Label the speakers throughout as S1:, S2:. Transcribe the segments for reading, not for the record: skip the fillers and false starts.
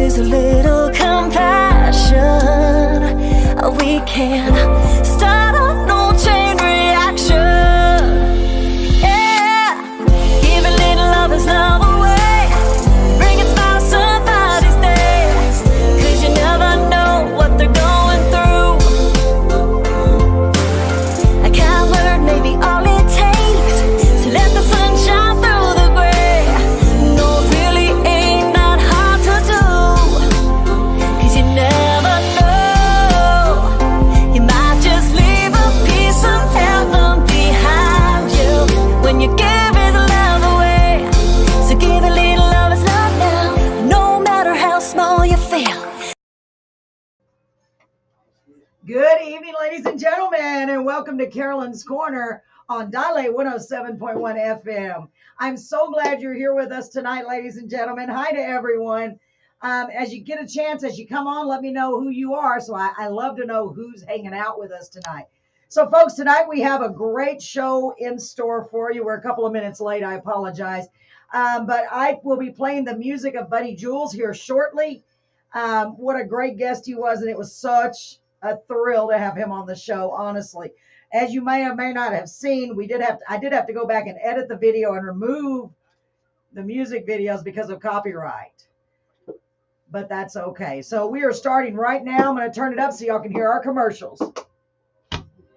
S1: is a little compassion, we can start off no chain reaction. Yeah, giving little love is love away, bring a smile somebody's day, 'cause you never know what they're going through. A kind word may be all it takes to let the sun shine through the gray. No, it really ain't that hard to do, 'cause you never know, you might just leave a piece of heaven behind you when you give it love away. So give a little love is love now, no matter how small you feel.
S2: Good evening, ladies and gentlemen, and welcome to Carolyn's Corner on Dale'107.1 FM. I'm so glad you're here with us tonight, ladies and gentlemen. Hi to everyone. As you get a chance, as you come on, let me know who you are. So I love to know who's hanging out with us tonight. So, folks, tonight we have a great show in store for you. We're a couple of minutes late. I apologize. But I will be playing the music of Buddy Jules here shortly. What a great guest he was, and it was such a thrill to have him on the show, honestly. As you may or may not have seen, I did have to go back and edit the video and remove the music videos because of copyright. But that's okay. So we are starting right now. I'm going to turn it up so y'all can hear our commercials.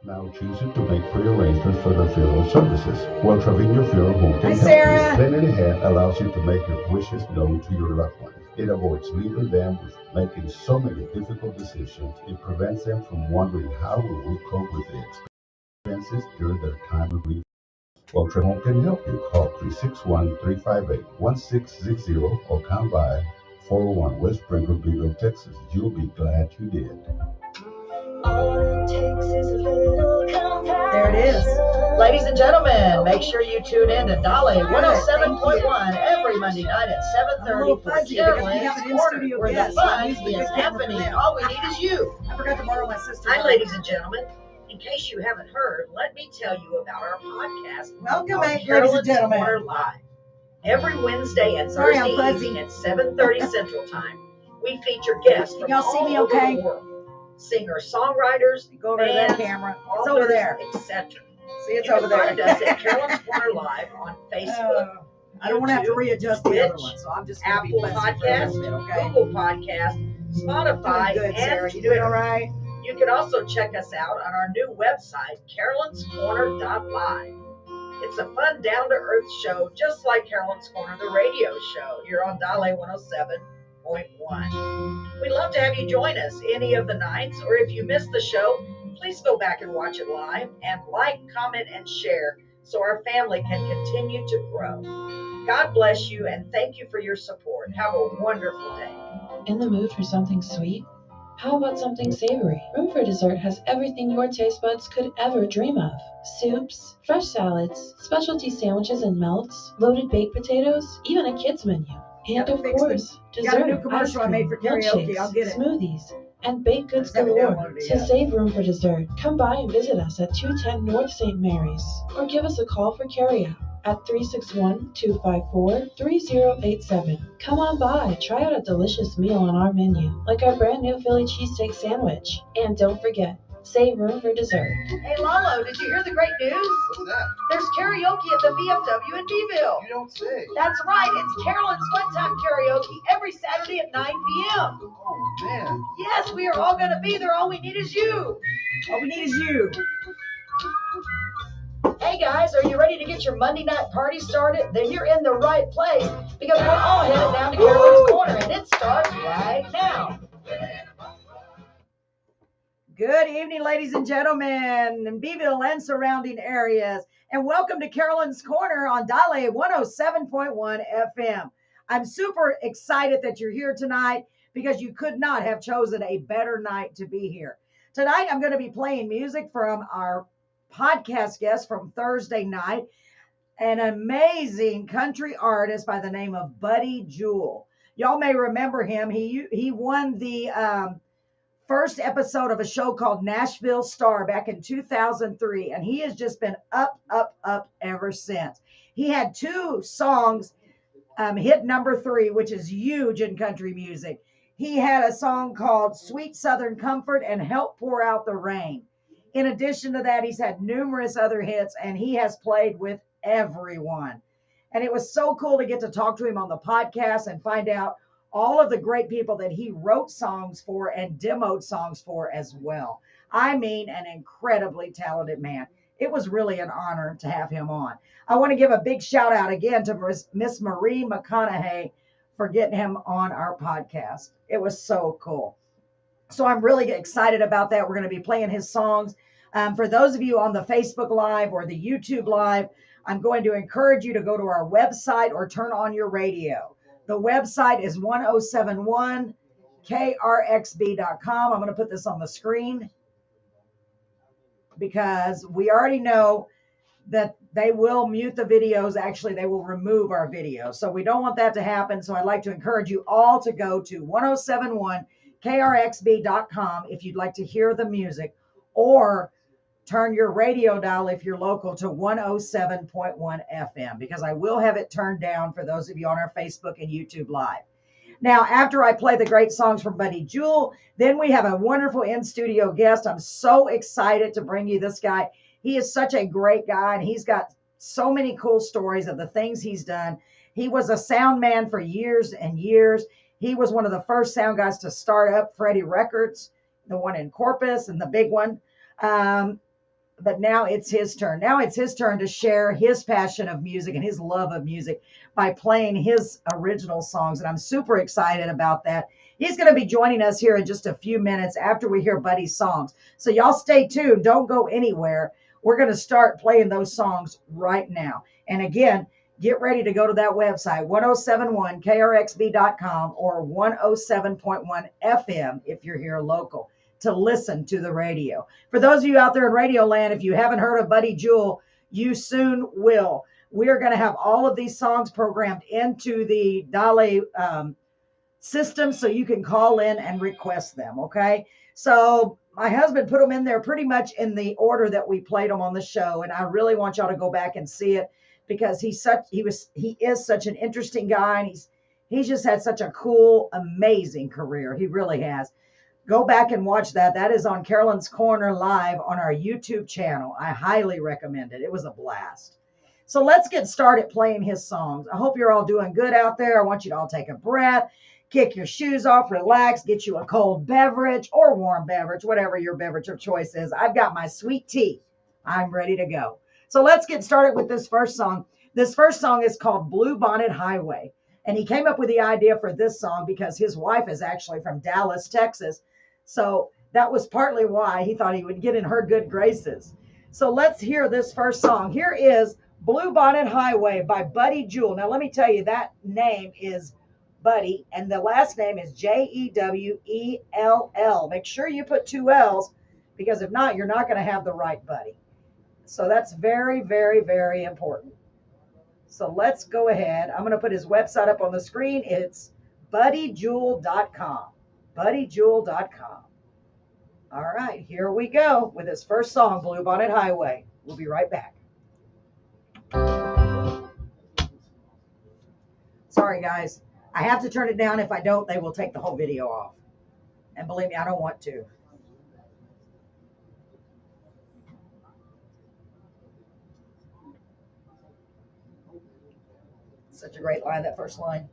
S3: Now choosing to make pre-arrangements for the funeral services. While traveling your funeral home can
S2: Hi,
S3: help
S2: Sarah.
S3: you. Planning ahead allows you to make your wishes known to your loved ones. It avoids leaving them with making so many difficult decisions. It prevents them from wondering how we will cope with the expenses during their time of grief. While Travel Home can help you. Call 361-358-1660 or come by 401 West Springerville, Texas. You'll be glad you did.
S1: All it takes is a little compassion.
S2: There it is. Ladies and gentlemen, make sure you tune in to Dale'107.1 every Monday night at 7:30 for Carolyn's Corner, where the fun is happening. All we need is you. I forgot to borrow my sister.
S4: Hi, ladies and gentlemen. In case you haven't heard, let me tell you about our podcast.
S2: Welcome,
S4: called
S2: ladies and
S4: Carolyn's
S2: gentlemen.
S4: Corner Live. Every Wednesday and
S2: Sorry, I'm
S4: Thursday
S2: fuzzy.
S4: evening at 7:30 Central Time, we feature guests from
S2: Y'all see
S4: all
S2: me
S4: over
S2: okay?
S4: the world. Singers, songwriters,
S2: Go over to
S4: bands,
S2: that camera. It's over
S4: authors,
S2: there.
S4: etc.
S2: See, it's
S4: You
S2: over
S4: can
S2: there.
S4: find us at Carolyn's Corner Live on Facebook,
S2: I don't want to have to
S4: YouTube,
S2: readjust the other
S4: Twitch,
S2: one, so I'm just going to be
S4: Apple
S2: fuzzy for a
S4: Podcasts,
S2: little bit, okay?
S4: Google Podcasts, Spotify,
S2: Doing good, Sarah.
S4: and
S2: You doing
S4: Twitter.
S2: all right?
S4: You can also check us out on our new website, carolinscorner.live. It's a fun, down-to-earth show, just like Carolyn's Corner, the radio show, here on Dale'107.1. We'd love to have you join us any of the nights, or if you missed the show, please go back and watch it live, and like, comment, and share so our family can continue to grow. God bless you, and thank you for your support. Have a wonderful day.
S5: In the mood for something sweet? How about something savory? Room for Dessert has everything your taste buds could ever dream of. Soups, fresh salads, specialty sandwiches and melts, loaded baked potatoes, even a kids menu. And
S2: Gotta
S5: of
S2: fix
S5: course,
S2: Got a new
S5: dessert,
S2: commercial I
S5: ice
S2: made
S5: cream,
S2: for karaoke. I'll get
S5: milkshakes,
S2: it.
S5: smoothies, and baked goods
S2: I haven't
S5: galore.
S2: downloaded it
S5: To
S2: yet.
S5: save room for dessert, come by and visit us at 210 North St. Mary's, or give us a call for carryout at 361-254-3087. Come on by, try out a delicious meal on our menu, like our brand new Philly cheesesteak sandwich. And don't forget, save room for dessert.
S4: Hey, Lalo, did you hear the great news?
S6: What's that?
S4: There's karaoke at the VFW in Beeville.
S6: You don't say.
S4: That's right, it's Carolyn's Fun Time Karaoke every Saturday at 9 p.m.
S6: Oh, man.
S4: Yes, we are all going to be there. All we need is you.
S2: All we need is you.
S4: Hey, guys, are you ready to get your Monday night party started? Then you're in the right place because we're all headed down to Carolyn's Corner, and it starts right now.
S2: Good evening, ladies and gentlemen, in Beeville and surrounding areas, and welcome to Carolyn's Corner on Dale'107.1 FM. I'm super excited that you're here tonight because you could not have chosen a better night to be here. Tonight, I'm going to be playing music from our podcast guest from Thursday night, an amazing country artist by the name of Buddy Jules. Y'all may remember him. He won the first episode of a show called Nashville Star back in 2003, and he has just been up ever since. He had 2 songs hit number 3, which is huge in country music. He had a song called Sweet Southern Comfort and Help Pour Out the Rain. In addition to that, he's had numerous other hits, and he has played with everyone. And it was so cool to get to talk to him on the podcast and find out all of the great people that he wrote songs for and demoed songs for as well. I mean, an incredibly talented man. It was really an honor to have him on. I want to give a big shout out again to Miss Marie McConaughey for getting him on our podcast. It was so cool. So I'm really excited about that. We're going to be playing his songs. For those of you on the Facebook Live or the YouTube Live, I'm going to encourage you to go to our website or turn on your radio. The website is 1071krxb.com. I'm going to put this on the screen because we already know that they will mute the videos. Actually, they will remove our videos. So we don't want that to happen. So I'd like to encourage you all to go to 1071krxb.com if you'd like to hear the music, or turn your radio dial if you're local to 107.1 FM, because I will have it turned down for those of you on our Facebook and YouTube Live. Now, after I play the great songs from Buddy Jewell, then we have a wonderful in-studio guest. I'm so excited to bring you this guy. He is such a great guy, and he's got so many cool stories of the things he's done. He was a sound man for years and years. He was one of the first sound guys to start up Freddie Records, the one in Corpus and the big one. But now it's his turn. Now it's his turn to share his passion of music and his love of music by playing his original songs. And I'm super excited about that. He's going to be joining us here in just a few minutes after we hear Buddy's songs. So y'all stay tuned. Don't go anywhere. We're going to start playing those songs right now. And again, get ready to go to that website, 1071krxb.com or 107.1 FM if you're here local, to listen to the radio. For those of you out there in Radio Land, if you haven't heard of Buddy Jewell, you soon will. We are going to have all of these songs programmed into the Dale system so you can call in and request them, okay? So my husband put them in there pretty much in the order that we played them on the show, and I really want y'all to go back and see it because he is such an interesting guy, and he's just had such a cool, amazing career. He really has. Go back and watch that. That is on Carolyn's Corner Live on our YouTube channel. I highly recommend it. It was a blast. So let's get started playing his songs. I hope you're all doing good out there. I want you to all take a breath, kick your shoes off, relax, get you a cold beverage or warm beverage, whatever your beverage of choice is. I've got my sweet tea. I'm ready to go. So let's get started with this first song. This first song is called Blue Bonnet Highway. And he came up with the idea for this song because his wife is actually from Dallas, Texas. So that was partly why he thought he would get in her good graces. So let's hear this first song. Here is Blue Bonnet Highway by Buddy Jewell. Now, let me tell you, that name is Buddy, and the last name is Jewell. Make sure you put two L's, because if not, you're not going to have the right Buddy. So that's very, very, very important. So let's go ahead. I'm going to put his website up on the screen. It's buddyjewell.com. buddyjewell.com. All right, here we go with his first song, Blue Bonnet Highway. We'll be right back. Sorry, guys. I have to turn it down. If I don't, they will take the whole video off. And believe me, I don't want to. Such a great line, that first line.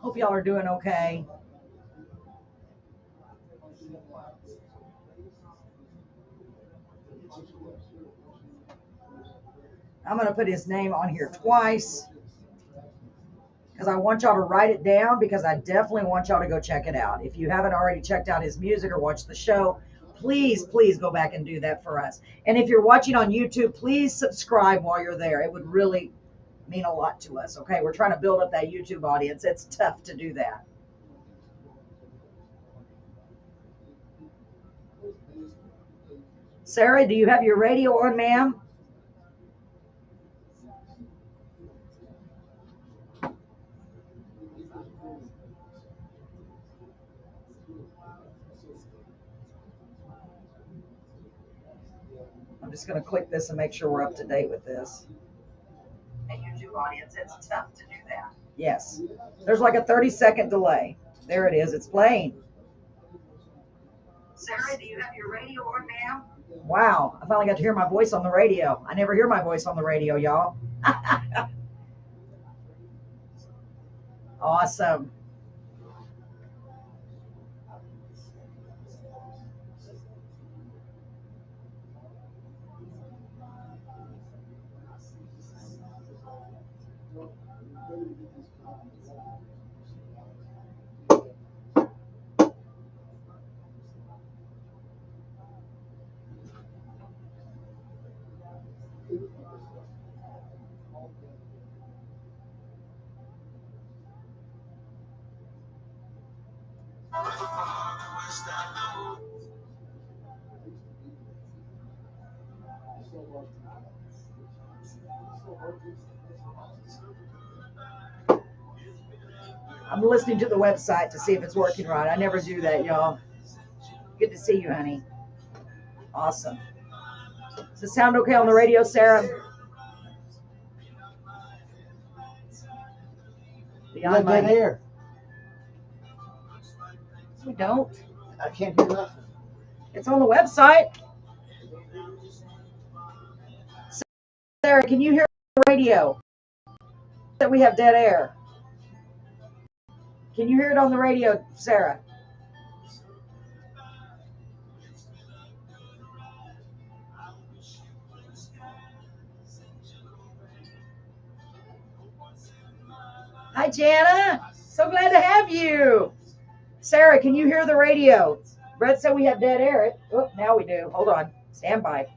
S2: Hope y'all are doing okay. I'm going to put his name on here twice because I want y'all to write it down, because I definitely want y'all to go check it out. If you haven't already checked out his music or watched the show, please, please go back and do that for us. And if you're watching on YouTube, please subscribe while you're there. It would really mean a lot to us, okay? We're trying to build up that YouTube audience. It's tough to do that. Sarah, do you have your radio on, ma'am? I'm just going to click this and make sure we're up to date with this.
S4: And YouTube audience, it's tough to do that.
S2: Yes. There's like a 30-second delay. There it is. It's playing.
S4: Sarah, do you have your radio on, ma'am?
S2: Wow. I finally got to hear my voice on the radio. I never hear my voice on the radio, y'all. Awesome. I'm listening to the website to see if it's working right. I never do that, y'all. Good to see you, honey. Awesome. Does it sound okay on the radio, Sarah?
S6: Beyond my hair.
S2: We don't.
S6: I can't hear nothing.
S2: It's on the website. Sarah, can you hear the radio? That we have dead air. Can you hear it on the radio, Sarah? Hi, Jana. So glad to have you. Sarah, can you hear the radio? Brett said we have dead air. Oh, now we do. Hold on. Stand by.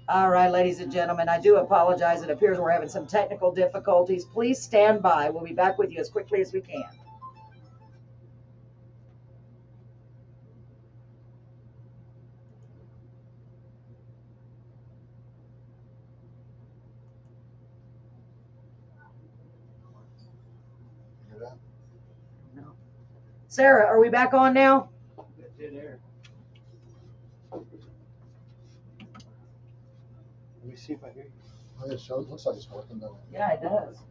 S2: All right, ladies and gentlemen, I do apologize. It appears we're having some technical difficulties. Please stand by. We'll be back with you as quickly as we can. No. Sarah, are we back on now?
S6: Dead air. Let me see if I hear you.
S7: Oh, yeah, it looks like it's working though.
S2: Yeah, it does.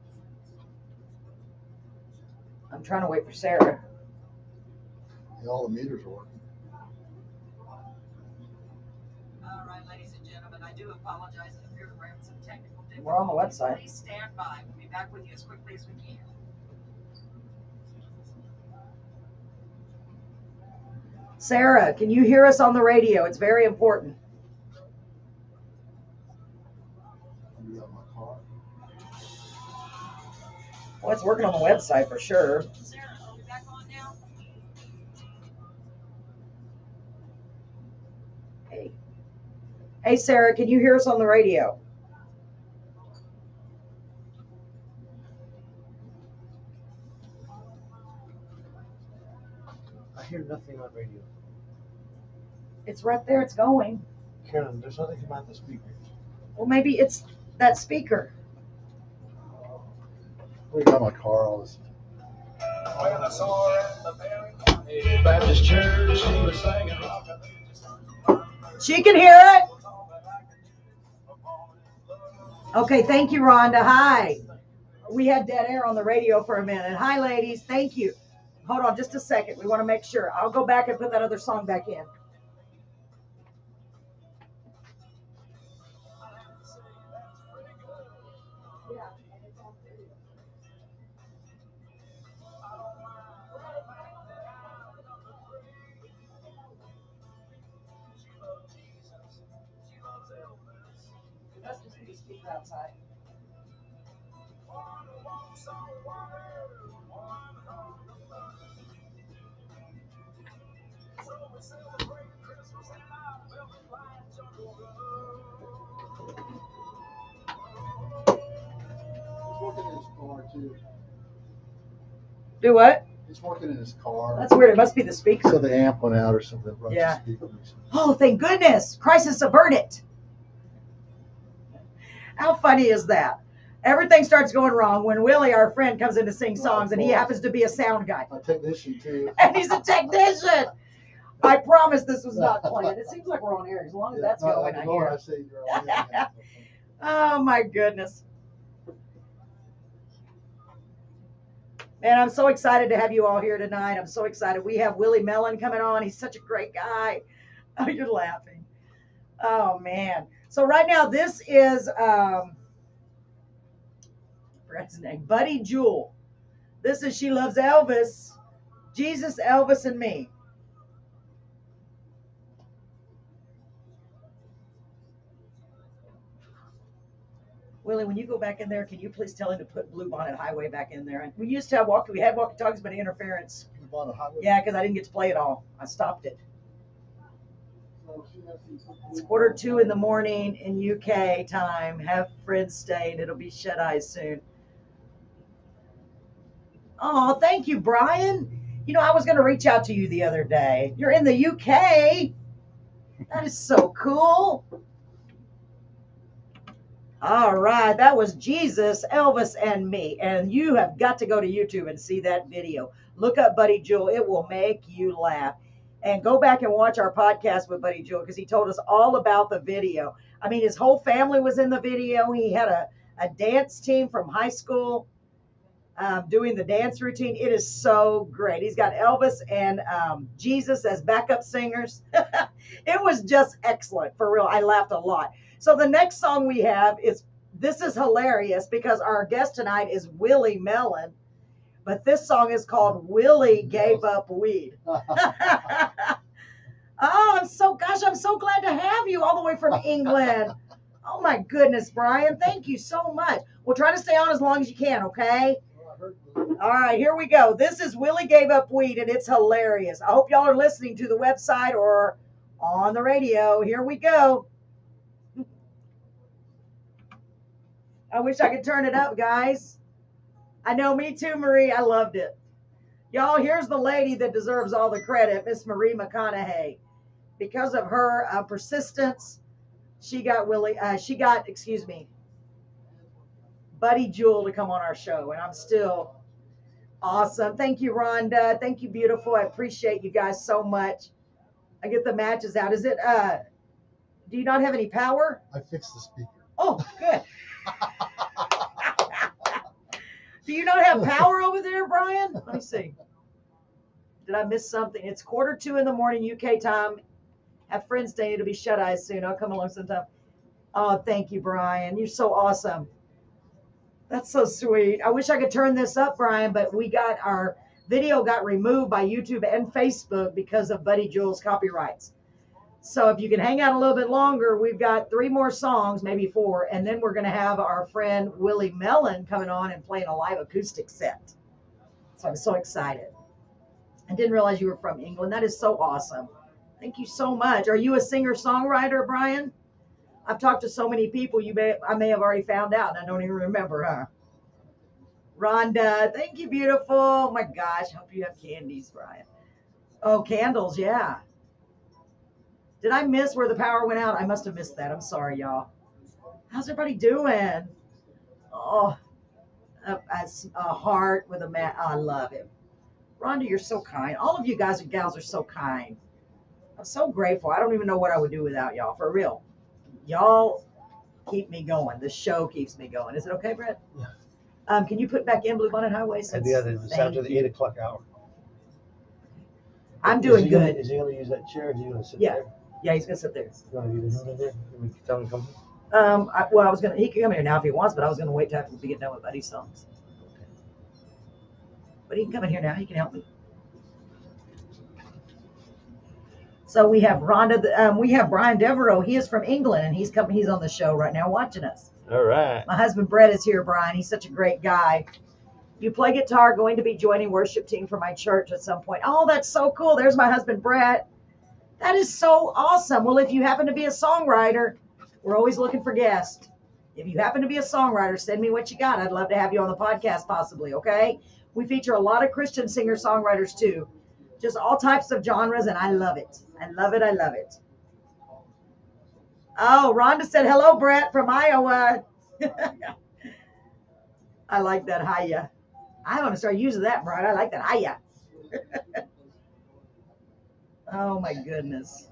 S2: I'm trying to wait for Sarah.
S7: Yeah, all the meters are working.
S4: All right, ladies and gentlemen, I do apologize. It appears we're having some technical difficulties.
S2: We're on the website.
S4: Please stand by. We'll be back with you as quickly as we can.
S2: Sarah, can you hear us on the radio? It's very important.
S7: We got my car.
S2: Well, it's working on the website for sure.
S4: Sarah, are we back on now?
S2: Hey. Hey, Sarah, can you hear us on the radio?
S6: I hear nothing on radio.
S2: It's right there. It's going.
S6: Carolyn, there's nothing about the speaker.
S2: Well, maybe it's that speaker.
S7: We got my car all this.
S8: When I saw her at the Mary Baptist Church, she was singing.
S2: She can hear it. Okay, thank you, Rhonda. Hi. We had dead air on the radio for a minute. Hi, ladies. Thank you. Hold on just a second. We want to make sure. I'll go back and put that other song back in. That's just be speaker outside.
S7: It's working in this car too.
S2: Do what?
S7: He's working in his car.
S2: That's weird. It must be the speaker.
S7: So the amp went out or something. Runs
S2: Yeah.
S7: the speakers.
S2: Oh, thank goodness. Crisis averted. How funny is that? Everything starts going wrong when Willie, our friend, comes in to sing songs, and he happens to be a sound guy.
S7: A technician, too.
S2: And he's a technician. I promise this was not planned. It seems like we're on air. As long as that's going, I hear.
S7: I say you're on air.
S2: Oh, my goodness. Man, I'm so excited to have you all here tonight. I'm so excited. We have Willie Mellon coming on. He's such a great guy. Oh, you're laughing. Oh, man. So right now, this is, forgot his name, Buddy Jewel. This is She Loves Elvis, Jesus, Elvis, and Me. Willie, when you go back in there, can you please tell him to put Bluebonnet Highway back in there? We used to have we had walkie-talkies, but interference.
S7: Bluebonnet Highway?
S2: Yeah, because I didn't get to play it all. I stopped it. It's 1:45 in the morning in UK time. Have friends staying. It'll be shut eyes soon. Oh, thank you, Brian. You know, I was going to reach out to you the other day. You're in the UK. That is so cool. All right, that was Jesus, Elvis, and Me. And you have got to go to YouTube and see that video. Look up Buddy Jewel. It will make you laugh. And go back and watch our podcast with Buddy Jewel because he told us all about the video. I mean, his whole family was in the video. He had a dance team from high school doing the dance routine. It is so great. He's got Elvis and Jesus as backup singers. It was just excellent, for real. I laughed a lot. So the next song we have this is hilarious because our guest tonight is Willie Mellon, but this song is called Willie Gave Up Weed. Oh, I'm so glad to have you all the way from England. Oh my goodness, Brian, thank you so much. We'll try to stay on as long as you can, okay? All right, here we go. This is Willie Gave Up Weed, and it's hilarious. I hope y'all are listening to the website or on the radio. Here we go. I wish I could turn it up, guys. I know, me too, Marie. I loved it. Y'all, here's the lady that deserves all the credit, Miss Marie McConaughey. Because of her persistence, she got Buddy Jewel to come on our show, and I'm still awesome. Thank you, Rhonda. Thank you, beautiful. I appreciate you guys so much. I get the matches out. Is it, do you not have any power?
S7: I fixed the speaker.
S2: Oh, good. Do you not have power over there, Brian? Let me see. Did I miss something? It's 1:45 in the morning UK time. Have friends staying. It'll be shut eyes soon. I'll come along sometime. Oh, thank you, Brian. You're so awesome. That's so sweet. I wish I could turn this up, Brian, but our video got removed by YouTube and Facebook because of Buddy Jewel's copyrights. So if you can hang out a little bit longer, we've got 3 more songs, maybe 4, and then we're going to have our friend Willie Mellon coming on and playing a live acoustic set. So I'm so excited. I didn't realize you were from England. That is so awesome. Thank you so much. Are you a singer-songwriter, Brian? I've talked to so many people I may have already found out, and I don't even remember, huh? Rhonda, thank you, beautiful. Oh, my gosh. Hope you have candies, Brian. Oh, candles, yeah. Did I miss where the power went out? I must have missed that. I'm sorry, y'all. How's everybody doing? Oh, a heart with a mat. Oh, I love it. Rhonda, you're so kind. All of you guys and gals are so kind. I'm so grateful. I don't even know what I would do without y'all, for real. Y'all keep me going. The show keeps me going. Is it okay, Brett?
S6: Yeah.
S2: Can you put back in Bluebonnet Highway?
S6: I did. It's after the 8 o'clock hour.
S2: I'm doing good.
S6: Is he going to use that chair? Or is he going to sit
S2: Yeah.
S6: there?
S2: Yeah, he's going to sit there.
S6: You want to use him in there? Can we tell him to come?
S2: He can come here now if he wants, but I was going to wait till we get done with Buddy's songs. But he can come in here now. He can help me. So we have Rhonda. We have Brian Devereaux. He is from England, and he's on the show right now watching us.
S6: All right.
S2: My husband Brett is here, Brian. He's such a great guy. You play guitar, going to be joining worship team for my church at some point. Oh, that's so cool. There's my husband Brett. That is so awesome. Well, if you happen to be a songwriter, we're always looking for guests. If you happen to be a songwriter, send me what you got. I'd love to have you on the podcast possibly, okay? We feature a lot of Christian singer-songwriters too. Just all types of genres, and I love it. I love it. I love it. Oh, Rhonda said, hello, Brett from Iowa. I like that hiya. I want to start using that, Brett. I like that hiya. Oh, my goodness.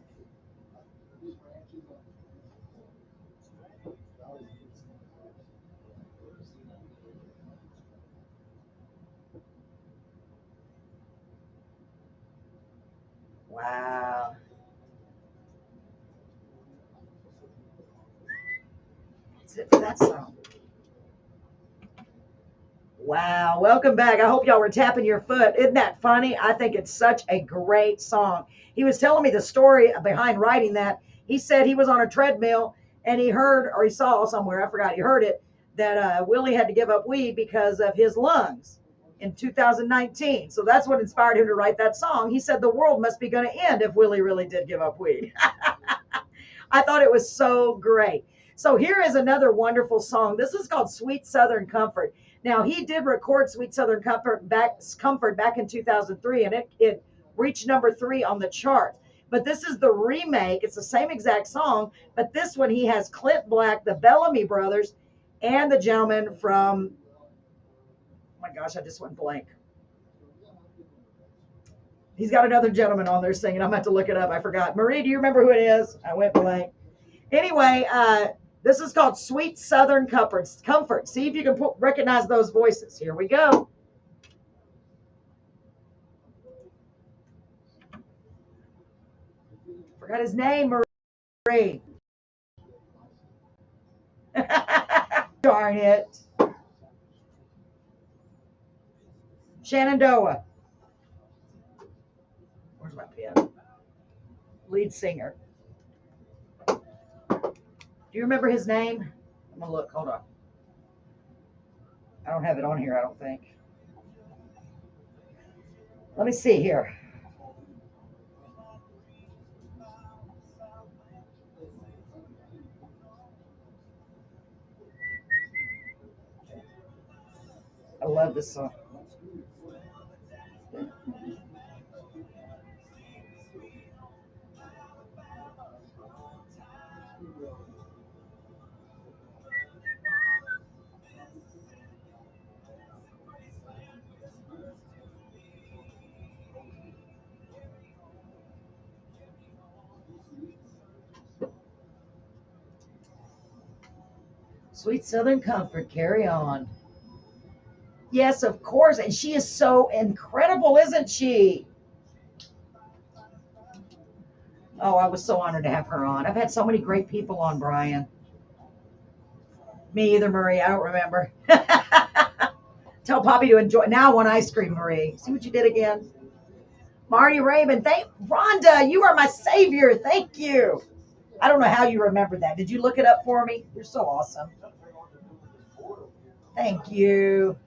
S2: Wow. That's it for that song. Wow. Welcome back. I hope y'all were tapping your foot. Isn't that funny? I think it's such a great song. He was telling me the story behind writing that. He said he was on a treadmill and he heard, or he saw somewhere, I forgot, he heard it, that Willie had to give up weed because of his lungs in 2019. So that's what inspired him to write that song. He said the world must be going to end if Willie really did give up weed. I thought it was so great. So here is another wonderful song. This is called Sweet Southern Comfort. Now, he did record Sweet Southern Comfort back in 2003, and it reached number 3 on the chart. But this is the remake. It's the same exact song, but this one he has Clint Black, the Bellamy Brothers, and the gentleman from, oh my gosh, I just went blank. He's got another gentleman on there singing. I'm going to have to look it up. I forgot. Marie, do you remember who it is? I went blank. Anyway, this is called Sweet Southern Comfort. See if you can recognize those voices. Here we go. Forgot his name, Marie. Darn it. Shenandoah. Where's my pen? Lead singer. Do you remember his name? I'm going to look. Hold on. I don't have it on here, I don't think. Let me see here. I love this song. Sweet Southern Comfort, carry on. Yes, of course. And she is so incredible, isn't she? Oh, I was so honored to have her on. I've had so many great people on, Brian. Me either, Marie. I don't remember. Tell Poppy to enjoy. Now I want ice cream, Marie. See what you did again? Marty Raymond. Rhonda, you are my savior. Thank you. I don't know how you remember that. Did you look it up for me? You're so awesome. Thank you.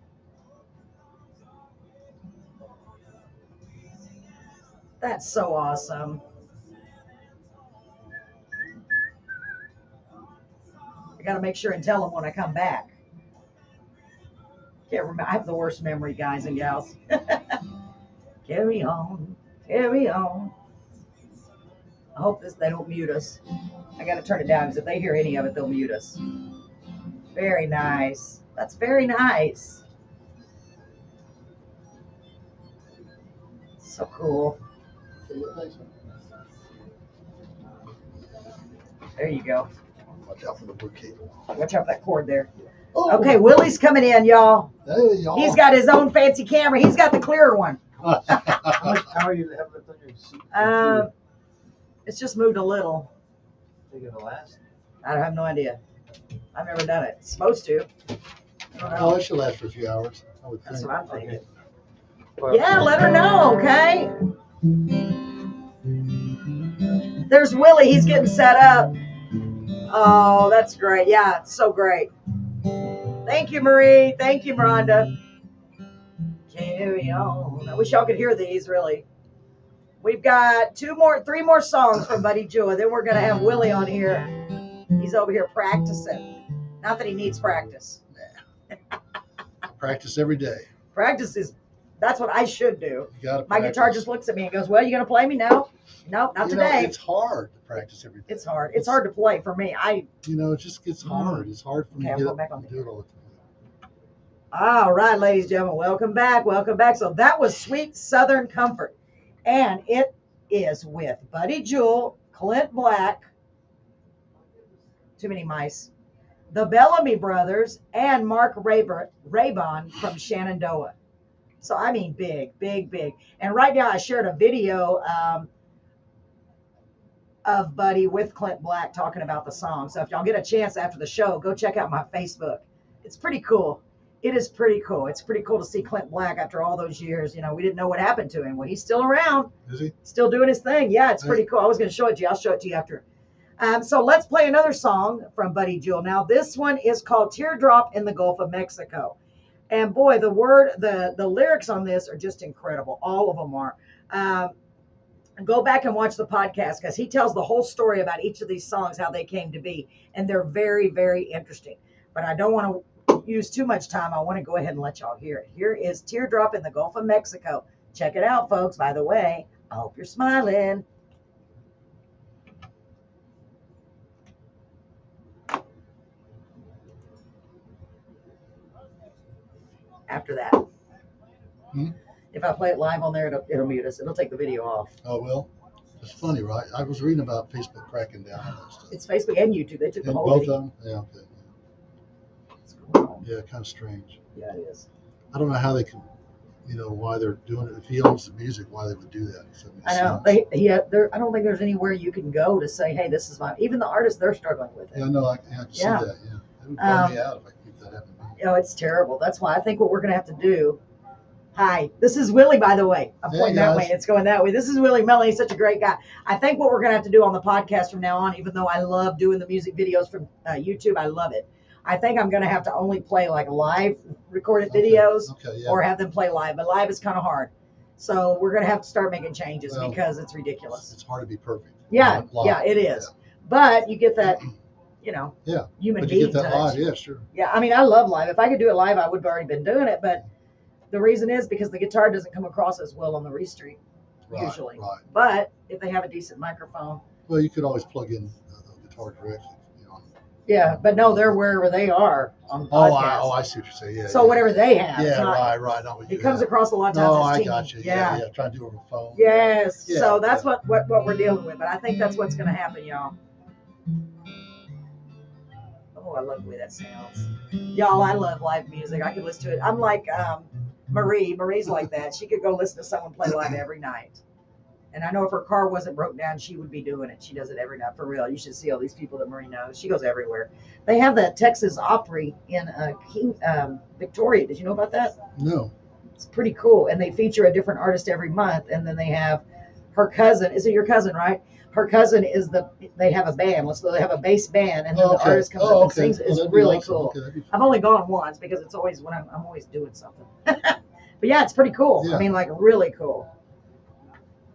S2: That's so awesome. I got to make sure and tell them when I come back. Can't remember. I have the worst memory, guys and gals. Carry on. Carry on. I hope they don't mute us. I got to turn it down because if they hear any of it, they'll mute us. Very nice. That's very nice. So cool. There you go.
S7: Watch out for the blue cable.
S2: Watch out for that cord there.
S7: Oh.
S2: Okay, Willie's coming in, y'all.
S7: Hey, y'all.
S2: He's got his own fancy camera. He's got the clearer one.
S6: How are you having it on your seat?
S2: It's just moved a little.
S6: Think it'll last?
S2: I have no idea. I've never done it. It's supposed to. I don't
S7: Oh,
S2: know.
S7: it should last for a few hours. I would
S2: That's
S7: think.
S2: what I'm thinking.
S6: Well,
S2: Yeah, let her know, okay? There's Willie. He's getting set up. Oh, that's great. Yeah, it's so great. Thank you, Marie. Thank you, Miranda. Carry on. I wish y'all could hear these, really. We've got 3 more songs from Buddy Joe. Then we're going to have Willie on here. He's over here practicing. Not that he needs practice.
S7: Practice every day.
S2: Practice is, that's what I should do.
S7: You got to
S2: My guitar just looks at me and goes, well, you going to play me? No. Nope, not today.
S7: It's hard to practice every day.
S2: It's hard. It's hard to play for me.
S7: It just gets hard. It's hard for me to
S2: I'm back on
S7: do it all the time.
S2: All right, ladies and gentlemen, welcome back. Welcome back. So that was Sweet Southern Comfort. And it is with Buddy Jewell, Clint Black, too many mice, the Bellamy Brothers, and Mark Raybon from Shenandoah. So, I mean, big, big, big. And right now I shared a video of Buddy with Clint Black talking about the song. So if y'all get a chance after the show, go check out my Facebook. It's pretty cool. It is pretty cool. It's pretty cool to see Clint Black after all those years. You know, we didn't know what happened to him. Well, he's still around.
S7: Is he?
S2: Still doing his thing. Yeah, it's pretty cool. I was going to show it to you. I'll show it to you after. So let's play another song from Buddy Jewell. Now, this one is called Teardrop in the Gulf of Mexico. And boy, the lyrics on this are just incredible. All of them are. Go back and watch the podcast because he tells the whole story about each of these songs, how they came to be. And they're very, very interesting. But I don't want to use too much time. I want to go ahead and let y'all hear it. Here is Teardrop in the Gulf of Mexico. Check it out, folks. By the way, I hope you're smiling. After that, if I play it live on there, it'll mute us. It'll take the video off.
S7: Oh, well, it's funny, right? I was reading about Facebook cracking down on that stuff.
S2: It's Facebook and YouTube. They took the
S7: And
S2: whole
S7: both
S2: video.
S7: of them? Yeah, okay.
S2: What's going on?
S7: Yeah, kind of strange.
S2: Yeah, it is.
S7: I don't know how they can, why they're doing it. If he owns the music, why they would do that.
S2: I know. I don't think there's anywhere you can go to say, hey, this is my, even the artists, they're struggling with it.
S7: Yeah, no, I can see that, yeah. It would bum me out if I could keep that happening.
S2: It's terrible. That's why I think what we're going to have to do. Hi, this is Willie, by the way. I'm pointing that way. It's going that way. This is Willie Mellon. He's such a great guy. I think what we're going to have to do on the podcast from now on, even though I love doing the music videos from YouTube, I love it. I think I'm going to have to only play like live recorded videos or have them play live. But live is kind of hard. So we're going to have to start making changes because it's ridiculous.
S7: It's hard to be perfect.
S2: Yeah, it is. Yeah. But you get that, human
S7: but
S2: being
S7: you get that
S2: touch.
S7: live, yeah, sure.
S2: Yeah, I mean, I love live. If I could do it live, I would have already been doing it. But the reason is because the guitar doesn't come across as well on the Restream, usually. Right. But if they have a decent microphone.
S7: Well, you could always plug in the guitar directly.
S2: Yeah, but no, they're wherever they are on the podcast.
S7: I see what you're saying. Yeah.
S2: So whatever they have.
S7: Yeah, right. Not what
S2: it comes across a lot of times.
S7: No, I got you. Yeah. Trying to do it over the phone.
S2: Yes. Yeah, so that's what we're dealing with. But I think that's what's going to happen, y'all. Oh, I love the way that sounds. Y'all, I love live music. I could listen to it. I'm like Marie. Marie's like that. She could go listen to someone play live every night. And I know if her car wasn't broke down, she would be doing it. She does it every night, for real. You should see all these people that Marie knows. She goes everywhere. They have the Texas Opry in Victoria. Did you know about that?
S7: No.
S2: It's pretty cool. And they feature a different artist every month. And then they have her cousin. Is it your cousin, right? Her cousin is they have a band. They have a bass band. And then the artist comes up and sings. It's really cool. I've only gone once because it's always when I'm always doing something. But yeah, it's pretty cool. Yeah. I mean, like really cool.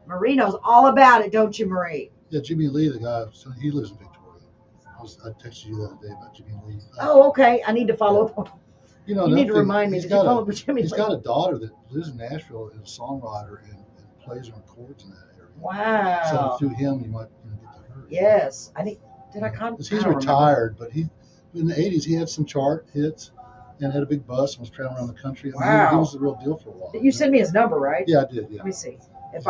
S2: Marie knows all about it, don't you, Marie?
S7: Yeah, Jimmy Lee, the guy, he lives in Victoria. I texted you the other day about Jimmy Lee.
S2: Oh, okay. I need to follow up. You need to remind me. Did you follow up with Jimmy Lee?
S7: He's got a daughter that lives in Nashville and is a songwriter and plays and records in that area.
S2: Wow.
S7: So through him, you might get to her.
S2: Yes. Did I contact?
S7: He's retired, but in the 80s, he had some chart hits and had a big bus and was traveling around the country.
S2: Wow.
S7: He was the real deal for a while.
S2: Did you send me his number, right?
S7: Yeah, I did. Yeah.
S2: Let me see. If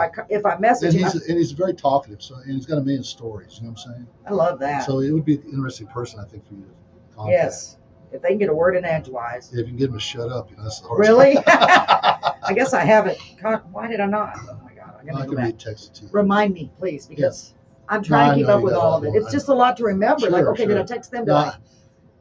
S2: I message him,
S7: and he's very talkative, and he's got a million stories. You know what I'm saying?
S2: I love that.
S7: So it would be an interesting person, I think, for you to contact.
S2: Yes, if they can get a word in edgewise.
S7: Yeah, if you can get him to shut up, that's the hardest.
S2: Really? I guess I haven't. Why did I not? Oh my God, I gotta go back.
S7: Text it to you.
S2: Remind me, please, because I'm trying to keep up with all of it. It's just a lot to remember. Did I text them?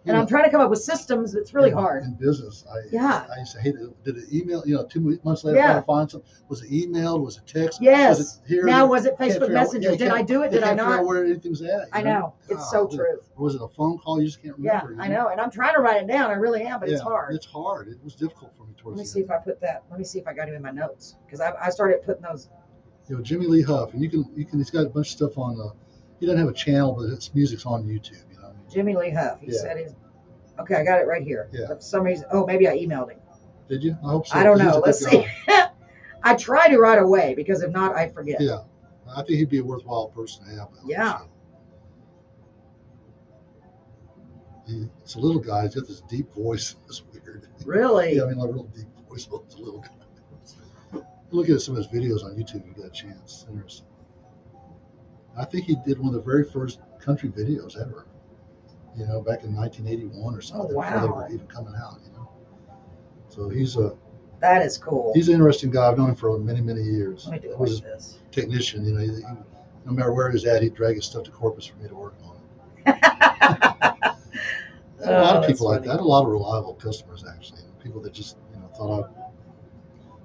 S2: And I'm trying to come up with systems. It's really hard.
S7: In business, I used to hate it. Did it email? 2 months later, trying to find something. Was it emailed? Was it text?
S2: Yes.
S7: Was it here?
S2: Now, was it Facebook Messenger? Did I do it? Did I not?
S7: Figure out where anything's at.
S2: I know. It's so true.
S7: Was it a phone call? You just can't remember.
S2: Yeah, I know. And I'm trying to write it down. I really am, but it's hard.
S7: It's hard. It was difficult for me towards
S2: Let me see if I put that. Let me see if I got him in my notes because I started putting those.
S7: Jimmy Lee Huff, and you can. He's got a bunch of stuff on. He doesn't have a channel, but his music's on YouTube.
S2: Jimmy Lee Huff. He said his. Okay, I got it right here.
S7: Yeah.
S2: But for some reason, oh, maybe I emailed him.
S7: Did you? I hope so.
S2: I don't
S7: He's a
S2: know.
S7: good
S2: Let's
S7: guy.
S2: see. I try to right away because if not, I forget.
S7: Yeah. I think he'd be a worthwhile person to have.
S2: Yeah.
S7: It's a little guy. He's got this deep voice. It's weird.
S2: Really?
S7: Yeah, I mean, like a real deep voice, but it's a little guy. Look at some of his videos on YouTube if you get a chance. It's interesting. I think he did one of the very first country videos ever. You know, back in 1981 or something, before they were even coming out. You know, so
S2: That is cool.
S7: he's an interesting guy. I've known him for many, many years.
S2: Let me do it
S7: He was
S2: like this.
S7: a technician. You know, no matter where he was at, he'd drag his stuff to Corpus for me to work on it. I had a lot of people like that. I had a lot of reliable customers, actually. People that just, thought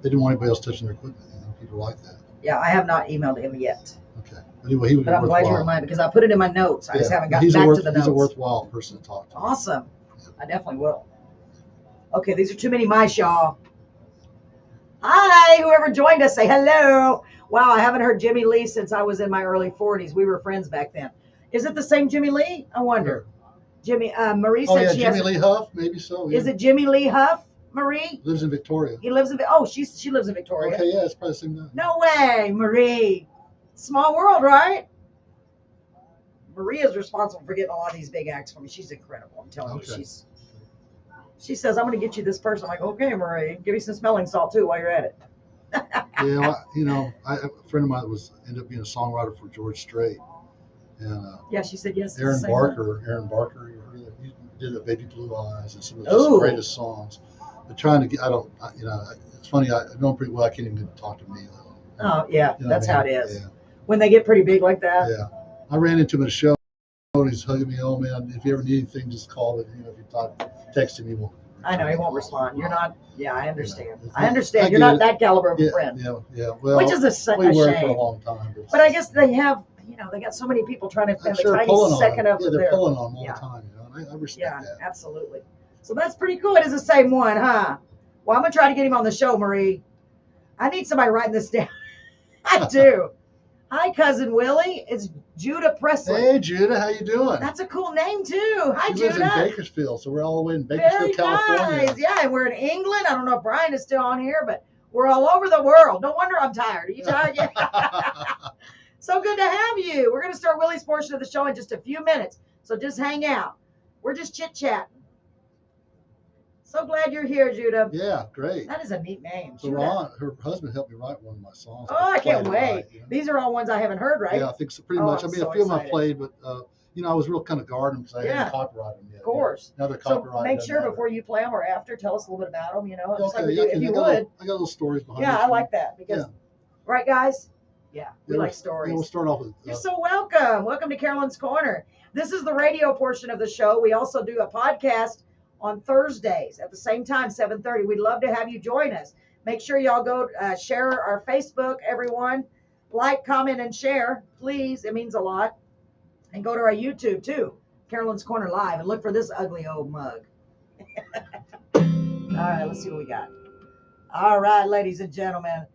S7: they didn't want anybody else touching their equipment. You know, people like that.
S2: Yeah, I have not emailed him yet.
S7: Okay. Anyway, he would be
S2: But I'm glad you
S7: worthwhile.
S2: reminded me because I put it in my notes. I just haven't gotten back to the notes.
S7: He's a worthwhile person to talk to.
S2: Awesome. I definitely will. Okay, these are too many mice, y'all. Hi, whoever joined us, say hello. Wow, I haven't heard Jimmy Lee since I was in my early 40s. We were friends back then. Is it the same Jimmy Lee? I wonder. Jimmy, Marie said she
S7: Jimmy
S2: has.
S7: Lee Huff, maybe so. Yeah.
S2: Is it Jimmy Lee Huff, Marie?
S7: Lives in Victoria.
S2: He lives in. She lives in Victoria.
S7: Okay, yeah, it's probably the same guy.
S2: No way, Marie. Small world, right? Marie is responsible for getting a lot of these big acts for me. She's incredible. I'm telling you, she says, I'm going to get you this person. I'm like, okay, Marie, give me some smelling salt too while you're at it.
S7: Yeah, a friend of mine ended up being a songwriter for George Strait. And
S2: yeah, she said yes.
S7: Aaron Barker, you heard that? He did the Baby Blue Eyes and some of his greatest songs. But trying to get, it's funny, I know him pretty well. I can't even talk to me.
S2: Oh, yeah, that's how it is.
S7: Yeah.
S2: When they get pretty big like that.
S7: Yeah. I ran into him at a show and he's hugging me. Oh, man, if you ever need anything, just call it. If you text him, he won't.
S2: I know, he won't respond. You're not, I understand.
S7: Yeah.
S2: I understand. You're not that caliber of a friend.
S7: Yeah. Well,
S2: which is a shame.
S7: We were for a long time.
S2: But I guess they have, they got so many people trying to spend a tiny second of
S7: they're
S2: their.
S7: Pulling on them all the time. And I respect that.
S2: Yeah, absolutely. So that's pretty cool. It is the same one, huh? Well, I'm going to try to get him on the show, Marie. I need somebody writing this down. I do. Hi, Cousin Willie. It's Judah Presley.
S7: Hey, Judah. How you doing?
S2: That's a cool name, too. Hi,
S7: He
S2: Judah.
S7: lives in Bakersfield, so we're all the way in Bakersfield, California.
S2: Nice. Yeah, and we're in England. I don't know if Brian is still on here, but we're all over the world. No wonder I'm tired. Are you tired yet? So good to have you. We're going to start Willie's portion of the show in just a few minutes, so just hang out. We're just chit-chatting. So glad you're here, Judah.
S7: Yeah, great.
S2: That is a neat name.
S7: So Ron, her husband helped me write one of my songs.
S2: Oh, I can't wait. These are all ones I haven't heard, right?
S7: Yeah, I think so, pretty much. I mean, a few of them I played, but I was real kind of guarding because I hadn't copyrighted them yet.
S2: Of course.
S7: Now they're
S2: So
S7: copyrighted.
S2: make sure before you play them or after, tell us a little bit about them.
S7: Okay,
S2: if you would.
S7: I got little stories behind it.
S2: Yeah, I like that because, right, guys? Yeah, we like stories.
S7: Yeah, we'll start off with.
S2: You're so welcome. Welcome to Carolyn's Corner. This is the radio portion of the show. We also do a podcast on Thursdays at the same time, 7:30. We'd love to have you join us. Make sure y'all go share our Facebook, everyone. Like, comment, and share, please. It means a lot. And go to our YouTube, too, Carolyn's Corner Live, and look for this ugly old mug. All right, let's see what we got. All right, ladies and gentlemen,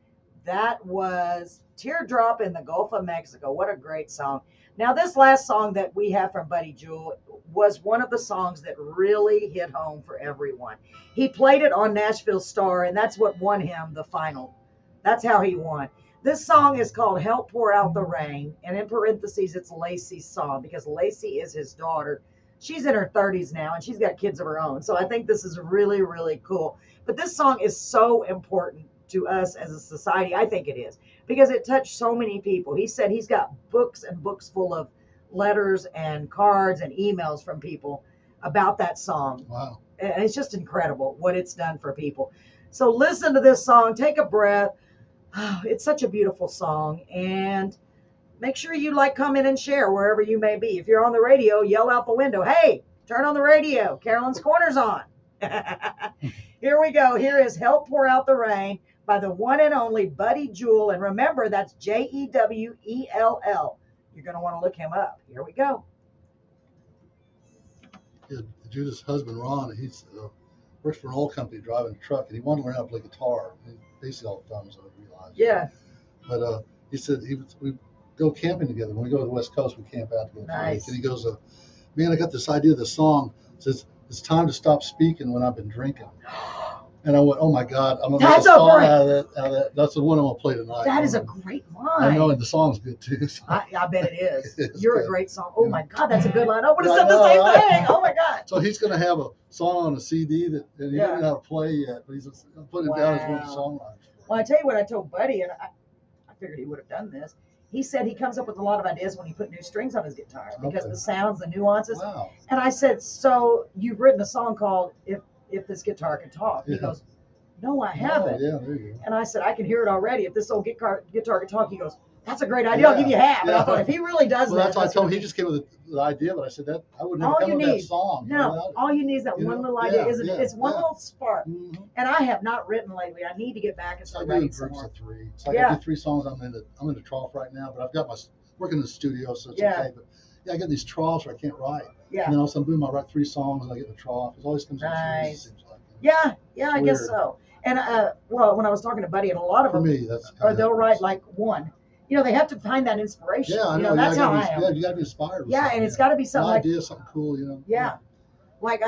S2: that was Teardrop in the Gulf of Mexico. What a great song. Now, this last song that we have from Buddy Jewel was one of the songs that really hit home for everyone. He played it on Nashville Star, and that's what won him the final. That's how he won. This song is called Help Pour Out the Rain, and in parentheses, it's Lacey's song because Lacey is his daughter. She's in her 30s now, and she's got kids of her own. So I think this is really, really cool. But this song is so important to us as a society. I think it is because it touched so many people. He said he's got books and books full of letters and cards and emails from people about that song.
S7: Wow.
S2: And it's just incredible what it's done for people. So listen to this song, take a breath. Oh, it's such a beautiful song. And make sure you like, comment, and share wherever you may be. If you're on the radio, yell out the window, hey, turn on the radio. Carolyn's Corner's on. Here we go. Here is Help Pour Out the Rain by the one and only Buddy Jewel. And remember, that's Jewell. You're going to want to look him up. Here we go.
S7: Yeah, Judah's husband, Ron, he's works for an oil company driving a truck, and he wanted to learn how to play guitar. Basically all the time, as I realized.
S2: Yeah.
S7: But he said we go camping together. When we go to the West Coast, we camp out together.
S2: Nice.
S7: And he goes, man, I got this idea of the song. It says, it's time to stop speaking when I've been drinking. And I went, oh my God, I'm gonna
S2: That's
S7: make a
S2: a
S7: song
S2: great-
S7: out of that. That's the one I'm gonna play tonight.
S2: That is a great line.
S7: I know, and the song's good too. So.
S2: I bet it is.
S7: It's
S2: You're
S7: good.
S2: a great song. Oh my God, that's a good line. I would have
S7: I
S2: said the
S7: know,
S2: same
S7: right?
S2: thing. Oh my God.
S7: So he's gonna have a song on a CD that and he
S2: Yeah.
S7: doesn't know how to play yet, but he's putting it down as one of the
S2: Wow.
S7: songwriters.
S2: Well, I tell you what I told Buddy, and I figured he would have done this. He said he comes up with a lot of ideas when he put new strings on his guitar because
S7: Okay.
S2: the sounds, the nuances.
S7: Wow.
S2: And I said, so you've written a song called If This Guitar Could Talk. He
S7: Yeah.
S2: goes, no, I haven't.
S7: Oh, yeah, there you go.
S2: And I said, I can hear it already. If this old guitar could talk, he goes, that's a great idea. I'll give you half. And I
S7: Yeah.
S2: thought, if he really does
S7: Well,
S2: that,
S7: that's why I told him.
S2: gonna
S7: He
S2: be-
S7: just came with the idea, but I said that I would never
S2: All
S7: come
S2: you
S7: with that
S2: need-
S7: song.
S2: No,
S7: without it.
S2: all you need is that
S7: You
S2: one
S7: know?
S2: little idea.
S7: Yeah,
S2: It's one
S7: yeah.
S2: little spark.
S7: Mhm.
S2: And I have not written lately. I need to get back and
S7: So I
S2: start
S7: do in
S2: writing some
S7: groups
S2: more.
S7: of three. So I
S2: Yeah.
S7: do 3 songs. I'm in the trough right now, but I've got my working in the studio, so it's
S2: Yeah.
S7: okay. But yeah, I get these troughs where I can't write.
S2: Yeah.
S7: And then all of a sudden, boom, I write 3 songs and I get in the trough. It always comes in
S2: Nice.
S7: threes, it seems like.
S2: Yeah, I guess
S7: Weird.
S2: so. And well, when I was talking to Buddy, and a lot of
S7: For
S2: them,
S7: me, that's
S2: or they'll write like one. You know, they have to find that inspiration.
S7: Yeah, I
S2: you
S7: know.
S2: that's
S7: you
S2: how
S7: gotta
S2: I am.
S7: Yeah, you got to be inspired. With
S2: Yeah,
S7: something,
S2: and it's got to be
S7: An
S2: something like,
S7: idea, something cool, you know.
S2: yeah, like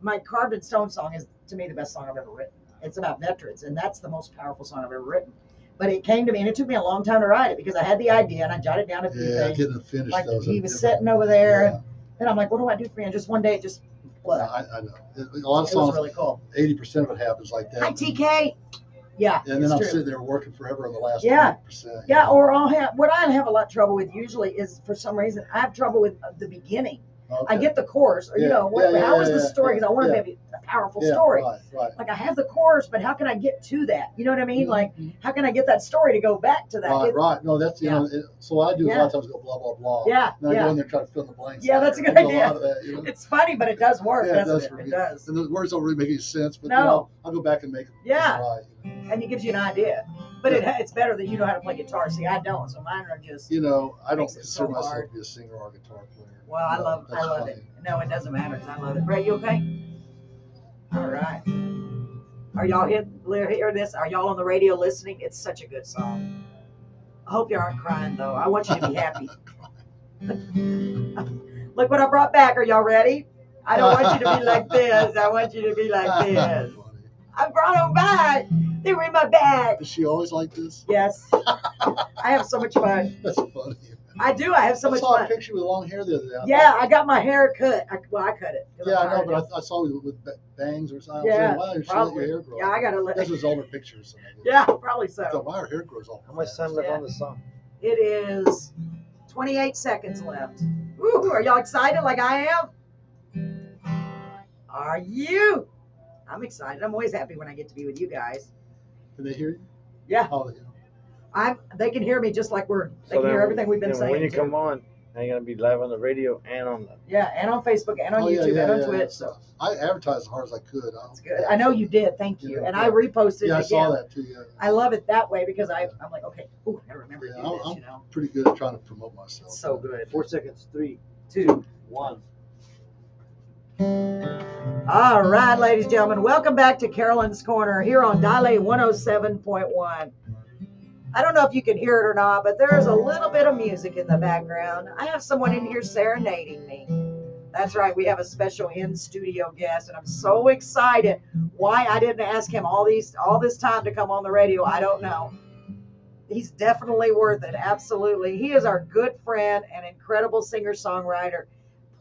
S2: my Carved in Stone song is to me the best song I've ever written. It's about veterans, and that's the most powerful song I've ever written. But it came to me, and it took me a long time to write it because I had the idea and I jotted down a few
S7: Yeah,
S2: things.
S7: getting it finished.
S2: Like
S7: those
S2: he
S7: are
S2: was
S7: different.
S2: sitting over there,
S7: Yeah.
S2: and I'm like, what do I do for you? And just one day, it just
S7: Yeah,
S2: flooded.
S7: I know. A lot of
S2: It was
S7: songs,
S2: really cool.
S7: 80% of it happens like that.
S2: Hi, TK. Yeah,
S7: And then
S2: it's
S7: I'm
S2: true.
S7: sitting there working forever on the last
S2: Yeah.
S7: 20%. you
S2: Yeah,
S7: know.
S2: or what I have a lot of trouble with usually is for some reason I have trouble with the beginning.
S7: Okay.
S2: I get the chorus, or
S7: Yeah,
S2: how is the
S7: yeah,
S2: story? Because I want to
S7: yeah.
S2: have a powerful
S7: Yeah,
S2: story.
S7: Right.
S2: Like I have the chorus, but how can I get to that? You know what I mean?
S7: Mhm.
S2: Like how can I get that story to go back to that?
S7: Right. No, that's
S2: Yeah.
S7: So what I do is a
S2: Yeah.
S7: lot of times go blah blah blah.
S2: Yeah,
S7: And I
S2: yeah.
S7: go in there and try to fill in the blanks.
S2: Yeah, that's a good
S7: I do
S2: idea.
S7: A lot of that, you know?
S2: It's funny, but it does work,
S7: Yeah, it
S2: doesn't
S7: does
S2: it?
S7: for
S2: It
S7: me.
S2: does.
S7: And the words don't really make any sense, but
S2: No.
S7: I'll go back and make them
S2: Yeah.
S7: right.
S2: And it gives you an idea. But it's better that you know how to play guitar. See, I don't, so mine are just.
S7: You know, I don't
S2: Makes it
S7: consider
S2: so
S7: myself
S2: hard.
S7: to be a singer or a guitar player.
S2: Well, I love
S7: That's
S2: it.
S7: funny.
S2: No, it doesn't matter because I love it. Ray, you okay? All right. Are y'all hear this? Are y'all on the radio listening? It's such a good song. I hope you aren't crying though. I want you to be happy. Look what I brought back. Are y'all ready? I don't want you to be like this. I want you to be like this.
S7: Funny.
S2: I brought them back. They were in my bag.
S7: Is she always like this?
S2: Yes. I have so much fun.
S7: That's funny.
S2: I do. I have so
S7: I
S2: much
S7: saw a
S2: fun.
S7: picture with long hair the other day.
S2: Yeah, I got my hair cut. I cut it. 'cause
S7: Yeah,
S2: I'm
S7: I know,
S2: tired
S7: but
S2: of
S7: I saw you with bangs or something.
S2: Yeah,
S7: Wow, you should let
S2: probably.
S7: your hair grow.
S2: Yeah, I gotta let.
S7: This was older pictures. So
S2: Yeah, probably
S7: I thought,
S2: so.
S7: wow, her hair grows all
S6: How much time left on the song?
S2: It is 28 seconds left. Woo, are y'all excited like I am? Are you? I'm excited. I'm always happy when I get to be with you guys.
S7: Can they hear you?
S2: Yeah,
S7: Oh, yeah.
S2: They can hear me just like they can hear everything we've been saying.
S6: When you
S2: too.
S6: come on, now you're gonna be live on the radio and on the.
S2: Yeah, and on Facebook and on
S7: Oh, yeah,
S2: YouTube
S7: yeah,
S2: and on
S7: yeah.
S2: Twitch. So
S7: I advertised as hard as I could.
S2: that's good. I know you did. Thank you.
S7: Yeah,
S2: And
S7: yeah.
S2: I reposted
S7: Yeah, I
S2: it
S7: saw
S2: again.
S7: that too. Yeah,
S2: I love it that way because I'm like, okay, ooh, I remember to
S7: Yeah,
S2: do this,
S7: I'm-
S2: you know.
S7: pretty good at trying to promote myself.
S2: It's so good.
S6: 4 seconds. 3,
S2: 2.
S6: 1.
S2: All right, ladies and gentlemen, welcome back to Carolyn's Corner here on Dale 107.1. I don't know if you can hear it or not, but there's a little bit of music in the background. I have someone in here serenading me. That's right, we have a special in-studio guest, and I'm so excited. Why I didn't ask him all this time to come on the radio, I don't know. He's definitely worth it, absolutely. He is our good friend and incredible singer-songwriter.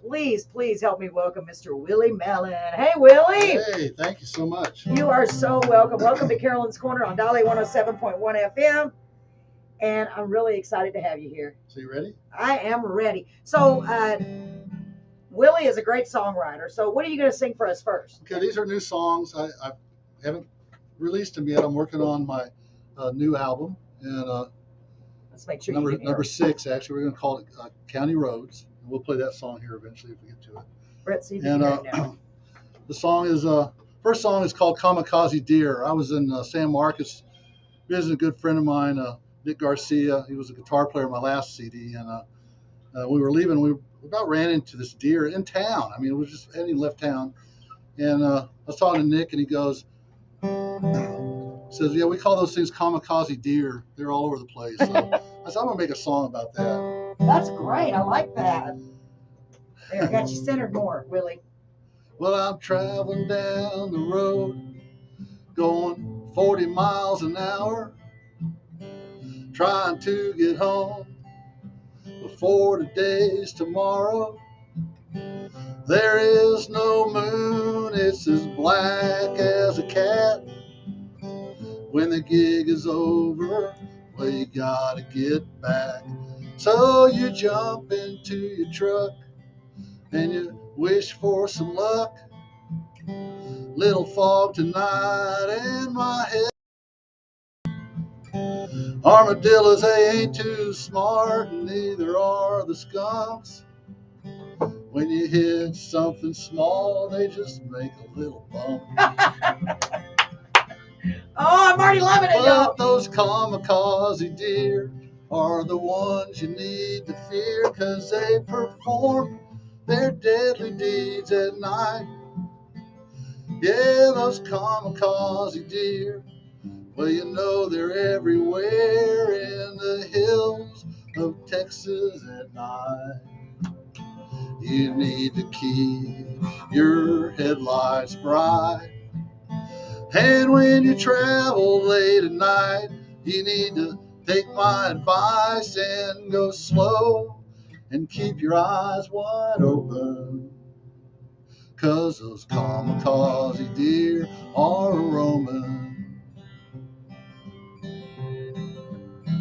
S2: Please help me welcome Mr. Willie Mellon. Hey, Willie.
S7: Hey, thank you so much.
S2: You are so welcome. Welcome to Carolyn's Corner on Dale 107.1 FM. And I'm really excited to have you here.
S7: So you ready?
S2: I am ready. So, Willie is a great songwriter. So, what are you going to sing for us first?
S7: Okay, these are new songs. I haven't released them yet. I'm working on my new album, and
S2: Let's make sure you can hear
S7: number
S2: it.
S7: 6. Actually, we're going to call it County Roads. And we'll play that song here eventually if we get to it.
S2: Brett, see if you
S7: And
S2: can hear it now.
S7: the song is first song is called Kamikaze Deer. I was in San Marcos visiting a good friend of mine, Nick Garcia. He was a guitar player on my last CD, and we were leaving. We about ran into this deer in town. I mean, it was just hadn't left town. And I was talking to Nick, and he goes, says, "Yeah, we call those things kamikaze deer. They're all over the place." So I said, "I'm gonna make a song about that."
S2: That's great. I like that. There, I got you centered more, Willie.
S7: Well, I'm traveling down the road, going 40 miles an hour, trying to get home before today's tomorrow. There is no moon, it's as black as a cat. When the gig is over, well, you gotta get back. So you jump into your truck and you wish for some luck. Little fog tonight in my head. Armadillos, they ain't too smart, and neither are the skunks. When you hit something small, they just make a little bump.
S2: Oh, I'm already loving it, y'all.
S7: But those kamikaze deer are the ones you need to fear, 'cause they perform their deadly deeds at night. Yeah, those kamikaze deer, well, you know they're everywhere in the hills of Texas at night. You need to keep your headlights bright. And when you travel late at night, you need to take my advice and go slow and keep your eyes wide open. 'Cause those kamikaze deer are roaming.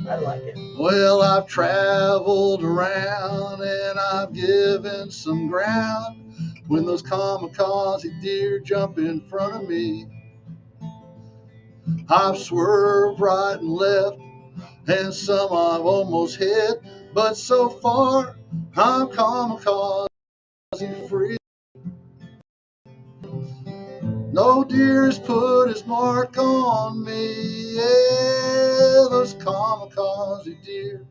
S2: I like it.
S7: Well, I've traveled around and I've given some ground when those kamikaze deer jump in front of me. I've swerved right and left, and some I've almost hit, but so far I'm kamikaze free. No deer's put his mark on me. Yeah, those kamikaze deer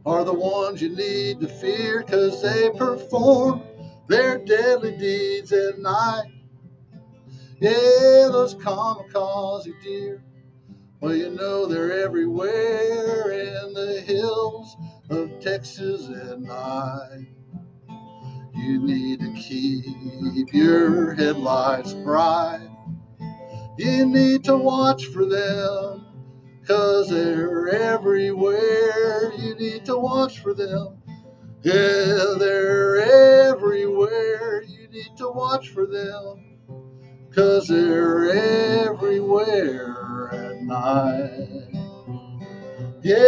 S7: are the ones you need to fear, 'cause they perform their deadly deeds at night. Yeah, those kamikaze deer, well, you know they're everywhere in the hills of Texas at night. You need to keep your headlights bright. You need to watch for them, 'cause they're everywhere. You need to watch for them. Yeah, they're everywhere. You need to watch for them, 'cause they're everywhere at night. Yeah.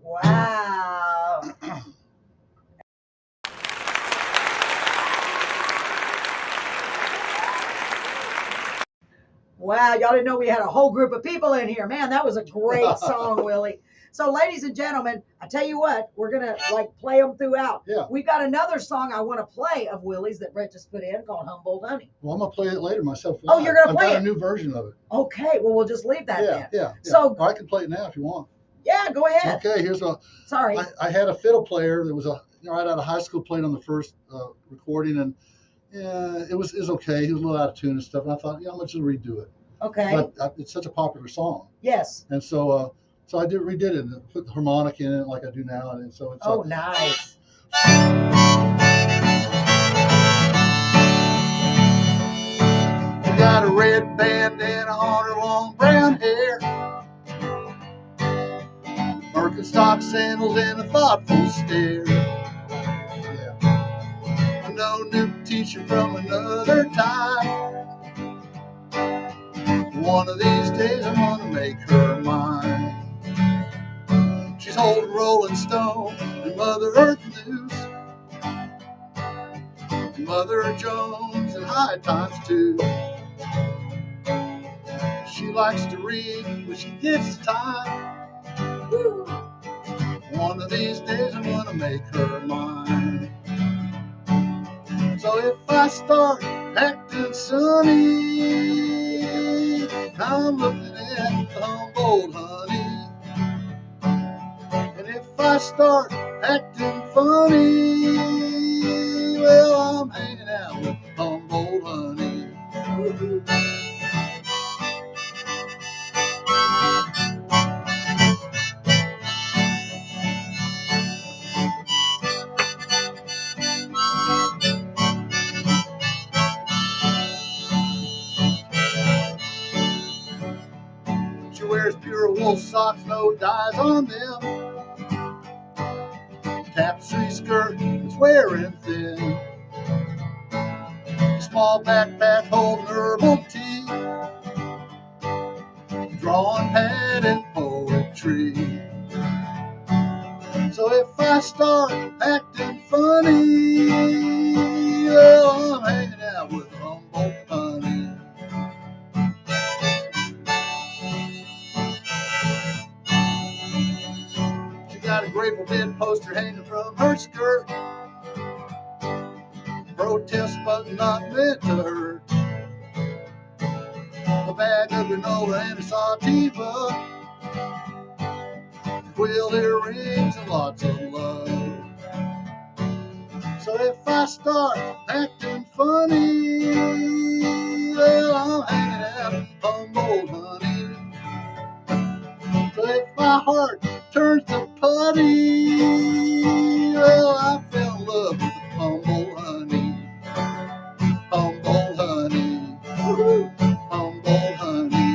S2: Wow. Wow, y'all didn't know we had a whole group of people in here. Man, that was a great song, Willie. So, ladies and gentlemen, I tell you what, we're going to play them throughout.
S7: Yeah.
S2: We've got another song I want to play of Willie's that Brett just put in called Humboldt Honey.
S7: Well, I'm going to play it later myself.
S2: Oh, you're gonna play
S7: I've got
S2: it?
S7: a new version of it.
S2: Okay, well, we'll just leave that then.
S7: Yeah.
S2: So,
S7: Or I can play it now if you want.
S2: yeah, go ahead.
S7: Okay, here's a.
S2: Sorry.
S7: I had a fiddle player that was right out of high school, played on the first recording, and yeah, it was okay. He was a little out of tune and stuff, and I thought, I'm just gonna redo it.
S2: Okay.
S7: But it's such a popular song,
S2: Yes.
S7: and so I redid it and put the harmonic in it like I do now, and so it's.
S2: Oh, nice.
S7: She got a red bandana on her long brown hair, Birkenstock sandals and a thoughtful stare. Yeah. No new t-shirt from another time. One of these days I'm gonna make her mine. She's old Rolling Stone and Mother Earth News, and Mother Jones and High Times too. She likes to read when she gets time. Woo. One of these days I'm gonna make her mine. So if I start acting sunny, I'm looking at Humboldt honey. And if I start acting funny, well, I'm hanging out with Humboldt honey. socks, no dyes on them. Tapestry skirt is wearing thin. Small backpack holding herbal tea. Drawing pad and poetry. So if I start acting funny, well, I'm hanging out with Humboldt honey. She got a Grateful Dead poster hanging from her skirt. Protest but not meant to hurt. A bag of granola and a sativa. Quill earrings and lots of love. So if I start acting funny, well, I'm hanging out with Humboldt honey. So if my heart turns to putty, well, I fell in love with Humboldt honey. Humboldt honey. Woo-hoo. Humboldt honey.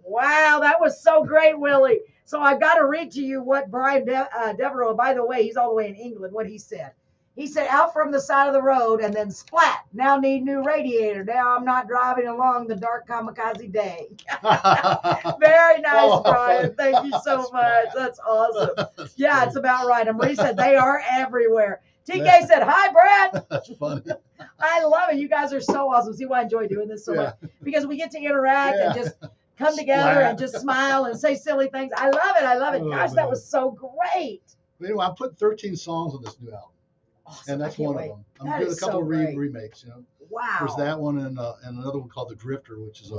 S2: Wow, that was so great, Willie. So I've got to read to you what Brian Devereaux, by the way, he's all the way in England, what he said. He said, out from the side of the road and then splat. Now need new radiator. Now I'm not driving along the dark kamikaze day. Very nice,
S7: Oh,
S2: Brian.
S7: funny.
S2: Thank you so much. That's awesome. Yeah, it's about right. And Marie said, they are everywhere. TK said, hi, Brad.
S7: That's funny.
S2: I love it. You guys are so awesome. See why I enjoy doing this so much? Because we get to interact and just come together and just smile and say silly things. I love it. I love it.
S7: Oh,
S2: Gosh,
S7: man.
S2: that was so great.
S7: Anyway, I'm putting 13 songs on this new album,
S2: Awesome.
S7: and that's
S2: I can't
S7: one
S2: wait.
S7: of them. I'm
S2: That
S7: doing a
S2: is
S7: couple
S2: so
S7: of
S2: great.
S7: remakes.
S2: Wow.
S7: There's that one and another one called The Drifter, which is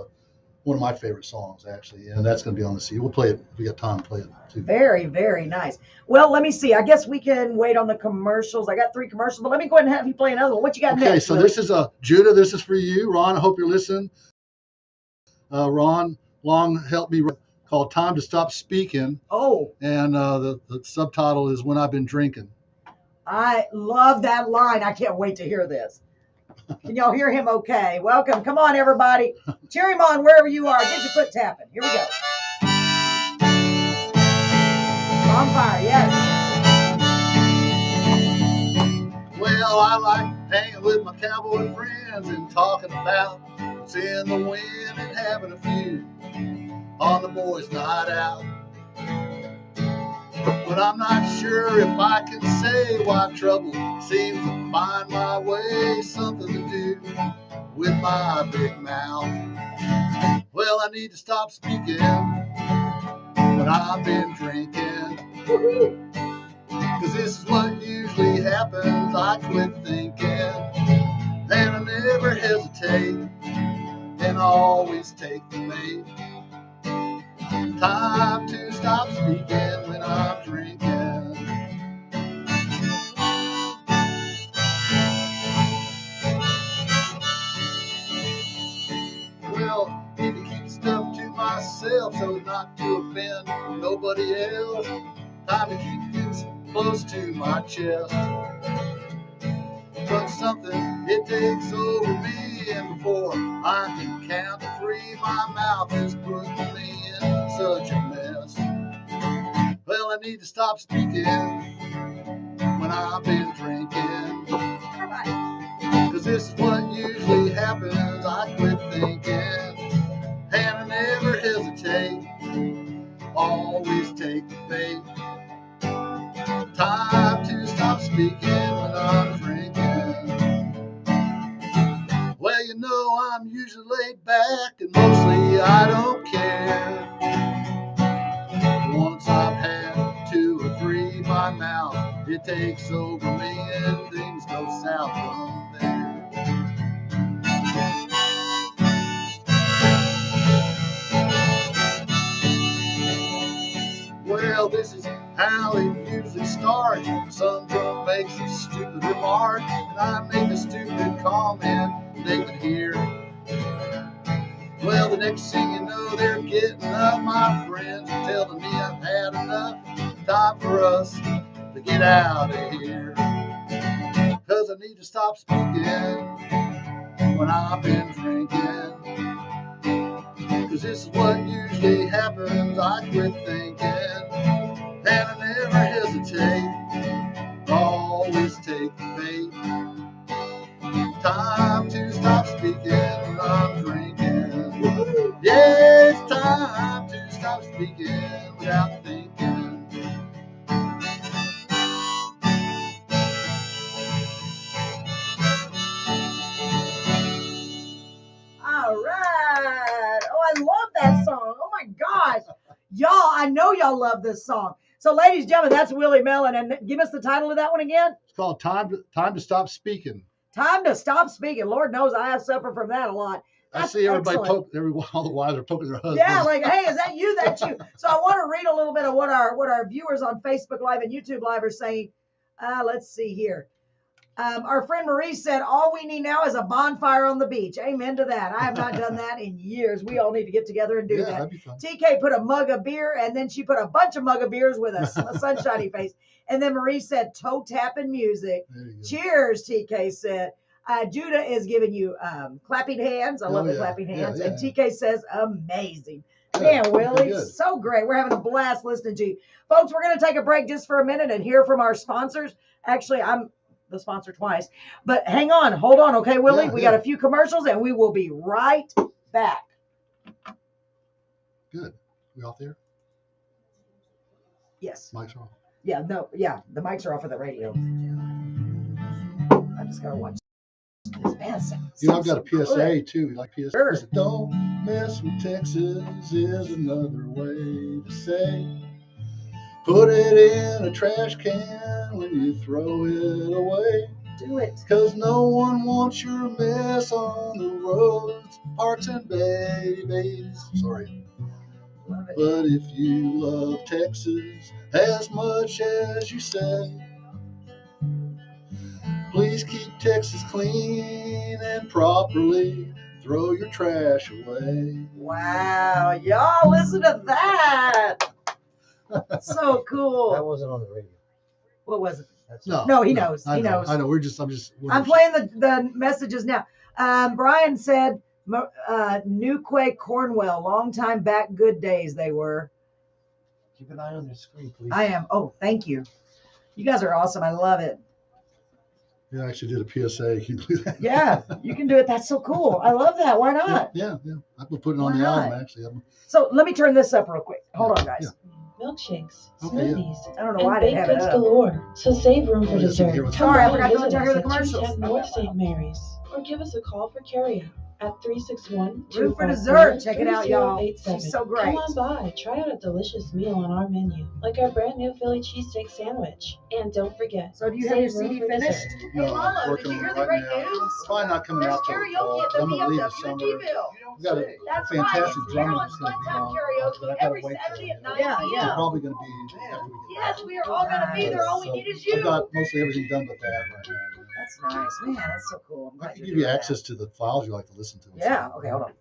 S7: one of my favorite songs, actually, and that's going to be on the CD. We'll play it if we got time to play it too.
S2: Very, very nice. Well, let me see. I guess we can wait on the commercials. I got 3 commercials, but let me go ahead and have you play another one. What you got
S7: Okay,
S2: next?
S7: so
S2: Willie?
S7: this is Judah. This is for you, Ron. I hope you're listening. Ron Long helped me called "Time to Stop Speaking,"
S2: Oh,
S7: and the subtitle is "When I've Been Drinking."
S2: I love that line. I can't wait to hear this. Can y'all hear him okay? Welcome. Come on, everybody. Cheer him on wherever you are. Get your foot tapping. Here we go. On fire, yes.
S7: Well, I like hanging with my cowboy friends and talking about what's in the wind and having a few on the boys' night out. But I'm not sure if I can say why trouble seems to find my way. Something to do with my big mouth. Well, I need to stop speaking when I've been drinking. Cause this is what usually happens. I quit thinking and I never hesitate and always take the bait. Time to stop speaking when I'm drinking. Well, need to keep stuff to myself so as not to offend nobody else. Time to keep this close to my chest. But something, it takes over me, and before I can count to 3, my mouth is putting me in such a mess. Well, I need to stop speaking when I've been drinking. Cause this is what usually happens. I quit thinking and I never hesitate. Always take the bait. Time to stop speaking when I'm drinking. Well, you know I'm usually laid back and mostly I don't care. Once I've had 2 or 3, my mouth, it takes over me and things go south from there. Well, this is how it usually starts. Some drunk makes a stupid remark, and I make a stupid comment they would hear. Well, the next thing you know, they're getting up, my friends, and telling me I've had enough. Time for us to get out of here. Cause I need to stop speaking when I've been drinking. 'Cause this is what usually happens. I quit thinking, and I never hesitate. Always take the bait. Time to stop speaking when I'm drinking. Yeah, it's time to stop speaking without thinking.
S2: All right. Oh, I love that song. Oh my gosh. Y'all, I know y'all love this song. So, ladies and gentlemen, that's Willie Mellon. And give us the title of that one again.
S7: It's called Time to Stop Speaking.
S2: Time to Stop Speaking. Lord knows I have suffered from that a lot.
S7: I see everybody all the wives are poking their husbands.
S2: Yeah, like, hey, is that you? That's you. So I want to read a little bit of what our viewers on Facebook Live and YouTube Live are saying. Let's see here. Our friend Marie said, all we need now is a bonfire on the beach. Amen to that. I have not done that in years. We all need to get together and do that.
S7: That'd be fun.
S2: TK put a mug of beer, and then she put a bunch of mug of beers with a sunshiny face. And then Marie said, toe tapping music. Cheers, TK said. Judah is giving you clapping hands. I love the clapping hands. And TK says, amazing. Man, Willie, so great. We're having a blast listening to you. Folks, we're going to take a break just for a minute and hear from our sponsors. Actually, I'm the sponsor twice. But hang on. Hold on, okay, Willie? We got a few commercials, and we will be right back.
S7: Good. We off there?
S2: Yes.
S7: Mics are off.
S2: Yeah, no, yeah. The mics are off of the radio. I just got to watch.
S7: I've got a PSA too. You like PSA?
S2: Sure.
S7: Don't mess with Texas is another way to say. Put it in a trash can when you throw it away.
S2: Do it.
S7: 'Cause no one wants your mess on the roads, parks and babies. Sorry.
S2: Love it.
S7: But if you love Texas as much as you say, please keep Texas clean and properly throw your trash away.
S2: Wow, y'all listen to that. So cool.
S6: That wasn't on the radio.
S2: What was it?
S6: That's
S2: No, he knows. He knows.
S7: I know.
S2: I'm playing the messages now. Brian said, Newquay Cornwell, long time back, good days they were.
S6: Keep an eye on your screen, please.
S2: I am. Oh, thank you. You guys are awesome. I love it.
S7: Yeah, I actually did a PSA. Can you believe that?
S2: Yeah, you can do it. That's so cool. I love that. Why not?
S7: Yeah. I will put it on
S2: Why
S7: the
S2: not?
S7: album, actually.
S2: So let me turn this up real quick. Hold on, guys.
S5: Milkshakes,
S7: Okay,
S5: smoothies,
S2: I don't know why I
S5: and
S2: didn't
S5: baked
S2: have it
S5: goods
S2: up.
S5: galore. So save room for
S7: Oh, yes, I'm here
S5: dessert.
S7: with-
S2: Sorry, I
S5: Come by
S2: forgot to
S5: and
S2: let you
S5: visit
S2: hear the
S5: us at
S2: commercials.
S5: 210 North St. Mary's, or give us a call for carryout at 361
S2: Room for dessert. Check it out, y'all. She's so great.
S5: Come on by. Try out a delicious meal on our menu, like our brand new Philly cheesesteak sandwich. And don't forget,
S2: So do you have your
S5: save room
S2: CD
S5: for
S2: finished?
S5: dessert.
S7: No,
S2: Hey,
S7: I'm
S2: Lalo,
S7: working
S2: did you
S7: on
S2: hear
S7: it
S2: the
S7: right
S2: great
S7: now.
S2: news?
S7: It's probably not coming
S2: There's
S7: out till
S2: karaoke
S7: fall.
S2: at the
S7: I'm going to leave
S2: BMW
S7: this
S2: in
S7: summer.
S2: G-Ville.
S7: We've got a
S2: That's
S7: fantastic
S2: right. It's
S7: drummer
S2: Carolyn's
S7: that's going to be
S2: Fun Time
S7: on.
S2: Karaoke
S7: But I got to
S2: every
S7: wait
S2: Saturday
S7: till
S2: at 9 Yeah,
S7: It's
S2: yeah.
S7: probably going to be after we get
S2: Yes, we are all going to be there. All we need is you.
S7: I've got mostly everything done but that right now.
S2: That's nice. Man, that's so cool. I'm
S7: I
S2: glad
S7: can
S2: you're
S7: give you
S2: doing that.
S7: access to the files you like to listen to.
S2: Yeah. Okay, hold on.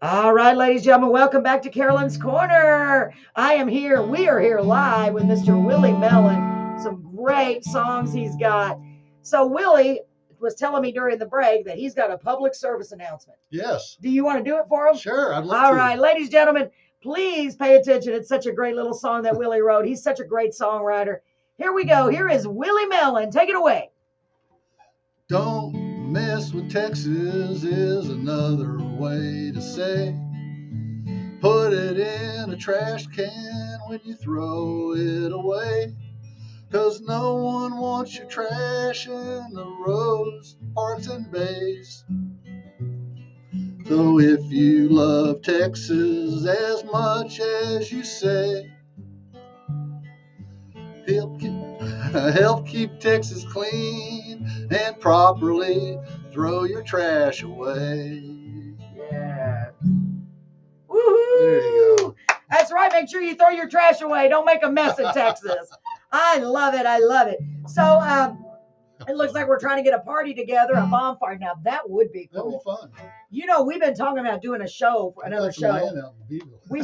S2: All right, ladies and gentlemen, welcome back to Carolyn's Corner. We are here live with Mr. Willie Mellon. Some great songs he's got. So Willie was telling me during the break that he's got a public service announcement.
S7: Yes.
S2: Do you want to do it for him?
S7: Sure, I'd love
S2: All
S7: to.
S2: right, ladies and gentlemen, please pay attention. It's such a great little song that Willie wrote. He's such a great songwriter. Here we go. Here is Willie Mellon. Take it away.
S7: Don't mess with Texas is another way to say. Put it in a trash can when you throw it away. 'Cause no one wants your trash in the roads, parks and bays. So if you love Texas as much as you say, help keep Texas clean and properly throw your trash away.
S2: Yeah. Woohoo!
S7: There you go.
S2: That's right. Make sure you throw your trash away. Don't make a mess in Texas. I love it. I love it. So it looks like we're trying to get a party together, a bonfire. Now that would be
S7: That'd be
S2: cool.
S7: fun.
S2: You know, we've been talking about doing a show, another
S7: Got some
S2: show.
S7: land out in Beeville.
S2: We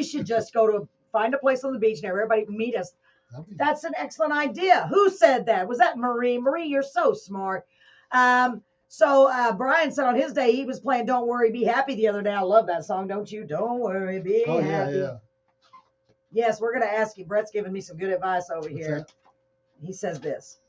S2: should just go to find a place on the beach and everybody meet us.
S7: That'd be-
S2: That's an excellent idea. Who said that? Was that Marie? Marie, you're so smart. So Brian said on his day he was playing "Don't Worry, Be Happy" the other day. I love that song, don't you? Don't worry, be
S7: Oh,
S2: happy.
S7: yeah.
S2: Yes, we're gonna ask you. Brett's giving me some good advice over
S7: What's
S2: here.
S7: that?
S2: He says this.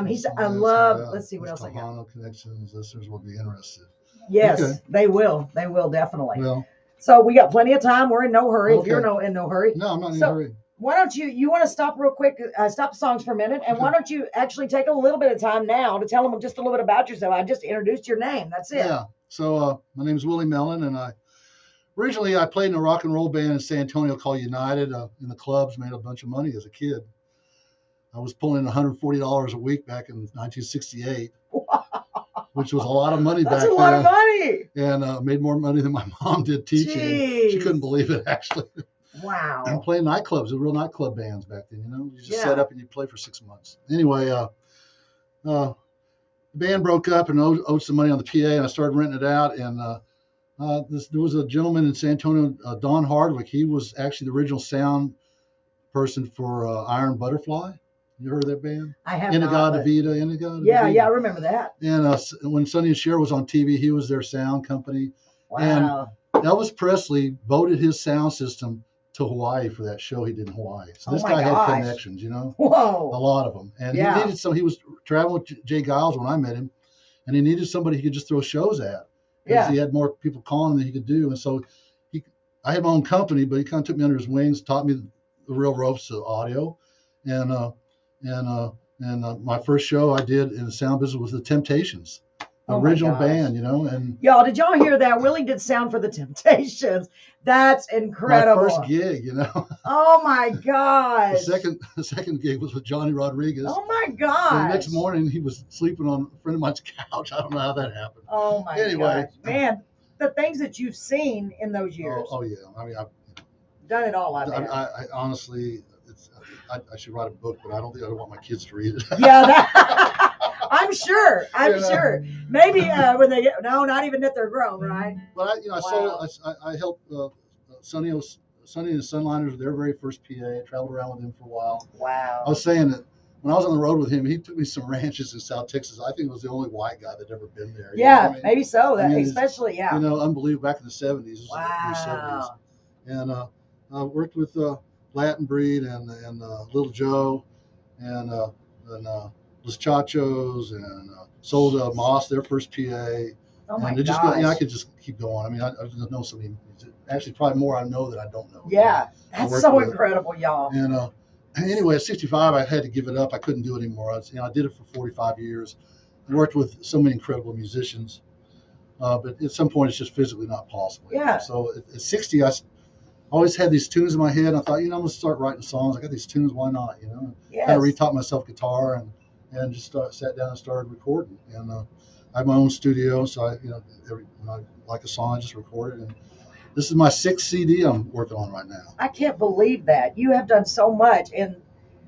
S2: He said, "I
S7: Yes,
S2: love."
S7: yeah.
S2: Let's see what
S7: These
S2: else I got.
S7: Tejano Connections listeners will be interested.
S2: Yes,
S7: Okay.
S2: they will. They will definitely.
S7: Well,
S2: So we got plenty of time. We're in no hurry. If
S7: Okay.
S2: you're in no hurry.
S7: no, I'm not in
S2: So-
S7: a hurry.
S2: Why don't you want to stop real quick, stop the songs for a minute, and why don't you actually take a little bit of time now to tell them just a little bit about yourself? I just introduced your name. That's it.
S7: Yeah. So my name is Willie Mellon, and originally I played in a rock and roll band in San Antonio called United. In the clubs, made a bunch of money as a kid. I was pulling in $140 a week back in 1968, which was a lot of money
S2: That's
S7: back
S2: a lot
S7: then.
S2: of money.
S7: And made more money than my mom did teaching.
S2: Jeez.
S7: She couldn't believe it, actually.
S2: Wow.
S7: And playing nightclubs, real nightclub bands back then. You just
S2: Yeah.
S7: set up and you play for 6 months. Anyway, the band broke up and owed some money on the PA, and I started renting it out. And there was a gentleman in San Antonio, Don Hardwick. He was actually the original sound person for Iron Butterfly. You heard of that band?
S2: I have
S7: Inagata
S2: not. but-
S7: Vida, Inagata
S2: Yeah,
S7: Vida.
S2: yeah, I remember that.
S7: And when Sonny and Cher was on TV, he was their sound company.
S2: Wow.
S7: Elvis Presley voted his sound system to Hawaii for that show he did in Hawaii. So
S2: Oh
S7: this
S2: my
S7: guy
S2: gosh.
S7: had connections, a
S2: Whoa.
S7: lot of them. And
S2: Yeah.
S7: he needed he was traveling with Jay Giles when I met him, and he needed somebody he could just throw shows at. Because
S2: Yeah.
S7: he had more people calling than he could do. And so I had my own company, but he kind of took me under his wings, taught me the real ropes of audio. And my first show I did in the sound business was the Temptations, the
S2: Oh my
S7: original
S2: gosh.
S7: band, and
S2: Y'all, did y'all hear that? Willie did sound for the Temptations. That's incredible.
S7: my first gig,
S2: Oh my gosh.
S7: the second gig was with Johnny Rodriguez.
S2: Oh my
S7: And
S2: gosh.
S7: the next morning he was sleeping on a friend of mine's couch. I don't know how that happened.
S2: Oh my
S7: Anyway.
S2: gosh. Man, the things that you've seen in those years.
S7: Oh yeah. I mean,
S2: Done it all, I bet.
S7: I honestly, I should write a book, but I don't think I want my kids to read it.
S2: Yeah, that, I'm sure. I'm
S7: You know.
S2: sure. Maybe when they get, no, not even if they're grown, right?
S7: But I
S2: Wow.
S7: I helped Sonny and the Sunliners with their very first PA. I traveled around with him for a while.
S2: Wow.
S7: I was saying that when I was on the road with him, he took me to some ranches in South Texas. I think it was the only white guy that ever been there. You know
S2: Yeah,
S7: what I mean?
S2: maybe so. That
S7: I mean,
S2: especially, yeah.
S7: Unbelievable. Back in the 70s. This was the
S2: Wow.
S7: 70s. And I worked with Latin Breed and Little Joe and Los Chachos and sold Moss their first PA.
S2: Oh my
S7: And it just
S2: gosh.
S7: I could just keep going. I mean, I just know so many. Actually, probably more I know that I don't know.
S2: Yeah,
S7: I
S2: that's
S7: worked
S2: so
S7: with it.
S2: incredible, y'all.
S7: And anyway, at 65, I had to give it up. I couldn't do it anymore. I did it for 45 years. I worked with so many incredible musicians, but at some point, it's just physically not possible.
S2: Yeah.
S7: So at 60, I always had these tunes in my head. I thought, I'm going to start writing songs. I got these tunes. Why not?
S2: Yes.
S7: Kind of retaught myself guitar and just sat down and started recording. And I have my own studio, so when I like a song, I just record it. And this is my 6th CD I'm working on right now.
S2: I can't believe that. You have done so much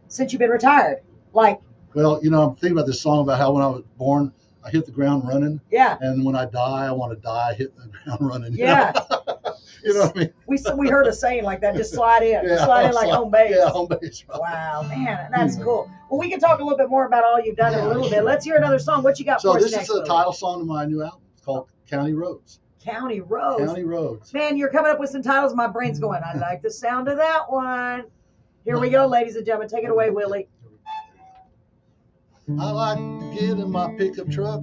S2: since you've been retired. Like,
S7: Well, I'm thinking about this song about how when I was born, I hit the ground running,
S2: yeah,
S7: and when I die, I want to die hitting the ground running.
S2: yeah.
S7: You know what I mean?
S2: We heard a saying like that. Just slide in.
S7: Yeah,
S2: slide in like home base.
S7: Yeah, home base. Right.
S2: Wow, man, that's cool. Well, we can talk a little bit more about all you've done in a
S7: Yeah,
S2: little
S7: sure.
S2: bit. Let's hear another song. What you got
S7: So
S2: for us
S7: this
S2: next?
S7: is the
S2: Willie?
S7: title song to my new album. It's called County Roads.
S2: County Roads.
S7: County Roads.
S2: Man, you're coming up with some titles. My brain's going, I like the sound of that one. Here we go, ladies and gentlemen. Take it away, Willie.
S7: I like to get in my pickup truck,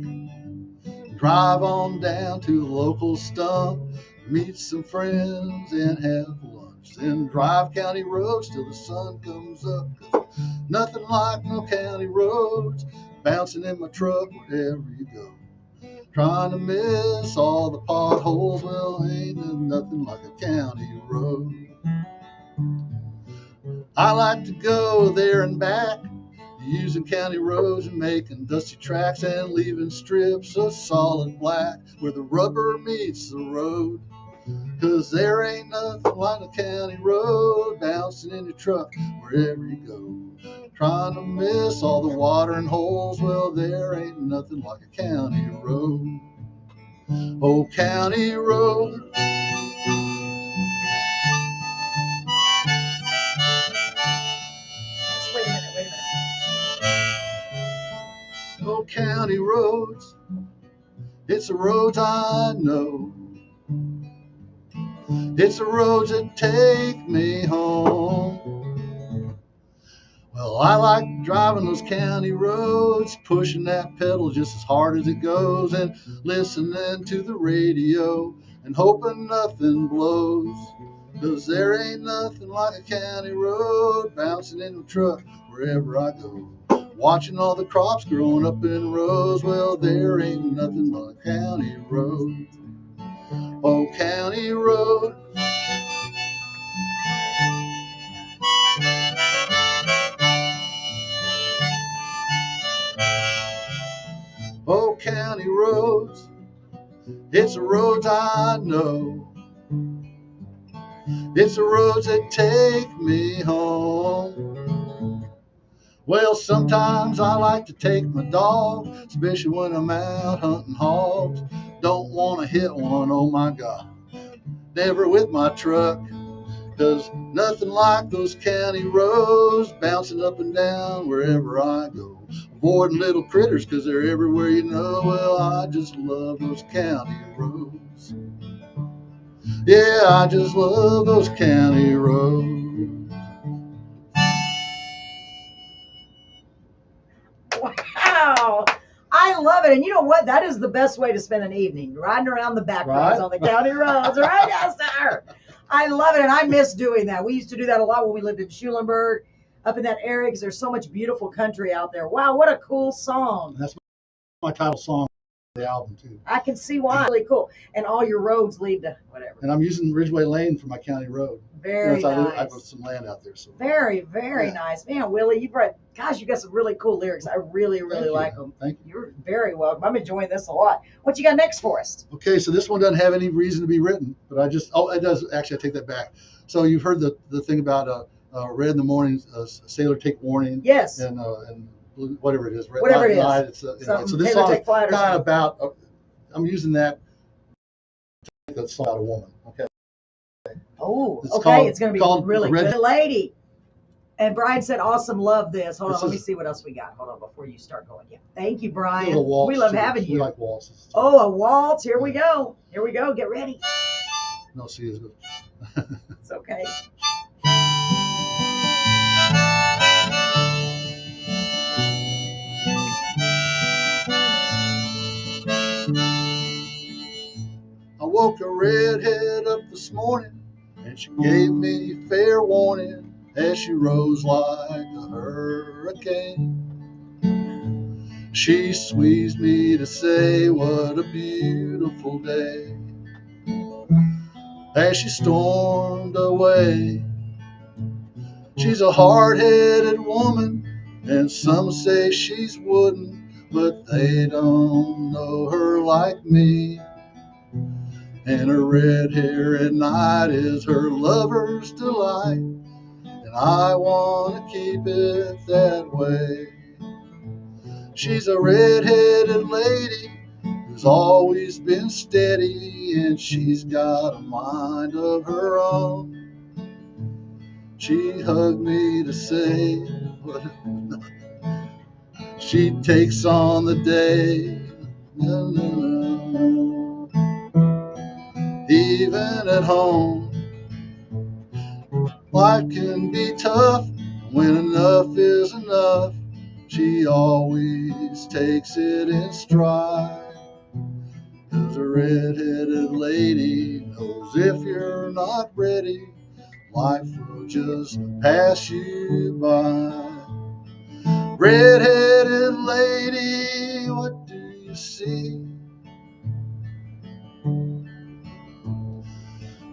S7: drive on down to the local stump, meet some friends and have lunch, then drive county roads till the sun comes up. 'Cause nothing like no county roads, bouncing in my truck wherever you go. Trying to miss all the potholes, well, ain't nothing like a county road. I like to go there and back, using county roads and making dusty tracks and leaving strips of solid black where the rubber meets the road. 'Cause there ain't nothing like a county road, bouncing in your truck wherever you go. Trying to miss all the watering holes, well, there ain't nothing like a county road. Oh, county road.
S2: Wait a minute.
S7: Oh, county road. roads. It's the roads I know. It's the roads that take me home. Well, I like driving those county roads, pushing that pedal just as hard as it goes, and listening to the radio and hoping nothing blows. 'Cause there ain't nothing like a county road, bouncing in a truck wherever I go. Watching all the crops growing up in rows, well, there ain't nothing like a county road. Oh, county road. Oh, county roads. It's the roads I know. It's the roads that take me home. Well, sometimes I like to take my dog, especially when I'm out hunting hogs. Don't want to hit one, oh my God. Never with my truck, 'cause nothing like those county roads, bouncing up and down wherever I go. Avoiding little critters 'cause they're everywhere you know. Well, I just love those county roads. Yeah, I just love those county roads.
S2: Wow. I love it. And you know what? That is the best way to spend an evening, riding around the back roads
S7: Right?
S2: on the county roads. Right? Yes, sir. I love it. And I miss doing that. We used to do that a lot when we lived in Schulenburg, up in that area, because there's so much beautiful country out there. Wow, what a cool song.
S7: And that's my title song of the album, too.
S2: I can see why. Really cool. And all your roads lead to whatever.
S7: And I'm using Ridgeway Lane for my county road.
S2: Very
S7: I
S2: nice.
S7: have some land out there. So.
S2: Very, very nice. Man, Willie, you brought, gosh, you got some really cool lyrics. I really, really like them.
S7: Thank you.
S2: You're very welcome. I'm enjoying this a lot. What you got next for us?
S7: Okay, so this one doesn't have any reason to be written, but it does. Actually, I take that back. So you've heard the thing about red in the morning, sailor take warning.
S2: Yes.
S7: And blue, whatever it is. Red
S2: Whatever it is.
S7: light, it's, anyway, so this
S2: Taylor
S7: song
S2: take
S7: is
S2: flight or
S7: kind
S2: something.
S7: of about, I'm using that to make that song about a woman. Okay.
S2: Oh,
S7: It's
S2: okay. It's going to be
S7: called
S2: really
S7: Red-
S2: good. Lady. And Brian said, awesome, love this. Hold on,
S7: This
S2: let me
S7: is-
S2: see what else we got. Hold on before you start going. Yeah. Thank you,
S7: There's
S2: Brian.
S7: a waltz,
S2: We love
S7: too.
S2: having
S7: We
S2: you.
S7: like waltzes. too.
S2: Oh, a waltz. Here we go. Here we go. Get ready.
S7: No, see, it's good.
S2: It's okay.
S7: I woke a redhead up this morning, and she gave me fair warning as she rose like a hurricane. She squeezed me to say what a beautiful day as she stormed away. She's a hard-headed woman, and some say she's wooden, but they don't know her like me. And her red hair at night is her lover's delight, and I want to keep it that way. She's a red-headed lady who's always been steady, and she's got a mind of her own. She hugged me to say what she takes on the day. Even at home, life can be tough when enough is enough. She always takes it in stride. 'Cause a red-headed lady knows if you're not ready, life will just pass you by. Red-headed lady, what do you see?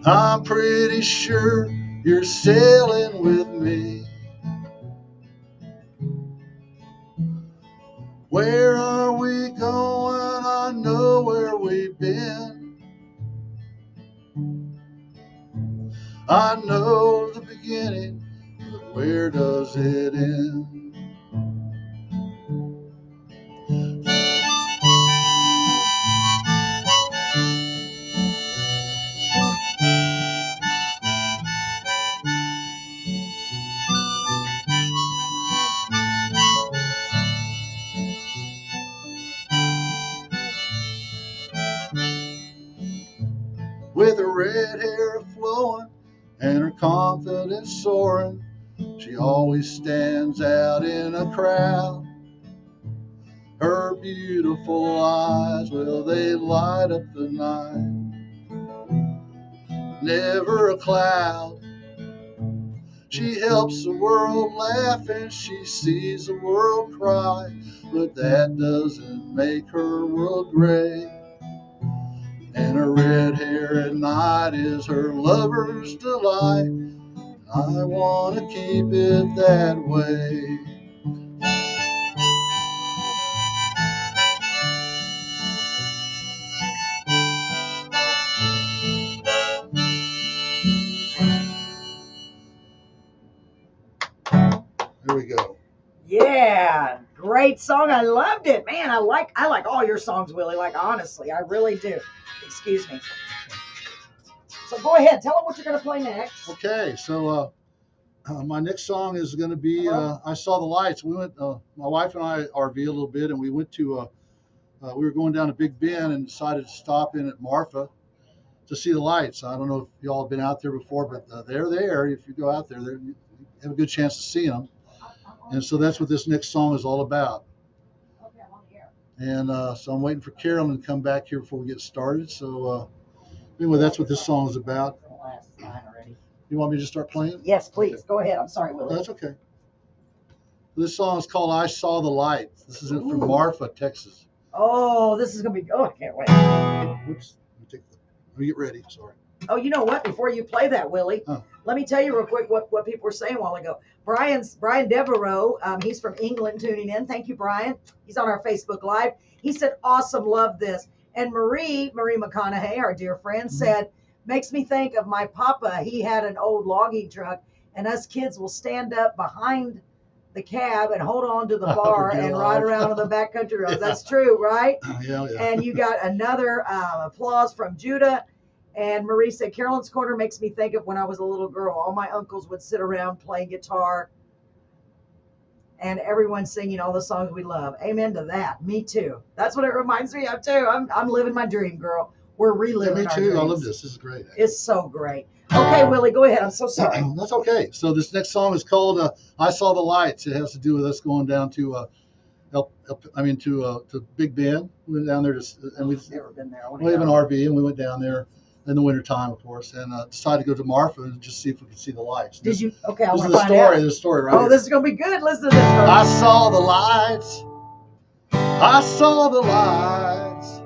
S7: I'm pretty sure you're sailing with me. Where are we going? I know where we've been. I know the beginning, but where does it end? with her red hair flowing and her confidence soaring. She always stands out in a crowd. Her beautiful eyes, well, they light up the night. Never a cloud. She helps the world laugh and she sees the world cry, but that doesn't make her world gray. And her red hair at night is her lover's delight. I want to keep it that way. There we go.
S2: Yeah, great song. I loved it, man. I like all your songs, Willie. Like honestly, I really do. Excuse me. So go ahead, tell them what you're gonna play next.
S7: Okay, so my next song is going to be I Saw the Lights. We went, my wife and I RV a little bit, and we went to, we were going down to Big Bend and decided to stop in at Marfa to see the lights. I don't know if y'all have been out there before, but they're there. If you go out there, you have a good chance to see them. And so that's what this next song is all about. And so I'm waiting for Carolyn to come back here before we get started. So anyway, that's what this song is about. You want me to just start playing?
S2: Yes, please.
S7: Okay.
S2: Go ahead. I'm sorry, Willie.
S7: That's okay. This song is called I Saw the Lights. This is from Marfa, Texas.
S2: Oh, this is gonna be. Oh, I can't wait.
S7: Whoops. Let me get ready. Sorry.
S2: Oh, you know what? Before you play that, Willie, let me tell you real quick what people were saying a while ago. Brian Devereaux, he's from England tuning in. Thank you, Brian. He's on our Facebook Live. He said, awesome, love this. And Marie McConaughey, our dear friend, said, makes me think of my papa. He had an old logging truck, and us kids will stand up behind the cab and hold on to the bar and ride around on the back country roads. Yeah. That's true, right?
S7: Yeah.
S2: And you got another applause from Judah. And Marie said, Carolyn's Corner makes me think of when I was a little girl. All my uncles would sit around playing guitar and everyone singing all the songs we love. Amen to that. Me too. That's what it reminds me of too. I'm living my dream, girl. We're reliving our dreams.
S7: Me too. I love this. This is great.
S2: It's so great. Okay, Willie, go ahead. I'm so sorry.
S7: That's okay. So this next song is called I Saw the Lights. It has to do with us going down to to Big Bend. We went down there and we've
S2: never been there.
S7: We have an RV and we went down there in the wintertime, of course, and decided to go to Marfa and just see if we could see the lights.
S2: Did you? Okay, I want
S7: to find out. This is the story right
S2: here.
S7: here.
S2: This is going to be good. Listen to this.
S7: I saw the lights. I saw the lights.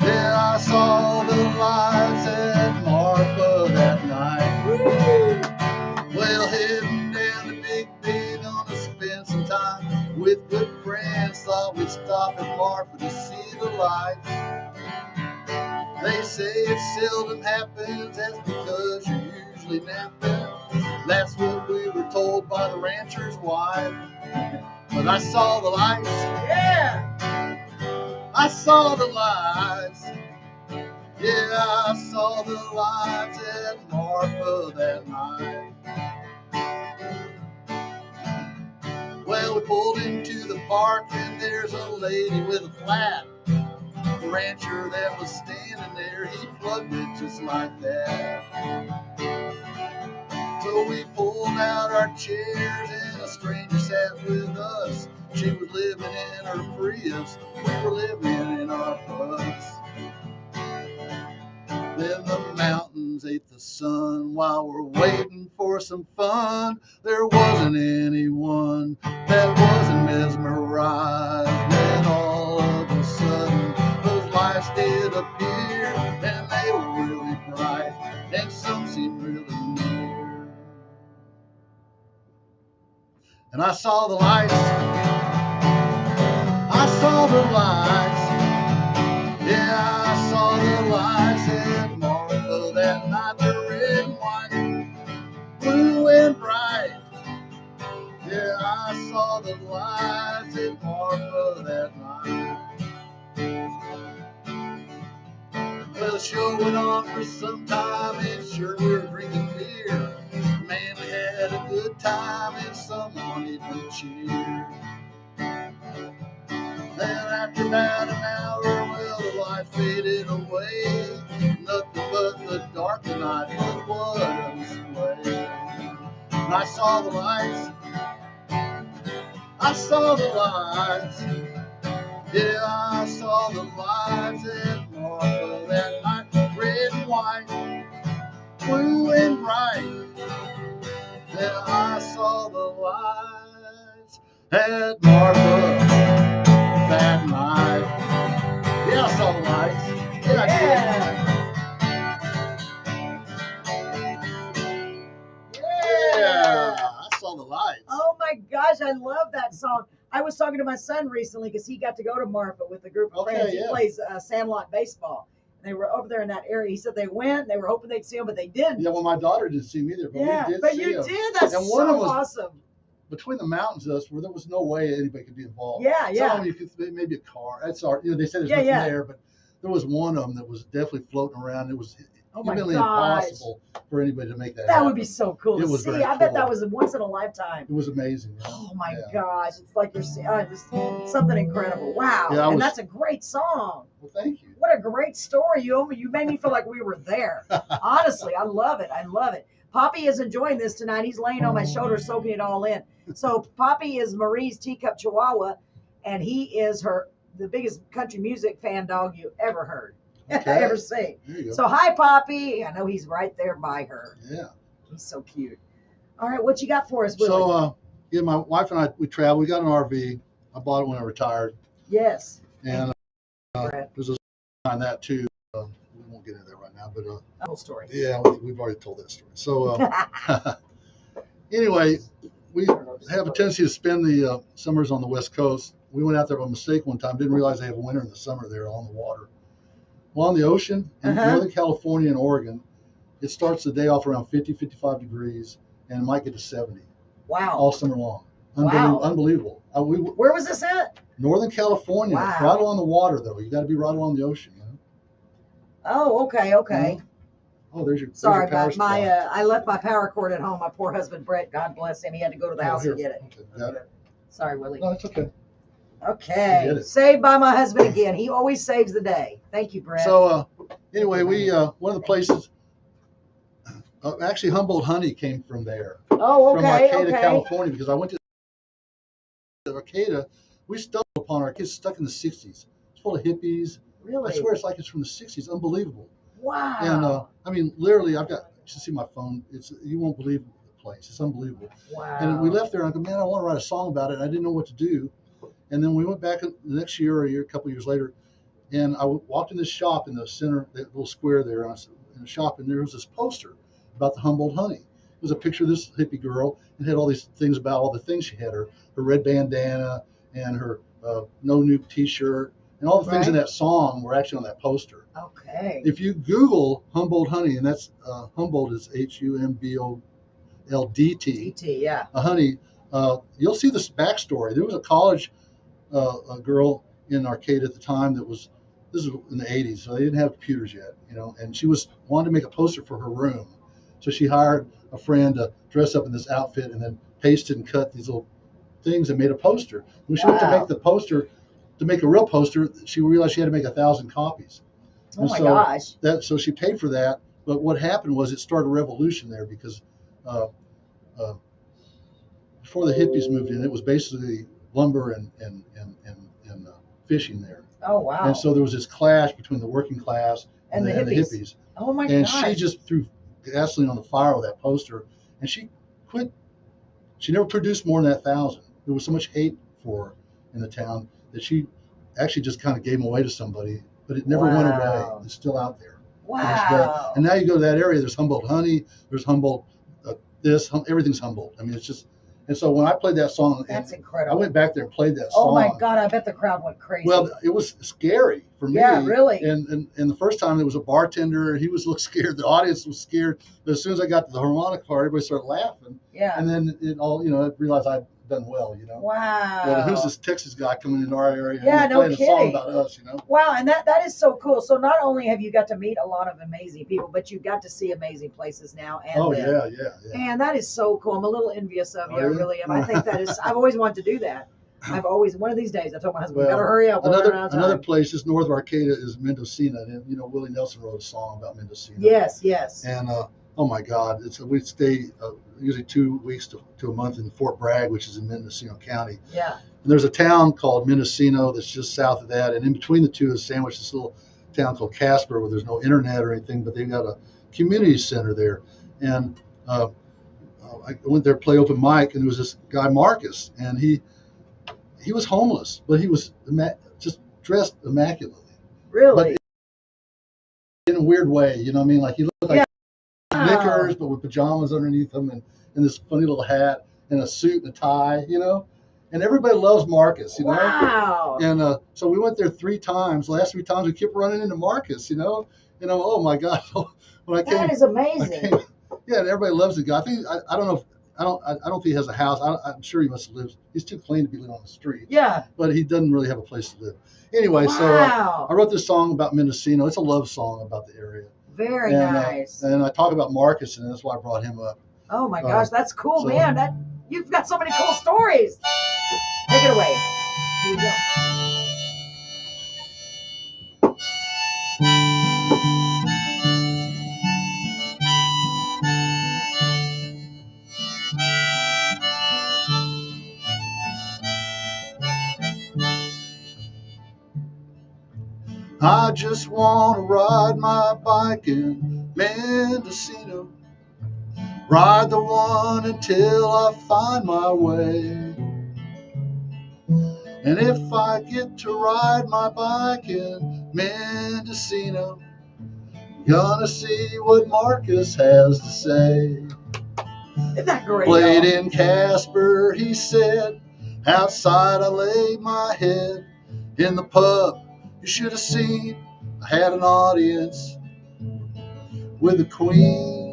S7: Yeah, I saw the lights at Marfa that night. Woo! Well, heading down to Big Bend, gonna spend some time with good friends. Thought we'd stop at Marfa to see the lights. They say it seldom happens, that's because you're usually napping. That's what we were told by the rancher's wife. But I saw the lights.
S2: Yeah!
S7: I saw the lights. Yeah, I saw the lights at Marfa that night. Well, we pulled into the park and there's a lady with a flat. The rancher that was standing there, he plugged it just like that. So we pulled out our chairs and a stranger sat with us. She was living in her Prius, we were living in our bus. Then the mountains ate the sun while we're waiting for some fun. There wasn't anyone that wasn't mesmerized when all of a sudden those lights did appear, and they were really bright, and some seemed really near. And I saw the lights. I saw the lights. Yeah, I saw the lights at Marfa that night. They're red and white, blue and bright. Yeah, I saw the lights at Marfa that night. Well, the show went on for some time, and sure we were drinking beer. Man, we had a good time, and someone even cheered. Then after about an hour, well, the light faded away. Nothing but the night was away. And I saw the lights. I saw the lights. Yeah, I saw the lights in Marfa that night. Red and white, blue and bright. Yeah, I saw the lights at Marfa that night. Yeah, I saw the lights. Yeah, I did. Yeah, I saw the lights.
S2: Oh my gosh, I love that song. I was talking to my son recently because he got to go to Marfa with a group of
S7: Okay,
S2: friends. He
S7: yeah.
S2: plays sandlot baseball. And they were over there in that area. He said they went. They were hoping they'd see him, but they didn't.
S7: Yeah, well, my daughter didn't see me there, but
S2: Yeah,
S7: we did
S2: but
S7: see
S2: you
S7: them.
S2: did. That's
S7: And
S2: so
S7: one of them was
S2: awesome.
S7: between the mountains of us, where there was no way anybody could be involved.
S2: Yeah, yeah.
S7: Some of them you could maybe a car. That's our. You know, they said there's
S2: Yeah,
S7: nothing
S2: yeah.
S7: there, but there was one of them that was definitely floating around. It was
S2: Oh my
S7: humanly
S2: gosh.
S7: impossible for anybody to make that.
S2: That
S7: happen.
S2: would be so cool
S7: It
S2: to
S7: was
S2: see.
S7: very
S2: I bet
S7: cool.
S2: that was a once in a lifetime.
S7: It was amazing. Yeah.
S2: Oh my
S7: Yeah.
S2: gosh. It's like you're seeing just something incredible. Wow.
S7: Yeah,
S2: And that's a great song.
S7: Well, thank you.
S2: What a great story. You made me feel like we were there. Honestly, I love it. I love it. Poppy is enjoying this tonight. He's laying on my shoulder, soaking it all in. So Poppy is Marie's teacup chihuahua, and he is the biggest country music fan dog you ever heard,
S7: Okay.
S2: ever seen.
S7: There you go.
S2: So hi, Poppy. I know he's right there by her.
S7: Yeah.
S2: He's so cute. All right, what you got for us, Willie?
S7: So, yeah, my wife and I, we traveled. We got an RV. I bought it when I retired.
S2: Yes.
S7: And
S2: Brad.
S7: there's a behind that too. We won't get into that right now, but
S2: Whole story.
S7: yeah, we've already told that story. So anyway, we have a tendency to spend the summers on the West Coast. We went out there by mistake one time. Didn't realize they have a winter in the summer there on the water. Well, on the ocean in Northern California and Oregon, it starts the day off around 50, 55 degrees, and it might get to 70
S2: Wow.
S7: all summer long.
S2: Wow.
S7: Unbelievable.
S2: Where was this at?
S7: Northern California,
S2: Wow.
S7: right along the water though. You got to be right along the ocean. You know?
S2: Oh, okay, okay.
S7: Oh, there's your.
S2: Sorry,
S7: there's your power
S2: my
S7: supply.
S2: I left my power cord at home. My poor husband Brett, God bless him, he had to go to the house
S7: here.
S2: and get it.
S7: Okay, got it.
S2: Sorry, Willie.
S7: No, it's okay.
S2: Okay,
S7: You get it.
S2: saved by my husband again. He always saves the day. Thank you, Brett.
S7: So anyway, we one of the places, actually Humboldt honey came from there,
S2: oh,
S7: from
S2: okay,
S7: Arcata,
S2: okay.
S7: California, because I went to Arcata. We stumbled upon Arcata, stuck in the 60s. It's full of hippies.
S2: Really?
S7: I swear it's like it's from the 60s. Unbelievable.
S2: Wow.
S7: And I mean, literally, you should see my phone. You won't believe the place. It's unbelievable.
S2: wow.
S7: And we left there, and I go, man, I want to write a song about it. And I didn't know what to do. And then we went back the next year or a couple of years later, and I walked in this shop in the center, that little square there, and I said, in the shop, and there was this poster about the Humboldt honey. It was a picture of this hippie girl, and had all these things about all the things she had, her red bandana and her no nuke T-shirt, and all the things in
S2: Right.
S7: that song were actually on that poster.
S2: Okay.
S7: If you Google Humboldt honey, and that's Humboldt is Humboldt,
S2: DT, yeah.
S7: honey, you'll see this backstory. There was a college a girl in Arcata at the time this was in the 80s, so they didn't have computers yet, and she wanted to make a poster for her room. So she hired a friend to dress up in this outfit and then pasted and cut these little things and made a poster. When she went to
S2: Wow.
S7: make the poster, to make a real poster, she realized she had to make 1,000 copies.
S2: Oh
S7: And
S2: my
S7: so
S2: gosh.
S7: so she paid for that. But what happened was it started a revolution there because before the hippies moved in, it was basically lumber and fishing there.
S2: Oh wow.
S7: And so there was this clash between the working class
S2: And the
S7: the
S2: hippies.
S7: hippies.
S2: Oh my
S7: And
S2: gosh.
S7: she just threw gasoline on the fire with that poster, and she quit. She never produced more than that 1,000. There was so much hate for her in the town that she actually just kind of gave them away to somebody, but it never went away. It's still out there.
S2: Wow.
S7: And now you go to that area, there's Humboldt honey, there's Humboldt everything's Humboldt. I mean, it's just, and so when I played that song,
S2: That's
S7: I
S2: incredible.
S7: went back there and played that song.
S2: Oh my God, I bet the crowd went crazy.
S7: Well, it was scary for me.
S2: Yeah, really.
S7: And the first time there was a bartender, he was a little scared. The audience was scared. But as soon as I got to the harmonica part, everybody started laughing.
S2: yeah.
S7: And then I realized I'd done well,
S2: Wow.
S7: But who's this Texas guy coming into our area?
S2: Yeah,
S7: and
S2: no
S7: playing a song
S2: kidding.
S7: about us,
S2: Wow, and that is so cool. So not only have you got to meet a lot of amazing people, but you've got to see amazing places now. And
S7: Oh,
S2: live.
S7: yeah.
S2: And that is so cool. I'm a little envious of you.
S7: Oh,
S2: I
S7: yeah?
S2: really am. I think that is. I've always wanted to do that. I've always, one of these days, I told my husband, we
S7: Well,
S2: gotta hurry up. We're running out of
S7: another
S2: time.
S7: place just north of Arcata is Mendocino. And, you know, Willie Nelson wrote a song about Mendocino.
S2: Yes, yes.
S7: And oh my God, we stay usually 2 weeks to a month in Fort Bragg, which is in Mendocino County.
S2: Yeah.
S7: And there's a town called Mendocino that's just south of that, and in between the two is sandwiched this little town called Casper, where there's no internet or anything, but they've got a community center there. And I went there to play open mic, and there was this guy Marcus, and he was homeless, but he was just dressed immaculately.
S2: Really?
S7: But in a weird way, you know what I mean? Like he looked like
S2: Wow.
S7: knickers, but with pajamas underneath them, and this funny little hat and a suit and a tie, you know. And everybody loves Marcus, you know.
S2: Wow.
S7: And so we went there 3 times. The last 3 times we kept running into Marcus, you know. And oh my God, when I came,
S2: That is amazing.
S7: yeah, and everybody loves the guy. I think I don't know if I don't think he has a house. I'm sure he must have lived. He's too clean to be living on the street.
S2: Yeah.
S7: But he doesn't really have a place to live. Anyway, so
S2: Wow.
S7: I wrote this song about Mendocino. It's a love song about the area.
S2: Very nice.
S7: And I talk about Marcus, and that's why I brought him up.
S2: Oh my gosh, that's cool,
S7: so-
S2: man. That you've got so many cool stories. Take it away. Here we go.
S7: I just want to ride my bike in Mendocino. Ride the one until I find my way. And if I get to ride my bike in Mendocino, gonna see what Marcus has to say.
S2: Isn't that great?
S7: Played
S2: y'all?
S7: in Casper, he said. Outside I laid my head. In the pub, you should have seen. I had an audience with the Queen.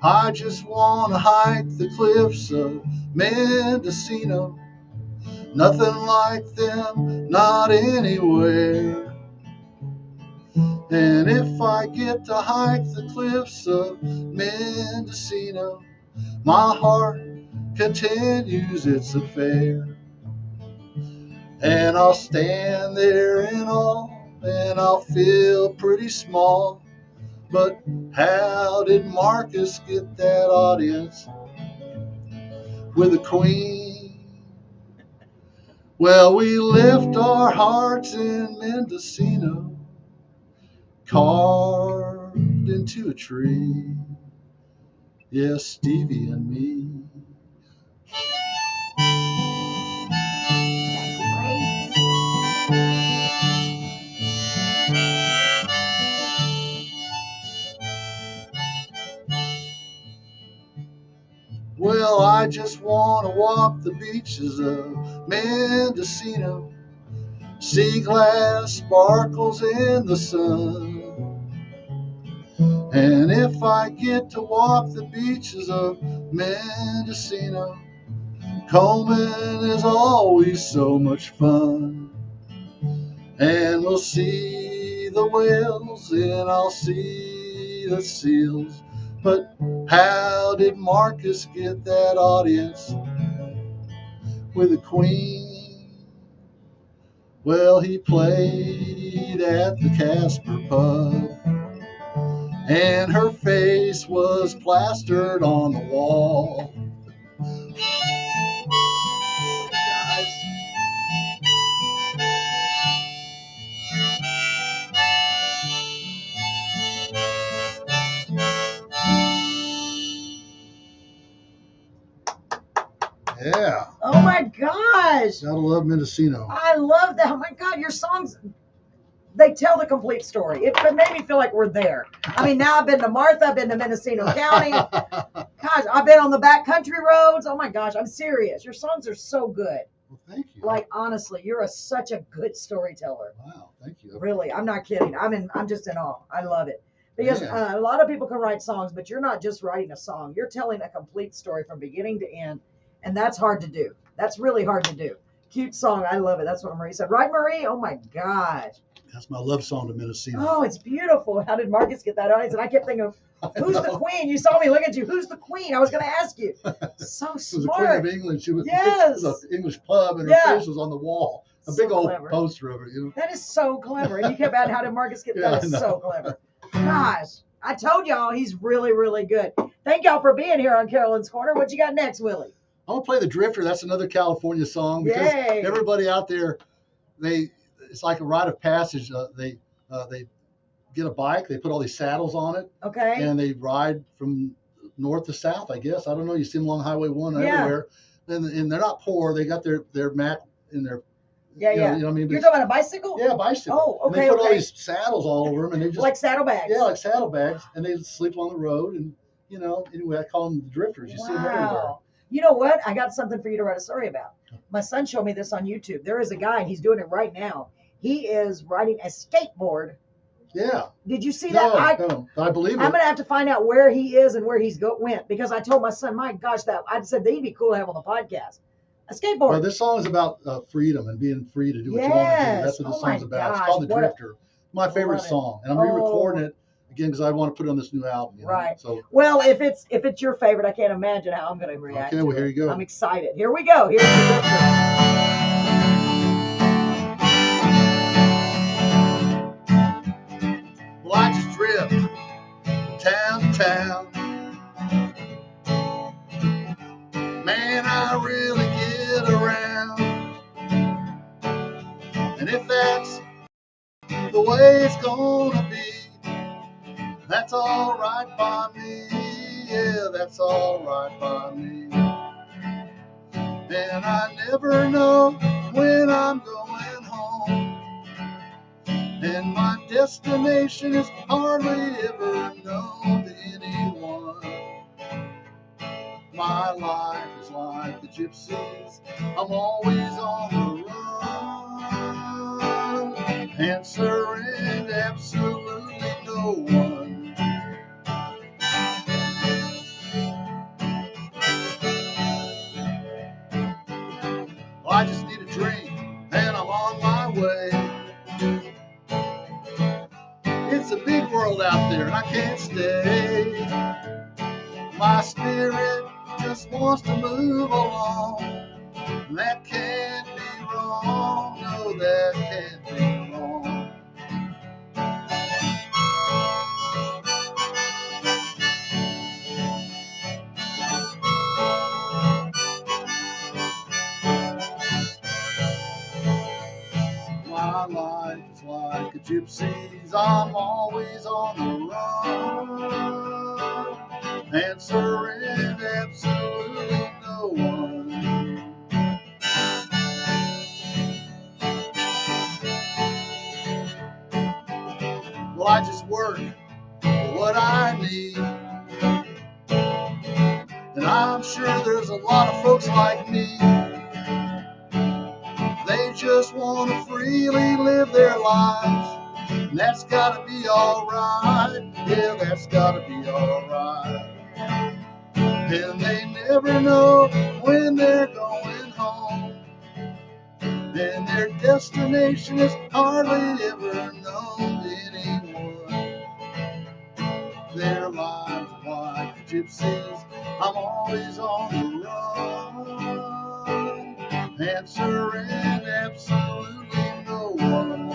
S7: I just want to hike the cliffs of Mendocino. Nothing like them, not anywhere. And if I get to hike the cliffs of Mendocino, my heart continues its affair. And I'll stand there in awe, and I'll feel pretty small. But how did Marcus get that audience with the Queen? Well, we lift our hearts in Mendocino, carved into a tree. Yes, Stevie and me. Well, I just want to walk the beaches of Mendocino. Sea glass sparkles in the sun. And if I get to walk the beaches of Mendocino, combing is always so much fun. And we'll see the whales and I'll see the seals. But how did Marcus get that audience with the Queen? Well, he played at the Casper pub, and her face was plastered on the wall. Yeah.
S2: Oh my gosh.
S7: Gotta love Mendocino.
S2: I love that. Oh my God, your songs, they tell the complete story. It made me feel like we're there. I mean, now I've been to Martha, I've been to Mendocino County. Gosh, I've been on the backcountry roads. Oh my gosh, I'm serious. Your songs are so good.
S7: Well, thank you.
S2: Like, honestly, you're such a good storyteller.
S7: Wow, thank you.
S2: Really, I'm not kidding. I'm just in awe. I love it. Because
S7: Yeah.
S2: a lot of people can write songs, but you're not just writing a song. You're telling a complete story from beginning to end. And that's hard to do. That's really hard to do. Cute song. I love it. That's what Marie said. Right, Marie? Oh my gosh.
S7: That's my love song to Mendocino.
S2: Oh, it's beautiful. How did Marcus get that audience? And I kept thinking of, who's the queen? You saw me look at you. Who's the queen? I was going to ask you. So
S7: She was the Queen
S2: smart.
S7: of England. She was
S2: Yes.
S7: it was an English pub, and her
S2: Yeah.
S7: face was on the wall. A
S2: So
S7: big old
S2: clever.
S7: poster of her. You know?
S2: That is so clever. And you kept out, how did Marcus get
S7: Yeah,
S2: that?
S7: I
S2: Is
S7: know.
S2: so clever. Gosh, I told y'all he's really, really good. Thank y'all for being here on Carolyn's Corner. What you got next, Willie?
S7: I'm gonna play the Drifter. That's another California song because
S2: Yay.
S7: everybody out there, it's like a rite of passage. They get a bike, they put all these saddles on it,
S2: Okay.
S7: and they ride from north to south. I guess I don't know. You see them along Highway 1
S2: Yeah.
S7: everywhere, and they're not poor. They got their Mac in their
S2: Yeah, yeah.
S7: you know what I mean.
S2: You're talking about a bicycle?
S7: Yeah, bicycle.
S2: Oh,
S7: And they
S2: okay,
S7: put all
S2: okay.
S7: these saddles all over them, and they just
S2: Like saddlebags.
S7: yeah, like saddlebags, and they sleep on the road. And anyway, I call them the Drifters. You see them everywhere.
S2: Wow. You know what? I got something for you to write a story about. My son showed me this on YouTube. There is a guy, and he's doing it right now. He is riding a skateboard.
S7: Yeah.
S2: Did you see
S7: No,
S2: that?
S7: no, I believe it.
S2: I'm gonna have to find out where he is and where he's went, because I told my son, my gosh, I said that'd be cool to have on the podcast. A skateboard.
S7: Well, this song is about freedom and being free to do what you want to do.
S2: Yes.
S7: That's what the
S2: Oh my
S7: song's about. It's
S2: gosh,
S7: called The
S2: what a-
S7: Drifter. My favorite
S2: love it.
S7: song, and I'm
S2: Oh.
S7: re-recording it again because I want to put it on this new album.
S2: Right.
S7: So
S2: Well, if it's your favorite, I can't imagine how I'm gonna react.
S7: Okay,
S2: to
S7: well, here
S2: it.
S7: you go.
S2: I'm excited. Here we go. Here's the Drifter.
S7: well, I just drift from town to town. Man, I really get around. And if that's the way it's gonna be, that's all right by me. Yeah, that's all right by me. And I never know when I'm going home. And my destination is hardly ever known to anyone. My life is like the gypsies. I'm always on the run, answering absolutely no one. Well, I just need a drink and I'm on my way. It's a big world out there and I can't stay. My spirit just wants to move along. That can't be wrong. No, that can't be wrong. My life is like a gypsy's. I'm always on the run, answering absolutely no one. Well, I just work for what I need, and I'm sure there's a lot of folks like me. They just want to freely live their lives, and that's gotta be alright. Yeah, that's gotta be alright. And they never know when they're going home, and their destination is hardly ever known to anyone. Their lives are like the gypsies. I'm always on the run, answering absolutely no one.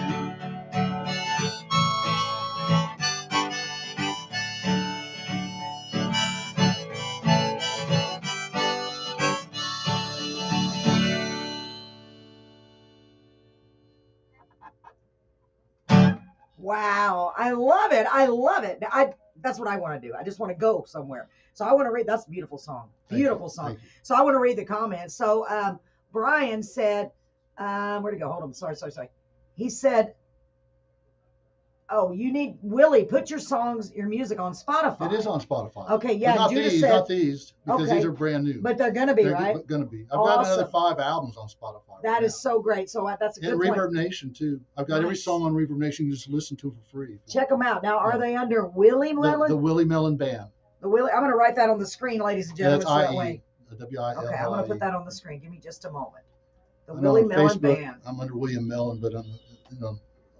S2: Wow, I love it. I love it. That's what I want to do. I just want to go somewhere. So I want to read. That's a beautiful song.
S7: Thank you.
S2: Beautiful song.
S7: Thank you.
S2: So I want to read the comments. So Brian said, where'd it go? Hold on. Sorry. He said, oh, you need Willie, put your music on Spotify.
S7: It is on Spotify.
S2: Okay, yeah,
S7: But not
S2: Judah
S7: these,
S2: said-
S7: not these, because
S2: Okay.
S7: these are brand new.
S2: But they're gonna be,
S7: They're
S2: right?
S7: gonna be. I've got another
S2: Awesome.
S7: 5 albums on Spotify.
S2: That is so great. So that's a
S7: And
S2: good point.
S7: Reverb Nation too. I've got every
S2: Nice.
S7: song on Reverb Nation. You just listen to it for free.
S2: Check them out. Now, are they under Willie Mellon?
S7: The Willie Mellon Band.
S2: The Willie. I'm gonna write that on the screen, ladies and
S7: Yeah,
S2: gentlemen.
S7: that's
S2: so that
S7: IE.
S2: way.
S7: W-I-L-L-I-E.
S2: Okay, I'm gonna put that on the screen. Give me just a moment. The
S7: I know
S2: Willie
S7: on
S2: Mellon
S7: Facebook,
S2: Band.
S7: I'm under William Mellon, but on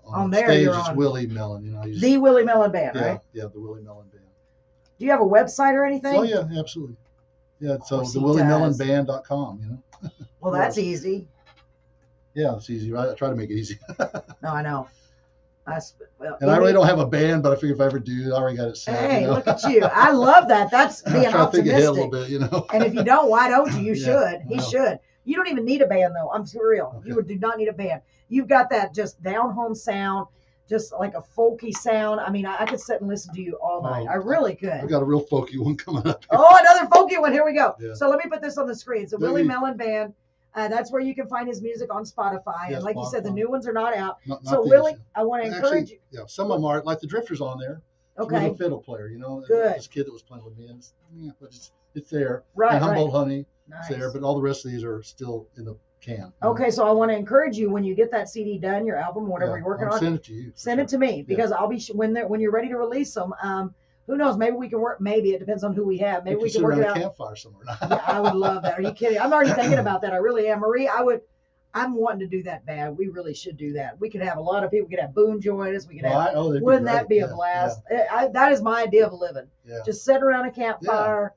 S2: On there,
S7: stage
S2: you're
S7: it's
S2: on
S7: Willie Mellon. You know, he's,
S2: the Willie Mellon Band,
S7: yeah,
S2: right?
S7: yeah, the Willie Mellon Band.
S2: Do you have a website or anything?
S7: Oh yeah, absolutely. Yeah, so
S2: course he
S7: thewilliemellonband.com. You know.
S2: Well, that's easy.
S7: Yeah, it's easy. Right? I try to make it easy.
S2: No, I know.
S7: And I really don't have a band, but I figure if I ever do, I already got it set.
S2: Hey,
S7: you know?
S2: look at you. I love that. That's
S7: I
S2: being
S7: try to think ahead a little
S2: optimistic.
S7: bit, you know.
S2: And if you don't, why don't you? You
S7: Yeah,
S2: should. He
S7: I know.
S2: should. You don't even need a band, though. I'm for real.
S7: Okay.
S2: You do not need a band. You've got that just down-home sound, just like a folky sound. I mean, I could sit and listen to you all night.
S7: Oh,
S2: I really
S7: I've
S2: could.
S7: got a real folky one coming up.
S2: Oh, another folky one. Here we go.
S7: Yeah.
S2: So let me put this on the screen. It's a
S7: Maybe-
S2: Willie Mellon Band. That's where you can find his music on Spotify.
S7: Yeah,
S2: And like you said, the
S7: Spotify.
S2: new ones are not out.
S7: Not
S2: So
S7: these.
S2: Willie, I want to encourage
S7: Actually, yeah, some of them are like the Drifters on there. He was
S2: Okay.
S7: a fiddle player, you know.
S2: Good.
S7: This kid that was playing with me, and but it's there.
S2: Right,
S7: And Humboldt
S2: right.
S7: Honey,
S2: Nice.
S7: it's there, but all the rest of these are still in the can. you know.
S2: Okay, so I want to encourage you when you get that CD done, your album, whatever
S7: Yeah,
S2: you're working
S7: I'll
S2: on,
S7: send it to you. for
S2: send it
S7: sure.
S2: to me because I'll be when you're ready to release them. Who knows? Maybe we can work. Maybe it depends on who we have. Maybe we can
S7: sit
S2: work
S7: around
S2: it
S7: a
S2: out.
S7: campfire somewhere.
S2: Yeah, I would love that. Are you kidding? I'm already thinking about that. I really am, Marie. I'm wanting to do that bad. We really should do that. We could have a lot of people. We could have Boone join us. We could have.
S7: Oh, that'd
S2: Wouldn't
S7: great.
S2: that be a
S7: Yeah,
S2: blast? That is my idea of living.
S7: Yeah.
S2: Just sit around a campfire,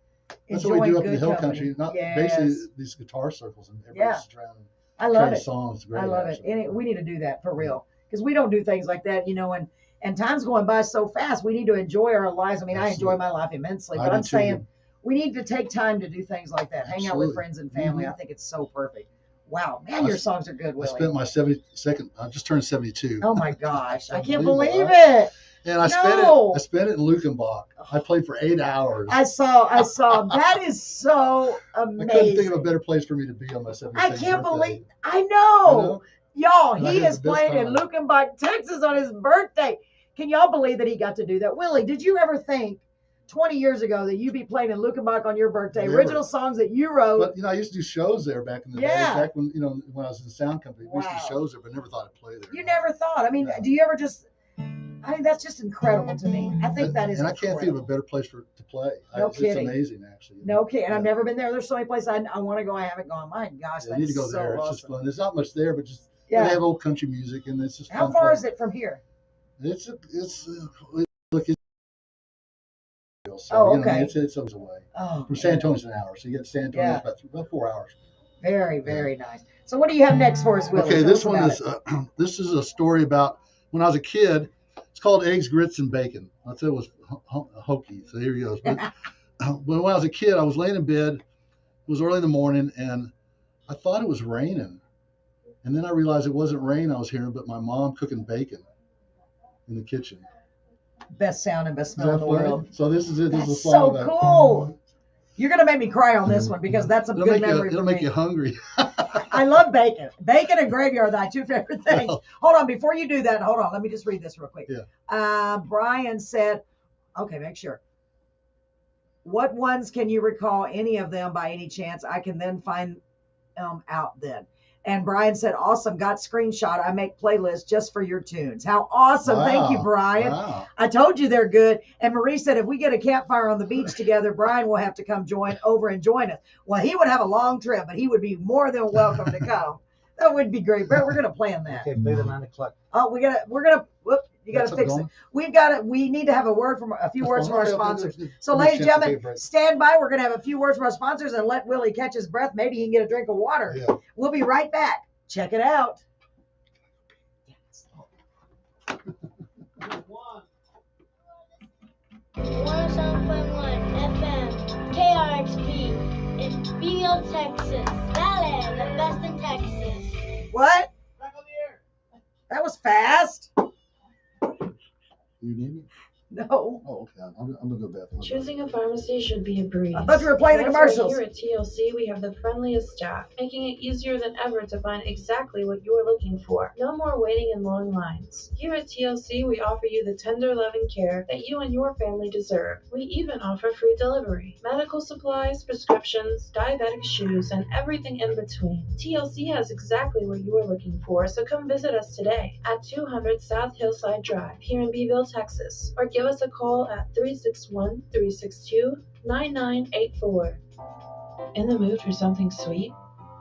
S7: That's what we
S2: enjoying
S7: do up in
S2: good
S7: the hill
S2: company.
S7: country. Not
S2: Yes.
S7: basically these guitar circles and everybody's just around and
S2: I love
S7: sharing
S2: it.
S7: songs. It's great,
S2: I love it.
S7: actually.
S2: And we need to do that for real because we don't do things like that, you know. And time's going by so fast. We need to enjoy our lives. I mean, I enjoy
S7: Absolutely.
S2: my life immensely,
S7: I
S2: but
S7: do
S2: I'm
S7: too.
S2: saying we need to take time to do things like that. Hang out with
S7: Absolutely.
S2: friends and family.
S7: Mhm.
S2: I think it's so perfect. Wow, man, your songs are good,
S7: I
S2: Willie.
S7: spent my 72nd. I just turned 72.
S2: Oh my gosh, I can't
S7: Unbelievable,
S2: believe
S7: huh?
S2: it.
S7: And I
S2: No.
S7: spent it in Lukenbach. I played for 8 hours.
S2: I saw. That is so
S7: I couldn't
S2: amazing.
S7: think of a better place for me to be on my 72nd
S2: I can't
S7: birthday.
S2: believe. I know. Y'all,
S7: And I
S2: he
S7: had
S2: is
S7: the best
S2: playing in
S7: time.
S2: Lukenbach, Texas on his birthday. Can y'all believe that he got to do that? Willie, did you ever think 20 years ago that you'd be playing in Lukenbach on your birthday?
S7: Never.
S2: Original songs that you wrote.
S7: But I used to do shows there back in the
S2: Yeah.
S7: day. Back when when I was in the sound company, we used to do
S2: Wow.
S7: shows there, but never thought I'd play there.
S2: You never thought. I mean,
S7: No.
S2: do you ever just? I mean, that's just incredible to me. I think that is
S7: And I can't think of a
S2: incredible.
S7: better place to play.
S2: No
S7: It's
S2: kidding.
S7: amazing, actually.
S2: No kidding. And I've
S7: Yeah.
S2: never been there. There's so many places I want to go. I haven't gone. My gosh,
S7: Yeah,
S2: that
S7: I need to
S2: is
S7: go
S2: so
S7: there. It's
S2: awesome.
S7: just fun. There's not much there, but just
S2: Yeah.
S7: they have old country music, and it's just
S2: How
S7: fun
S2: far
S7: place.
S2: is it from here?
S7: So,
S2: Oh,
S7: you know,
S2: okay.
S7: it's always away.
S2: Oh,
S7: From San Antonio's an hour, so you get San Antonio
S2: Yeah.
S7: it's about 4 hours.
S2: very, very nice. So what do you have next for us, Willie?
S7: Okay,
S2: Tell
S7: this
S2: us
S7: one
S2: about
S7: is
S2: it.
S7: this is a story about when I was a kid. It's called Eggs, Grits, and Bacon. I said it was hokey, so here he goes. But when I was a kid, I was laying in bed. It was early in the morning, and I thought it was raining. And then I realized it wasn't rain I was hearing, but my mom cooking bacon in the kitchen.
S2: Best sound and best
S7: Is
S2: smell
S7: that
S2: in the
S7: funny?
S2: world.
S7: So this is it. This
S2: That's
S7: is a song
S2: so
S7: about,
S2: cool. You're gonna make me cry on this one because that's a
S7: It'll
S2: good
S7: make you,
S2: memory
S7: it'll
S2: for
S7: make
S2: me.
S7: you hungry.
S2: I love bacon. Bacon and gravy are my two favorite things. Hold on, before you do that, hold on. Let me just read this real quick.
S7: Yeah.
S2: Brian said, okay, make sure. What ones can you recall any of them by any chance? I can then find out then. And Brian said, awesome, got screenshot. I make playlists just for your tunes. How awesome. Thank you,
S7: Wow.
S2: Brian.
S7: Wow.
S2: I told you they're good. And Marie said, if we get a campfire on the beach together, Brian will have to come join us. Well, he would have a long trip, but he would be more than welcome to come. That would be great. Brett, we're going to plan that.
S6: Okay, play the 9 o'clock.
S2: Oh, we're going to, whoop, you got to
S7: That's
S2: fix it.
S7: going?
S2: We need to have a few words from our
S7: Okay,
S2: sponsors.
S7: okay.
S2: So,
S7: Give me a
S2: ladies and
S7: chance to take a
S2: gentlemen,
S7: break.
S2: stand by. We're going to have a few words from our sponsors and let Willie catch his breath. Maybe he can get a drink of water.
S7: Yeah.
S2: We'll be right back. Check it out.
S9: 107.1 FM, KRXP, in Beale, Texas. Valley, the best in Texas.
S2: What? That was fast.
S7: You need me?
S2: No.
S7: Oh, okay. I'm gonna go bathroom.
S5: Choosing a pharmacy should be a breeze.
S2: I thought you were playing the
S5: That's why
S2: commercials.
S5: Here at TLC, we have the friendliest staff, making it easier than ever to find exactly what you're looking for. No more waiting in long lines. Here at TLC, we offer you the tender, loving care that you and your family deserve. We even offer free delivery, medical supplies, prescriptions, diabetic shoes, and everything in between. TLC has exactly what you are looking for, so come visit us today at 200 South Hillside Drive here in Beeville, Texas, or give us a call at 361-362-9984. In the mood for something sweet?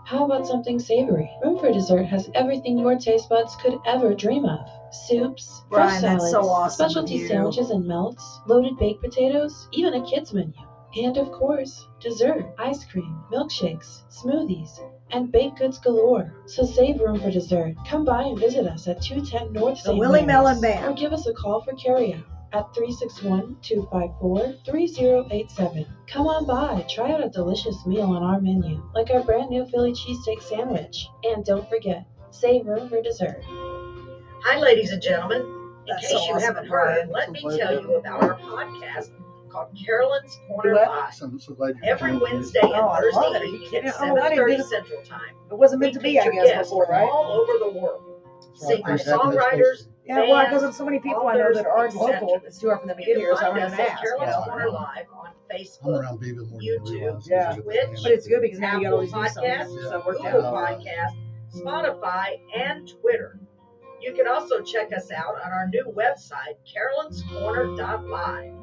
S5: How about something savory? Room for Dessert has everything your taste buds could ever dream of. Soups, fresh
S2: Brian, that's
S5: salads,
S2: so awesome of
S5: specialty
S2: you.
S5: sandwiches and melts, loaded baked potatoes, even a kids menu. And of course, dessert, ice cream, milkshakes, smoothies, and baked goods galore. So save room for dessert. Come by and visit us at 210 North
S2: The
S5: St.
S2: Willie Mellon
S5: Mary's, or
S2: Band.
S5: give us a call for carryout at 361-254-3087. Come on by, try out a delicious meal on our menu, like our brand new Philly cheesesteak sandwich. And don't forget, save room for dessert.
S4: Hi, ladies and gentlemen. In
S2: That's
S4: case
S2: so
S4: you
S2: awesome,
S4: haven't heard,
S2: Brian.
S4: let me tell you about our podcast called Carolyn's Corner
S2: What?
S4: Live.
S7: I'm so glad you
S4: Every
S7: joined me.
S4: Wednesday and
S2: Oh, I love
S4: Thursday
S2: it. Are you
S4: evening
S2: kidding?
S4: at
S2: Oh, I didn't
S4: 7:30
S2: do-
S4: Central Time.
S2: It wasn't
S4: We
S2: meant to be, I
S4: feature
S2: guess,
S4: guests
S2: before,
S4: from
S2: right?
S4: all over the world.
S7: That's right.
S4: Singer
S7: Exactly.
S4: songwriters,
S2: Yeah, well, because
S4: bands,
S2: of so many people I know
S4: authors,
S2: that aren't local,
S4: etc.
S2: it's too hard for them to
S4: You
S2: get
S4: can
S2: here, so
S4: find
S2: I'm
S4: us
S2: going to
S4: at
S2: ask.
S4: Carolyn's
S2: Yeah.
S4: Corner Live on
S7: I'm
S4: Facebook,
S7: around Beaver more than you
S4: YouTube,
S7: realize.
S2: Yeah.
S4: Twitch,
S2: But it's good because now you got all these new
S4: Apple
S2: songs.
S4: Podcasts,
S2: So it worked
S4: Google
S2: out.
S4: Podcasts, Spotify, and Twitter. You can also check us out on our new website, carolinscorner.live.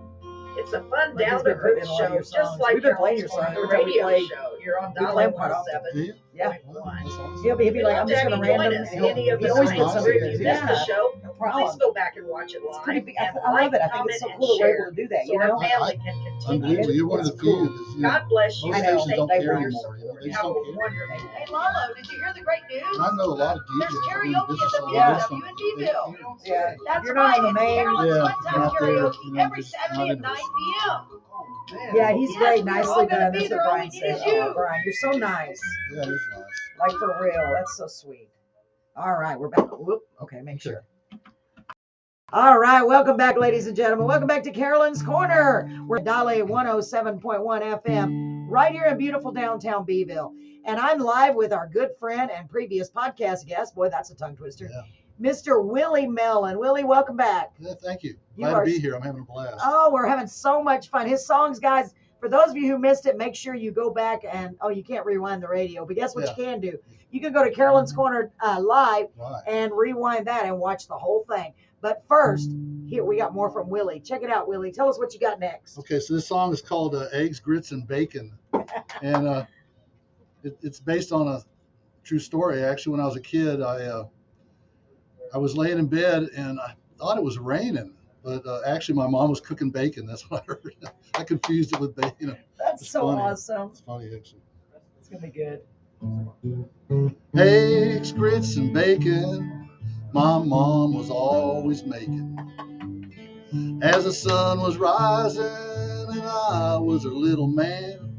S4: It's a fun,
S2: Like he's been putting
S4: down-to-earth
S2: in a lot of
S4: show,
S2: your
S4: just
S2: songs.
S4: like
S2: We've been playing
S4: Carolyn's
S2: your songs
S4: Corner, the
S2: every time we
S4: radio
S2: play.
S4: show. You're on
S2: We
S4: Dial
S2: play them quite often.
S7: Do you?
S4: 107.1.
S2: Yeah.
S7: Wow, that's awesome.
S2: He'll be
S4: We'd
S2: like,
S4: love
S2: I'm
S4: to
S2: just
S4: have
S2: going to
S4: you join
S2: random.
S4: us
S2: And
S4: any of
S2: he
S4: the
S2: always
S7: nights.
S2: puts
S4: nights, or
S2: something
S4: if
S2: in.
S4: you missed the
S2: Yeah.
S4: show,
S2: No
S4: please
S2: problem.
S4: go back and watch it
S2: It's
S4: live.
S2: pretty big.
S4: And
S2: I love it. I think
S4: comment
S2: it's so
S4: and
S2: cool that we're
S4: share
S2: able to do that,
S4: so
S2: you
S4: our
S2: know?
S4: family can continue
S7: Unbelievable.
S4: to
S7: You're one of
S2: It's
S7: the few.
S2: cool.
S7: Because, you know,
S4: God bless you.
S7: most
S2: I know.
S7: stations don't
S2: They
S7: care
S2: were.
S7: anymore. You know, they just
S4: Have a
S7: don't care.
S4: wonderful
S10: Hey Lalo, did you hear the great news?
S7: And I know a lot of DJs.
S10: There's
S7: that are in
S10: karaoke
S7: business
S10: at the
S7: on
S2: Yeah.
S7: this,
S10: VFW in
S7: they
S10: Beville.
S7: can't.
S2: Yeah.
S10: That's
S2: You're not
S10: right,
S2: on the
S10: it's
S2: main.
S10: Carolyn's
S7: Yeah,
S10: Fun Time
S7: not there,
S10: Karaoke
S7: you know,
S10: every
S7: just
S10: Saturday
S7: not
S10: at
S7: interested.
S10: 9 p.m.
S2: Yeah, he's
S10: Yes,
S2: great.
S10: we are
S2: Nicely
S10: all gonna
S2: done.
S10: be
S2: That's
S10: there.
S2: what
S10: All
S2: Brian
S10: we need
S2: said.
S10: is
S2: Oh,
S10: you.
S2: Brian, you're so nice.
S7: Yeah, it is nice.
S2: Like for real. That's so sweet. All right, we're back. Whoop. Okay, make sure. All right, welcome back, ladies and gentlemen. Welcome back to Carolyn's Corner. We're at Dale 107.1 FM, right here in beautiful downtown Beeville. And I'm live with our good friend and previous podcast guest. Boy, that's a tongue twister.
S7: Yeah.
S2: Mr. Willie Mellon. Willie, welcome back.
S7: Yeah, thank you.
S2: You
S7: Glad
S2: are-
S7: to be here. I'm having a blast.
S2: Oh, we're having so much fun. His songs, guys, for those of you who missed it, make sure you go back and, you can't rewind the radio, but guess what you can do? You can go to Carolyn's Corner Live
S7: Right.
S2: and rewind that and watch the whole thing. But first, here we got more from Willie. Check it out, Willie. Tell us what you got next.
S7: Okay, so this song is called Eggs, Grits, and Bacon. And it's based on a true story. Actually, when I was a kid, I was laying in bed and I thought it was raining. But actually, my mom was cooking bacon. That's what I heard. I confused it with bacon.
S2: That's
S7: It's
S2: so
S7: funny.
S2: awesome.
S7: It's funny, actually.
S2: It's going to be good.
S7: Eggs, grits, and bacon, my mom was always making. As the sun was rising and I was her little man,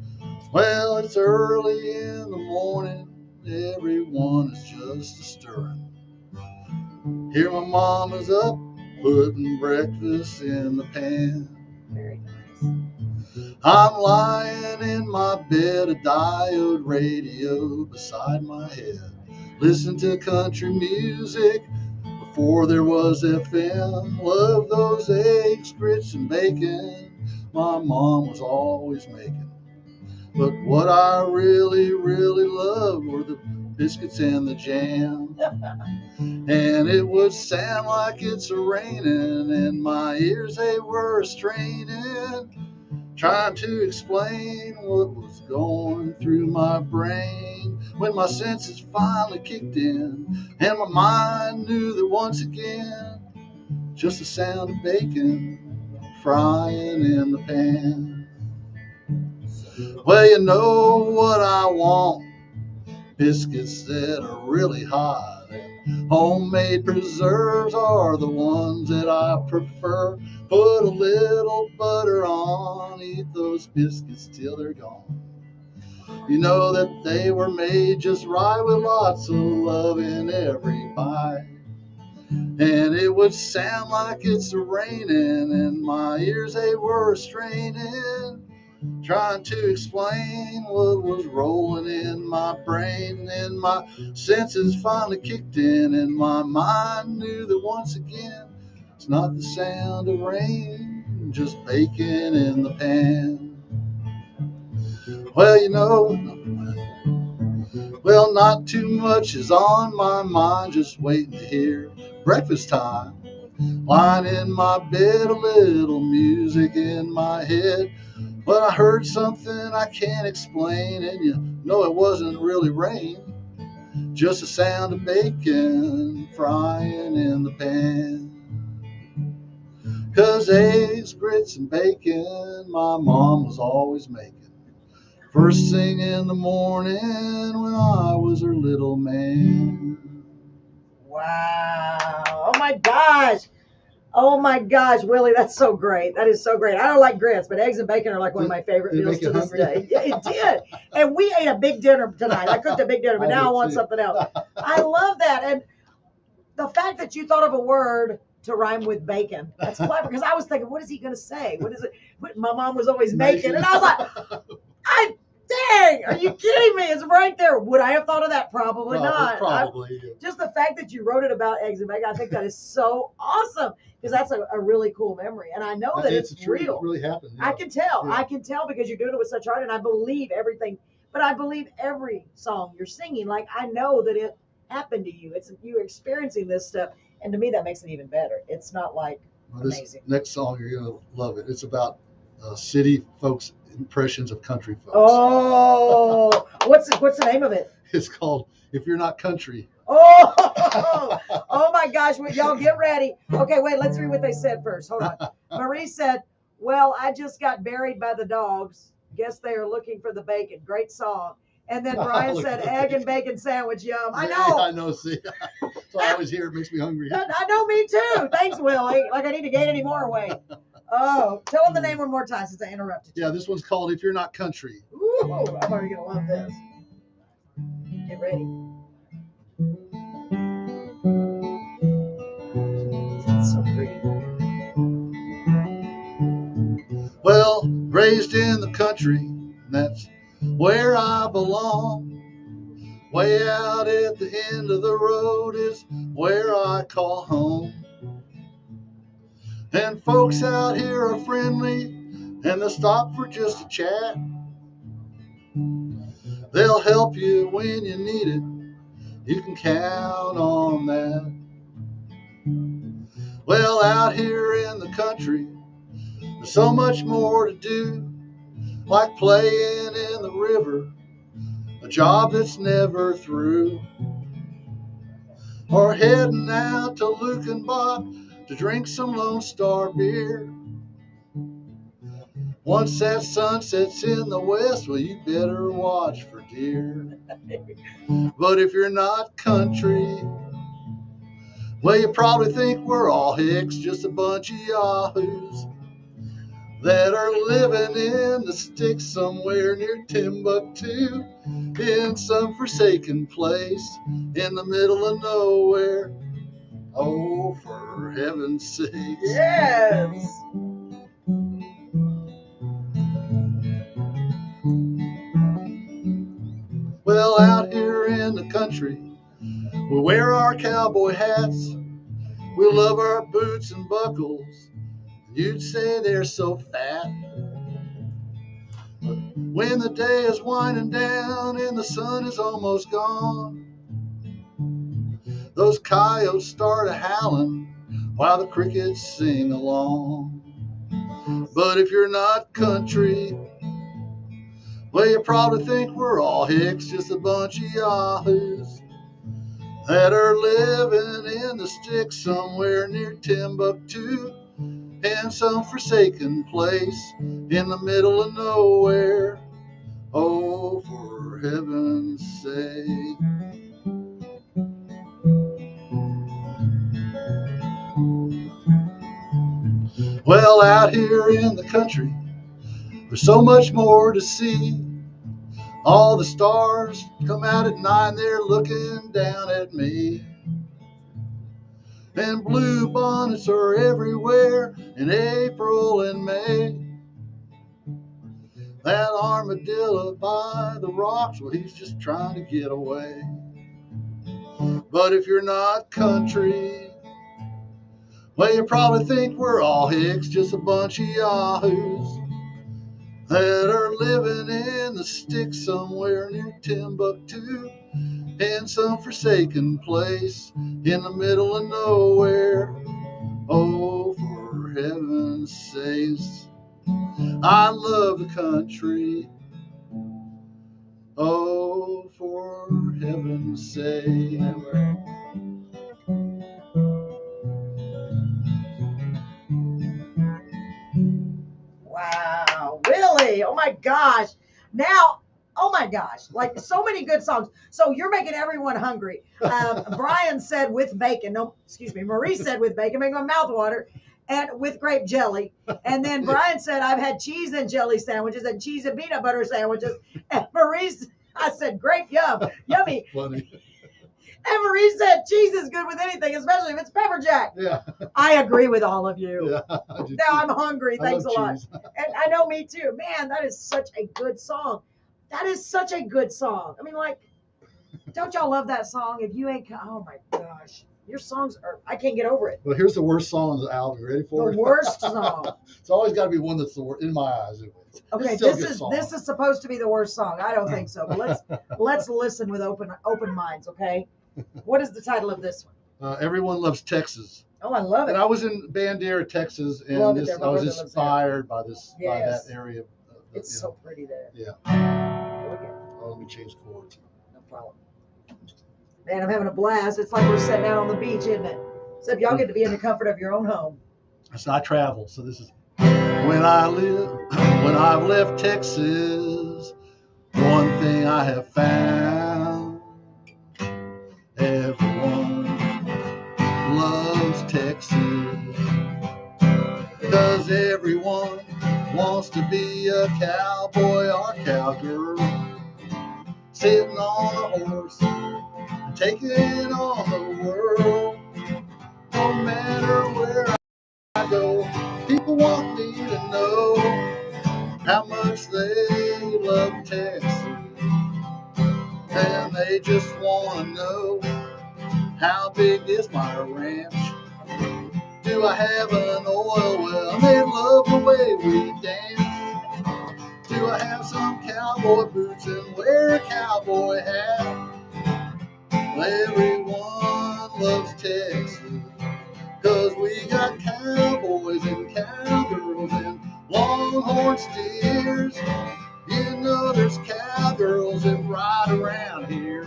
S7: well, it's early in the morning, everyone is just a-stirring. Here my mama's up, putting breakfast in the pan.
S2: Very nice.
S7: I'm lying in my bed, a diode radio beside my head. Listen to country music before there was FM. Love those eggs, grits, and bacon my mom was always making. But what I really, really loved were the biscuits and the jam. And it would sound like it's a-raining, and my ears, they were straining, trying to explain what was going through my brain. When my senses finally kicked in, and my mind knew that once again, just the sound of bacon frying in the pan. Well, you know what I want, biscuits that are really hot. And homemade preserves are the ones that I prefer. Put a little butter on, eat those biscuits till they're gone. You know that they were made just right with lots of love in every bite. And it would sound like it's raining, and my ears, they were straining, trying to explain what was rolling in my brain. And my senses finally kicked in, and my mind knew that once again, it's not the sound of rain, just bacon in the pan. Well, you know, well, not too much is on my mind, just waiting to hear breakfast time. Lying in my bed, a little music in my head. But I heard something I can't explain, and you No, it wasn't really rain, just the sound of bacon frying in the pan. 'Cause eggs, grits, and bacon my mom was always making. First thing in the morning when I was her little man.
S2: Wow. Oh my gosh. Oh my gosh, Willie, that's so great. That is so great. I don't like grits, but eggs and bacon are like one of my favorite
S7: Did it
S2: meals
S7: make you
S2: to this
S7: hungry?
S2: day. Yeah, it did. And we ate a big dinner tonight. I cooked a big dinner, but
S7: I
S2: now I
S7: did
S2: want
S7: too.
S2: something else. I love that. And the fact that you thought of a word to rhyme with bacon, that's clever. Because I was thinking, what is he going to say? What is it? My mom was always making. And I was like, dang, are you kidding me? It's right there. Would I have thought of that? Probably not.
S7: Probably.
S2: Just the fact that you wrote it about eggs and bacon, I think that is so awesome because that's a really cool memory. And I know that it's
S7: true.
S2: real.
S7: It really happened. Yeah.
S2: I can tell.
S7: Yeah.
S2: I can tell because you're doing it with such heart, and I believe everything. But I believe every song you're singing. Like I know that it happened to you. It's you experiencing this stuff, and to me that makes it even better. It's not like
S7: This
S2: amazing.
S7: next song, you're going to love it. It's about city folks' impressions of country folks.
S2: Oh, what's the name of it?
S7: It's called If You're Not Country.
S2: Oh my gosh, y'all get ready. Okay, wait, let's read what they said first. Hold on. Marie said, well, I just got buried by the dogs. Guess they are looking for the bacon. Great song. And then Brian said, egg and bacon sandwich, yum. I know.
S7: I know, see. So I always hear it makes me hungry.
S2: I know, me too. Thanks, Willie. Like I need to gain any more weight. Oh, tell them the name one more time since I interrupted you.
S7: Yeah, this one's called If You're Not Country.
S2: Ooh, I'm already going to love this. Get ready. That's so pretty.
S7: Well, raised in the country, that's where I belong. Way out at the end of the road is where I call home. And folks out here are friendly, and they'll stop for just a chat. They'll help you when you need it. You can count on that. Well, out here in the country, there's so much more to do, like playing in the river, a job that's never through, or heading out to Lukenbach to drink some Lone Star beer. Once that sun sets in the west, well, you better watch for deer. But if you're not country, well, you probably think we're all hicks, just a bunch of yahoos that are living in the sticks somewhere near Timbuktu, in some forsaken place in the middle of nowhere. Oh, for heaven's sakes.
S2: Yes.
S7: Well, out here in the country, we wear our cowboy hats. We love our boots and buckles. You'd say they're so fat. But when the day is winding down and the sun is almost gone, those coyotes start a-howling while the crickets sing along. But if you're not country, well, you probably think we're all hicks, just a bunch of yahoos that are living in the sticks somewhere near Timbuktu, in some forsaken place in the middle of nowhere. Oh, for heaven's sake. Well, out here in the country, there's so much more to see. All the stars come out at night and they're looking down at me. And blue bonnets are everywhere in April and May. That armadillo by the rocks, well, he's just trying to get away. But if you're not country, well, you probably think we're all hicks, just a bunch of yahoos that are living in the sticks somewhere near Timbuktu, in some forsaken place in the middle of nowhere. Oh, for heaven's sakes, I love the country. Oh, for heaven's sake.
S2: Wow, Willie. Oh my gosh. Now, oh my gosh, like so many good songs. So you're making everyone hungry. Brian said with bacon. No, excuse me. Marie said with bacon, making my mouth water, and with grape jelly. And then Brian said I've had cheese and jelly sandwiches and cheese and peanut butter sandwiches. And Marie's, I said grape yummy.
S7: Funny.
S2: And Marie said cheese is good with anything, especially if it's pepper jack.
S7: Yeah.
S2: I agree with all of you.
S7: Yeah. I do
S2: Now
S7: too.
S2: I'm hungry.
S7: I
S2: Thanks a
S7: love
S2: lot.
S7: cheese.
S2: And I know me too. Man, that is such a good song. That is such a good song. I mean, like, don't y'all love that song? If you ain't, oh my gosh. Your songs are, I can't get over it.
S7: Well, here's the worst song on the album. You ready for it?
S2: The worst song.
S7: It's always got to be one that's the worst, in my eyes. Anyway.
S2: Okay,
S7: It's still a
S2: this
S7: good
S2: is
S7: song.
S2: this is supposed to be the worst song. I don't think so. But let's listen with open minds, okay? What is the title of this one?
S7: Everyone Loves Texas.
S2: Oh, I love it.
S7: And I was in Bandera, Texas, and
S2: Love it there. My
S7: I was
S2: brother lives
S7: inspired by this, by
S2: Yes.
S7: that area.
S2: It's
S7: you
S2: so
S7: know.
S2: pretty there.
S7: Yeah.
S2: Okay,
S7: Oh, let me change chords.
S2: no problem. Man, I'm having a blast. It's like we're sitting out on the beach, isn't it? Except y'all get to be in the comfort of your own home.
S7: So I travel. So this is when I've left Texas. One thing I have found: everyone loves Texas, because everyone wants to be a cowboy or cowgirl, sitting on a horse and taking on the world. No matter where I go, people want me to know how much they love Texas, and they just want to know, how big is my ranch? Do I have an oil well? They love the way we dance. Do I have some cowboy boots and wear a cowboy hat? Well, everyone loves Texas, 'cause we got cowboys and cowgirls and longhorn steers. You know there's cowgirls that ride around here,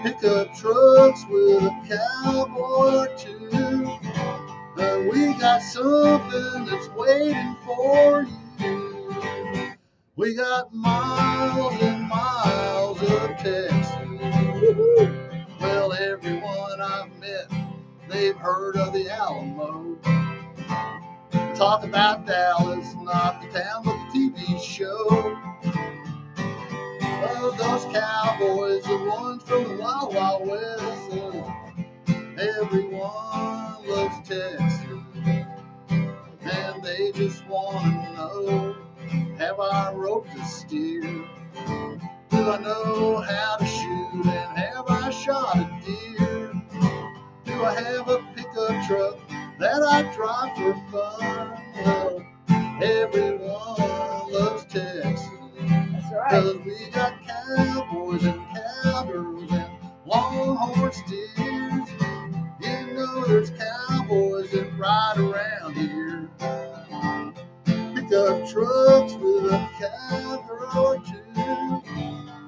S7: pickup trucks with a cowboy or two. But we got something that's waiting for you. We got miles and miles of Texas. Well, everyone I've met, they've heard of the Alamo. Talk about Dallas, not the town, but the TV show. Oh, those cowboys, the ones from the Wild Wild West. Everyone loves Texas, and they just want to know, have I roped a steer? Do I know how to shoot, and have I shot a deer? Do I have a pickup truck that I drive for fun? Well, everyone loves Texas.
S2: That's right.
S7: 'Cause we got cowboys and cowgirls and longhorn steers. You know there's cowboys that ride around here, pickup trucks with a cowgirl or two.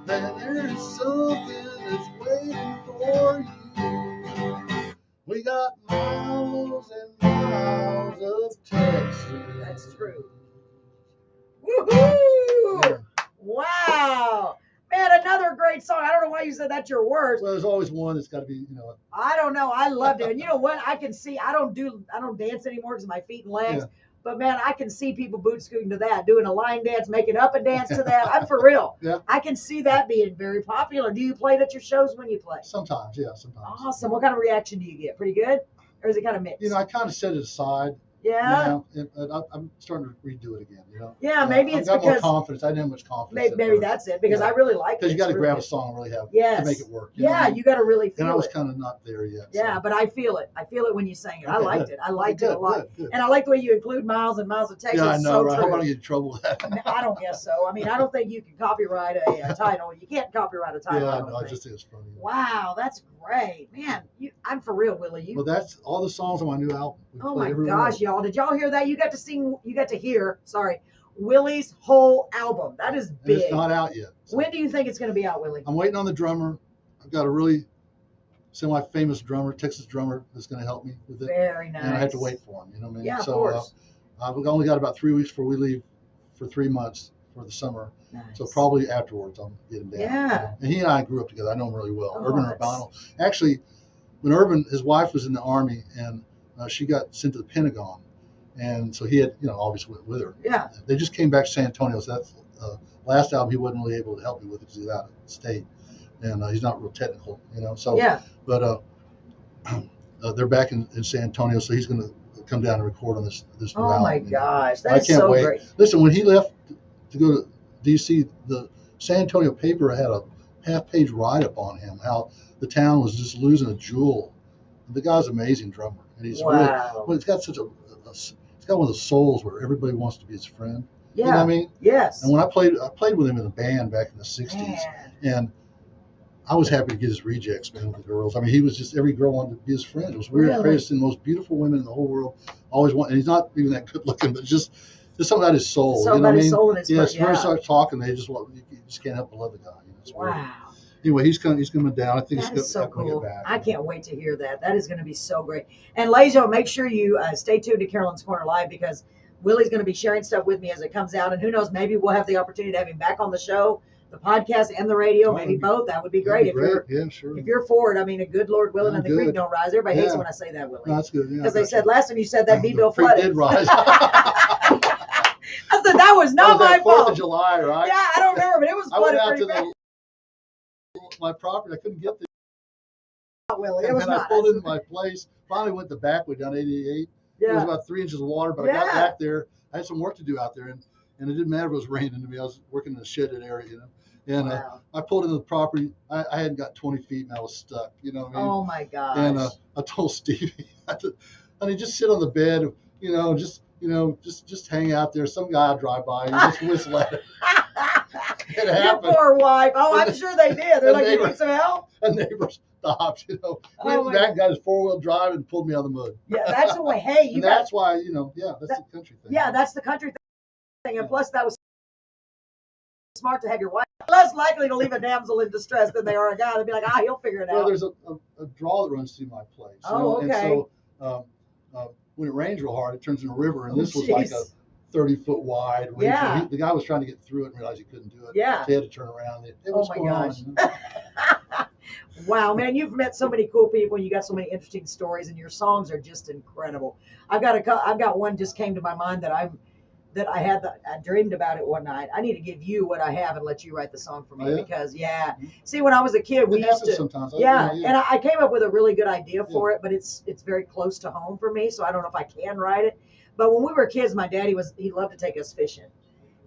S7: Then there's something that's waiting for you. We got miles and miles of Texas.
S2: That's true. Woohoo! Wow. Man, another great song. I don't know why you said that's your worst.
S7: Well, there's always one that's got to be, you know.
S2: I don't know. I loved it. And you know what? I can see, I don't dance anymore because of my feet and legs.
S7: Yeah.
S2: But man, I can see people boot scooting to that, doing a line dance, making up a dance to that. I'm for real.
S7: Yeah.
S2: I can see that being very popular. Do you play it at your shows when you play?
S7: Sometimes, yeah, sometimes.
S2: Awesome. What kind of reaction do you get? Pretty good? Or is it kind of mixed?
S7: You know, I kind of set it aside.
S2: Yeah.
S7: Now, and I'm starting to redo it again. You know.
S2: Yeah, maybe it's
S7: I've got more
S2: because
S7: confidence. I didn't have much confidence.
S2: maybe that's it, because
S7: Yeah.
S2: I really like it.
S7: Because you got to
S2: It's
S7: grab
S2: really
S7: a song and really have
S2: Yes.
S7: to make it work. You know
S2: Yeah,
S7: what I mean?
S2: you got to really feel
S7: And I was
S2: it.
S7: kind of not there yet.
S2: Yeah,
S7: so.
S2: but I feel it. I feel it when you sing it. I
S7: Okay,
S2: liked
S7: good.
S2: it. I liked
S7: Good,
S2: it a lot.
S7: good, good.
S2: And I like the way you include miles and miles of Texas.
S7: Yeah, I
S2: It's
S7: know,
S2: so
S7: right? I hope I
S2: true.
S7: don't get in trouble with that.
S2: I don't guess so. I mean, I don't think you can copyright a title. You can't copyright a title.
S7: Yeah,
S2: I
S7: I
S2: don't
S7: know. I
S2: think.
S7: just think it's funny.
S2: Wow, that's great, man. I'm for real, Willie. You.
S7: Well, that's all the songs on my new album. We
S2: Oh
S7: play
S2: my
S7: every
S2: gosh,
S7: one.
S2: y'all! Did y'all hear that? You got to hear. Sorry, Willie's whole album. That is
S7: And
S2: big.
S7: it's not out yet. So
S2: When do you think it's going to be out, Willie?
S7: I'm waiting on the drummer. I've got a really semi-famous drummer, Texas drummer, that's going to help me with it.
S2: Very nice.
S7: And I have to wait for him. You know what I mean?
S2: Yeah, of
S7: So
S2: course.
S7: I've only got about 3 weeks before we leave for 3 months for the summer.
S2: Nice.
S7: So probably afterwards I'll get him down.
S2: Yeah.
S7: And he and I grew up together. I know him really well.
S2: Oh,
S7: Urban
S2: that's-
S7: Urbano. Actually, when Urban, his wife was in the Army, and she got sent to the Pentagon. And so he had, obviously went with her.
S2: Yeah.
S7: They just came back to San Antonio. So that's last album he wasn't really able to help me with because he's out of state. And he's not real technical, So,
S2: Yeah.
S7: But they're back in San Antonio. So he's going to come down and record on this new
S2: Oh
S7: album.
S2: my
S7: you know.
S2: gosh,
S7: I
S2: that's
S7: can't
S2: so
S7: wait.
S2: great.
S7: Listen, when he left to go to D.C., the San Antonio paper had a half-page write-up on him, how the town was just losing a jewel. The guy's an amazing drummer, and he's really.
S2: Wow.
S7: Well, he's got such he's got one of those souls where everybody wants to be his friend.
S2: Yeah.
S7: You know what I mean?
S2: Yes.
S7: And when I played with him in a band back in the '60s,
S2: Man.
S7: and I was happy to get his rejects, man, with the girls. I mean, he was just every girl wanted to be his friend. It was weird.
S2: Really?
S7: Crazy. The most beautiful women in the whole world always want, and he's not even that good looking, but just something about his soul.
S2: Something
S7: you know
S2: about
S7: what I
S2: his
S7: mean?
S2: soul and his
S7: yeah.
S2: heart,
S7: As soon as
S2: yeah.
S7: start talking, they just want, you just can't help but love the guy. It's weird.
S2: Wow.
S7: Anyway, he's coming down. I think
S2: That
S7: he's
S2: is so
S7: going to
S2: cool.
S7: get back.
S2: I can't wait to hear that. That is going to be so great. And ladies and gentlemen, make sure you stay tuned to Carolyn's Corner Live because Willie's going to be sharing stuff with me as it comes out. And who knows, maybe we'll have the opportunity to have him back on the show, the podcast and the radio,
S7: Oh,
S2: maybe
S7: that'd be-
S2: both. That would be great.
S7: Yeah, sure.
S2: If you're for it, I mean, a good Lord willing
S7: Yeah,
S2: and the creek
S7: good.
S2: don't rise. Everybody hates
S7: Yeah.
S2: it when I say that, Willie.
S7: No, that's good. Yeah,
S2: Because they
S7: gotcha.
S2: said last time you said that
S7: The
S2: Beeville
S7: creek
S2: flooded.
S7: did rise.
S2: I said that was not my
S7: that 4th
S2: fault.
S7: of July, right?
S2: Yeah, I don't remember, but it was
S7: I went
S2: flooded
S7: out
S2: pretty
S7: to
S2: bad.
S7: my property. I couldn't get there.
S2: Willie, it
S7: And
S2: was
S7: then I
S2: not.
S7: pulled into my place. Finally went the back way down 88. There was
S2: Yeah.
S7: about 3 inches of water, but I got
S2: Yeah.
S7: back there. I had some work to do out there, and it didn't matter if it was raining to me. I was working in a shaded area, And
S2: Wow.
S7: I pulled into the property. I hadn't got 20 feet, and I was stuck. You know what I mean?
S2: Oh my gosh.
S7: And I told Stevie, honey, just sit on the bed, just hang out there. Some guy will drive by and just whistle at it. It
S2: Your
S7: happened.
S2: poor wife. Oh, I'm sure they did. They're like, you need some help?
S7: A neighbor stopped, went
S2: Oh, my
S7: back, got his 4-wheel drive, and pulled me out of the mud.
S2: Yeah, that's the way. Hey, you
S7: And
S2: got.
S7: that's why, that's the country thing.
S2: Yeah, that's the country thing. And plus, that was smart to have your wife. Less likely to leave a damsel in distress than they are a guy. They'd be like, he'll figure it
S7: Well,
S2: out.
S7: there's a draw that runs through my place.
S2: Oh, okay.
S7: And so when it rains real hard, it turns into a river, and
S2: Oh,
S7: this was like a
S2: jeez.
S7: 30-foot wide. Range.
S2: Yeah.
S7: The guy was trying to get through it and realized he couldn't do it.
S2: Yeah.
S7: So he had to turn around. Hey,
S2: Oh,
S7: what's
S2: my
S7: going
S2: gosh.
S7: on?
S2: Wow, man, you've met so many cool people. You got so many interesting stories, and your songs are just incredible. I've got one just came to my mind that I dreamed about it one night. I need to give you what I have and let you write the song for me
S7: Oh, yeah?
S2: because see, when I was a kid, we
S7: It
S2: used
S7: happens
S2: to.
S7: sometimes.
S2: Yeah, and I came up with a really good idea for it, but it's very close to home for me, so I don't know if I can write it. But when we were kids, my daddy he loved to take us fishing,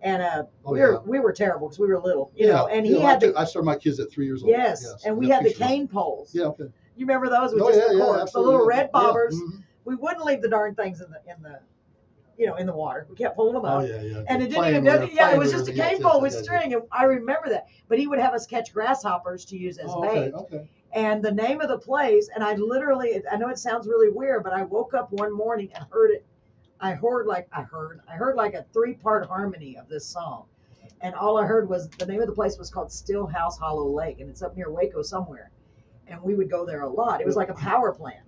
S2: and we were terrible because we were little, And he had
S7: I started my kids at 3 years old.
S2: yes, and we had the cane poles.
S7: Yeah, okay.
S2: You remember those with
S7: Oh,
S2: just
S7: yeah,
S2: the
S7: yeah,
S2: cords, the
S7: absolutely,
S2: little
S7: yeah.
S2: red bobbers.
S7: Yeah, mhm.
S2: We wouldn't leave the darn things in the water. We kept pulling them
S7: Oh,
S2: up.
S7: yeah.
S2: And it didn't
S7: Playing
S2: even
S7: with
S2: do
S7: it,
S2: yeah, it
S7: playing
S2: was
S7: with
S2: just a
S7: it, yeah,
S2: cane
S7: yeah,
S2: pole with
S7: yeah,
S2: string, and I remember that. But he would have us catch grasshoppers to use as bait.
S7: Okay.
S2: And the name of the place, and I know it sounds really weird, but I woke up one morning and heard it. I heard like a 3-part harmony of this song. And all I heard was the name of the place was called Stillhouse Hollow Lake, and it's up near Waco somewhere. And we would go there a lot. It was like a power plant.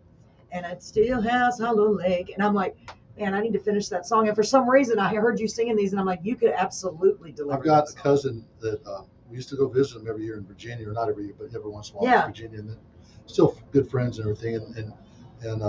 S2: And at Stillhouse Hollow Lake, and I'm like, man, I need to finish that song. And for some reason, I heard you singing these, and I'm like, you could absolutely deliver.
S7: I've got
S2: that
S7: a
S2: song.
S7: cousin that we used to go visit him every year in Virginia, or not every year, but every once in a while
S2: Yeah.
S7: in Virginia, and then still good friends and everything. And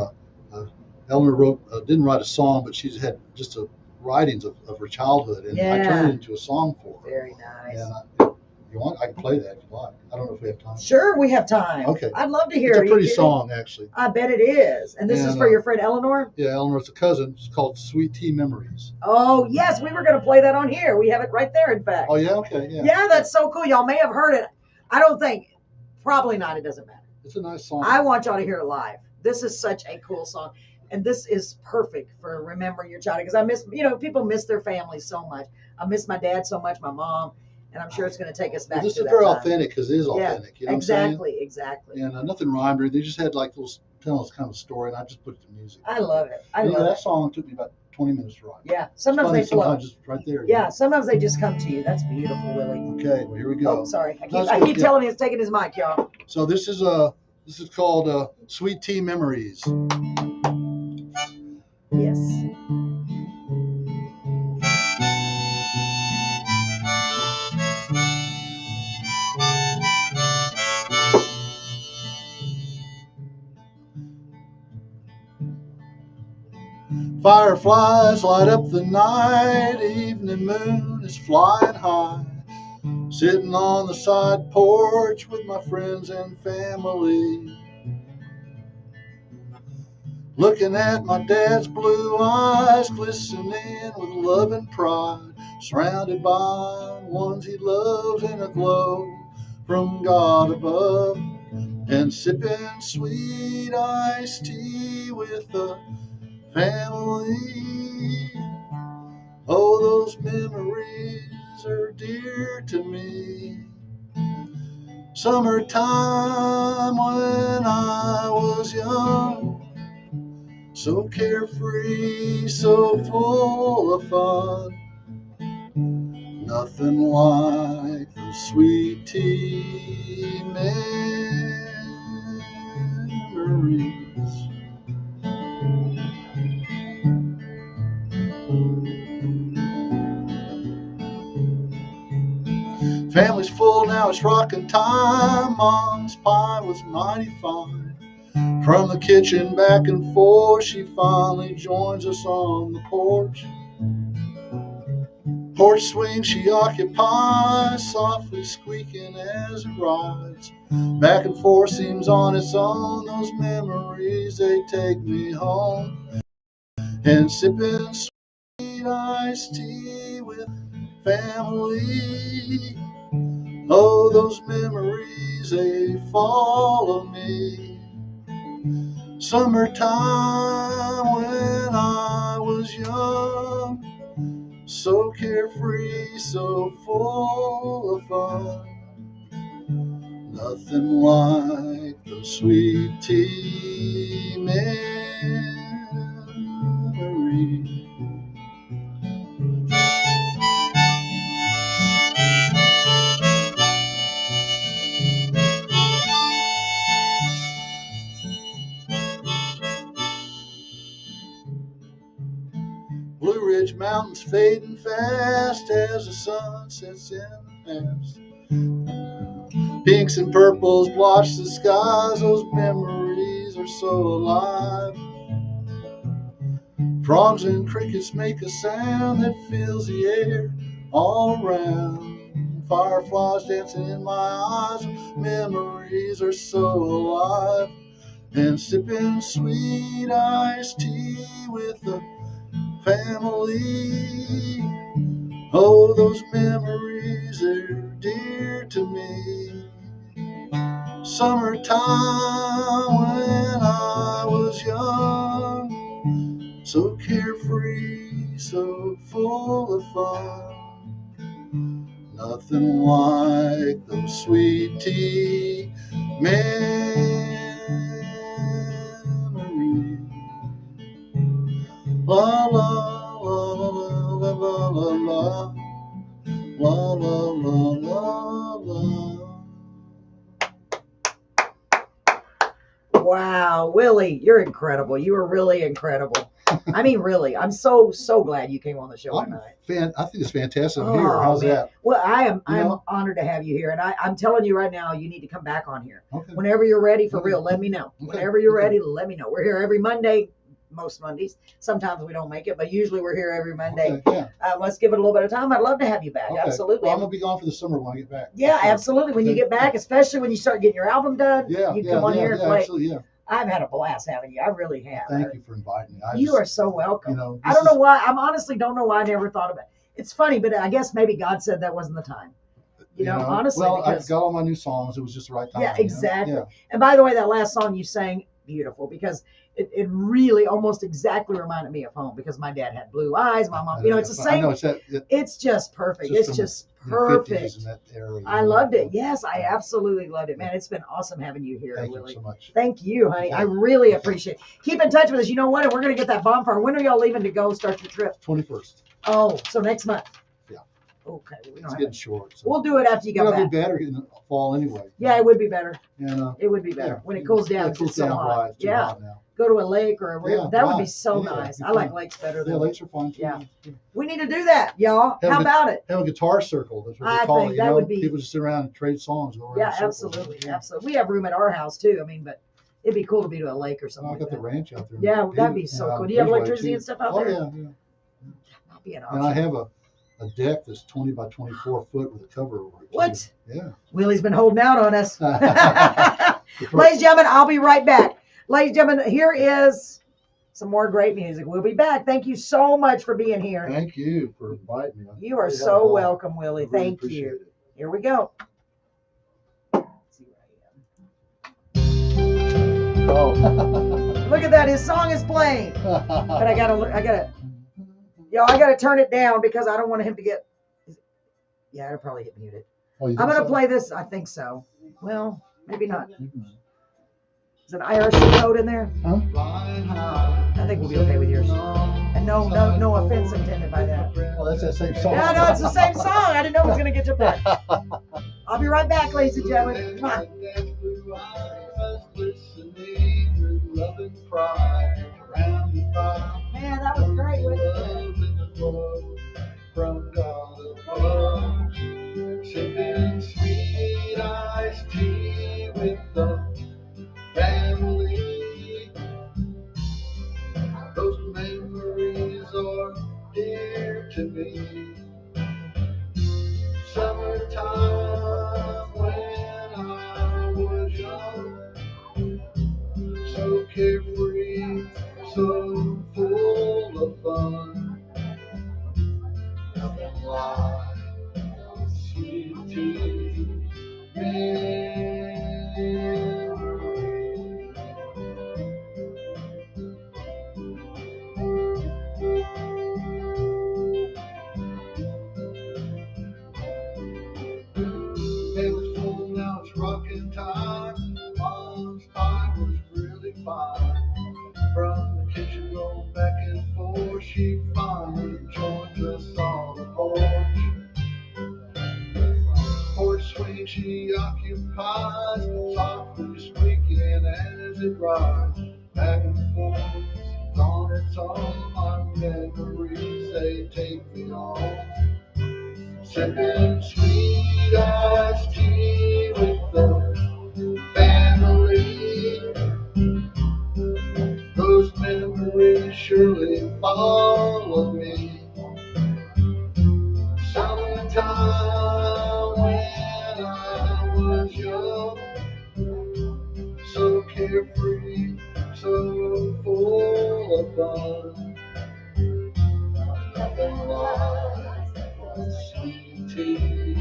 S7: Eleanor didn't write a song, but she's had just writings of her childhood, and I turned it into a song for her.
S2: Very nice.
S7: And if you want, I can play that if you like. I don't know if we have time.
S2: Sure, we have time.
S7: Okay.
S2: I'd love to hear
S7: It's a
S2: it.
S7: pretty
S2: You kidding?
S7: song, actually.
S2: I bet it is. And this is
S7: And,
S2: for your friend Eleanor?
S7: Yeah, Eleanor's a cousin. It's called Sweet Tea Memories.
S2: Oh, yes, we were going to play that on here. We have it right there, in fact.
S7: Oh, yeah? Okay, yeah.
S2: Yeah, that's so cool. Y'all may have heard it. I don't think, probably not. It doesn't matter.
S7: It's a nice song.
S2: I want y'all to hear it live. This is such a cool song. And this is perfect for remembering your childhood. Because I miss, people miss their families so much. I miss my dad so much, my mom. And I'm sure it's going to take us back
S7: This
S2: to
S7: is
S2: that
S7: very
S2: time.
S7: authentic because it is authentic. You know
S2: Exactly.
S7: what I'm saying? And nothing rhymed or they just had like telling us kind of a story, and I just put it to music.
S2: I love it. I
S7: And,
S2: love
S7: that
S2: it.
S7: song took me about 20 minutes drive.
S2: Yeah. Sometimes
S7: Funny,
S2: they flow.
S7: sometimes just right there.
S2: Yeah. Sometimes they just come to you. That's beautiful, Willie.
S7: Okay, well here we go.
S2: Oh, sorry. I
S7: That's
S2: keep
S7: good, yeah.
S2: telling him he's taking his mic, y'all.
S7: So this is called Sweet Tea Memories.
S2: Yes.
S7: Fireflies light up the night, evening moon is flying high. Sitting on the side porch with my friends and family. Looking at my dad's blue eyes glistening with love and pride. Surrounded by ones he loves in a glow from God above. And sipping sweet iced tea with the family. Oh, those memories are dear to me. Summertime when I was young, so carefree, so full of fun. Nothing like the sweet tea memories. Family's full, now it's rockin' time. Mom's pie was mighty fine. From the kitchen back and forth, she finally joins us on the porch. Porch swing she occupies, softly squeaking as it rides. Back and forth seems on its own, those memories, they take me home. And sipping sweet iced tea with family. Oh, those memories, they follow me. Summertime when I was young, so carefree, so full of fun. Nothing like the sweet tea memories. Blue Ridge Mountains fading fast as the sun sets in the past. Pinks and purples blotch the skies, those memories are so alive. Frogs and crickets make a sound that fills the air all around. Fireflies dancing in my eyes, memories are so alive. And sipping sweet iced tea with the family. Oh, those memories are dear to me. Summertime when I was young, so carefree, so full of fun. Nothing like those sweet tea memories. La la la la la la la la la la la la.
S2: Wow, Willie, you're incredible. You were really incredible. I mean, really, I'm so glad you came on the show tonight.
S7: I think it's fantastic. I'm here. How's
S2: man.
S7: that?
S2: Well, I'm
S7: know?
S2: honored to have you here, and I'm telling you right now, you need to come back on here.
S7: Okay.
S2: Whenever you're ready, for
S7: Okay.
S2: real, let me know.
S7: Okay.
S2: Whenever you're
S7: Okay.
S2: ready, let me know. We're here every Monday, most Mondays. Sometimes we don't make it, but usually we're here every Monday.
S7: Okay, yeah.
S2: Let's give it a little bit of time. I'd love to have you back.
S7: Okay.
S2: Absolutely.
S7: Well, I'm gonna be gone for the summer when I get back.
S2: Yeah,
S7: Sure.
S2: absolutely. When you
S7: Okay.
S2: get back, especially when you start getting your album done,
S7: Yeah,
S2: you
S7: yeah,
S2: come on
S7: yeah,
S2: here and
S7: yeah,
S2: play.
S7: absolutely, yeah.
S2: I've had a blast having you. I really have.
S7: Thank you for inviting me.
S2: You are so welcome.
S7: You know,
S2: I don't know why. I'm honestly don't know why I never thought about it. It's funny, but I guess maybe God said that wasn't the time. You know, honestly.
S7: Well,
S2: because,
S7: I've got all my new songs. It was just the right time.
S2: yeah, exactly.
S7: You know?
S2: And by the way, that last song you sang, beautiful because it really almost exactly reminded me of home because my dad had blue eyes, my mom, it's the
S7: I know
S2: same.
S7: it's
S2: It's just perfect. It's
S7: from
S2: just
S7: the 50s
S2: perfect.
S7: in that area.
S2: I loved it. Yes, I absolutely loved it, man. It's been awesome having you here,
S7: Thank
S2: Willie.
S7: you so much.
S2: Thank you, honey. I really appreciate it. Keep in touch with us. You know what? And we're going to get that bonfire. When are y'all leaving to go start your trip?
S7: 21st.
S2: Oh, so next month.
S7: Yeah.
S2: Okay. We don't
S7: It's
S2: have
S7: getting
S2: it.
S7: short. So.
S2: We'll do it after you
S7: It'll
S2: get back.
S7: be better in the fall anyway.
S2: Yeah, it would be better.
S7: And,
S2: It would be better
S7: yeah,
S2: when it cools down.
S7: It cools
S2: it's so
S7: down
S2: hot.
S7: right. It's too
S2: Yeah.
S7: hot now.
S2: Go to a lake or a river.
S7: Yeah,
S2: That would be
S7: right.
S2: so
S7: Yeah,
S2: nice.
S7: it'd
S2: I
S7: be
S2: like
S7: fun.
S2: lakes better
S7: Yeah,
S2: than
S7: lakes are fun too.
S2: Yeah. We need to do that, y'all.
S7: Have
S2: How
S7: a-
S2: about it?
S7: Have a guitar circle. That's what
S2: I
S7: they call
S2: think
S7: it.
S2: that would be-
S7: People just sit around and trade songs. Go around
S2: Yeah,
S7: in circles.
S2: absolutely.
S7: Yeah.
S2: Absolutely. We have room at our house too. I mean, but it'd be cool to be to a lake or
S7: Well,
S2: something
S7: I
S2: like
S7: got the
S2: that.
S7: ranch out there.
S2: Yeah, that'd be so cool. Do you have electricity and stuff out there?
S7: Oh, yeah, yeah.
S2: That'd be an option.
S7: And I have a deck that's 20 by 24 foot with a cover over it. too.
S2: What?
S7: Yeah.
S2: Willie's been holding out on us.
S7: The
S2: Ladies and gentlemen, I'll be right back. Ladies and gentlemen, here is some more great music. We'll be back. Thank you so much for being here.
S7: Thank you for inviting me.
S2: You are
S7: Really had a
S2: so
S7: ball.
S2: welcome, Willie.
S7: I really
S2: Thank
S7: appreciate
S2: you.
S7: it.
S2: Here we go.
S7: Oh.
S2: Look at that. His song is playing. But I gotta turn it down because I don't want him to get. Yeah, it'll probably get muted.
S7: Oh, you
S2: I'm
S7: think
S2: gonna
S7: so?
S2: play this. I think so. Well, maybe not. Is an IRC code in there?
S7: Huh?
S2: I think we'll be okay with yours. And no offense intended by that.
S7: Oh, that's that same song.
S2: Yeah, no, it's the same song. I didn't know it was gonna get to that. I'll be right back, ladies and gentlemen. Come on. Man, that was great.
S8: From God above, sipping sweet iced tea with the family. Those memories are dear to me. Summertime when I was young, so carefree, so full of fun. Nothing like sweet tea memories. It's full, now it's rocking time. Mom's pie was really fine. From the kitchen going back and forth, she finally joins us on the porch. Porch swing she occupies, softly squeaking as it rides. Back and forth, on its own, my memories, they take me home. Sipping sweet iced tea with the family. Those memories surely follow me. Summertime when I was young, so carefree, so full of fun. Nothing like sweet tea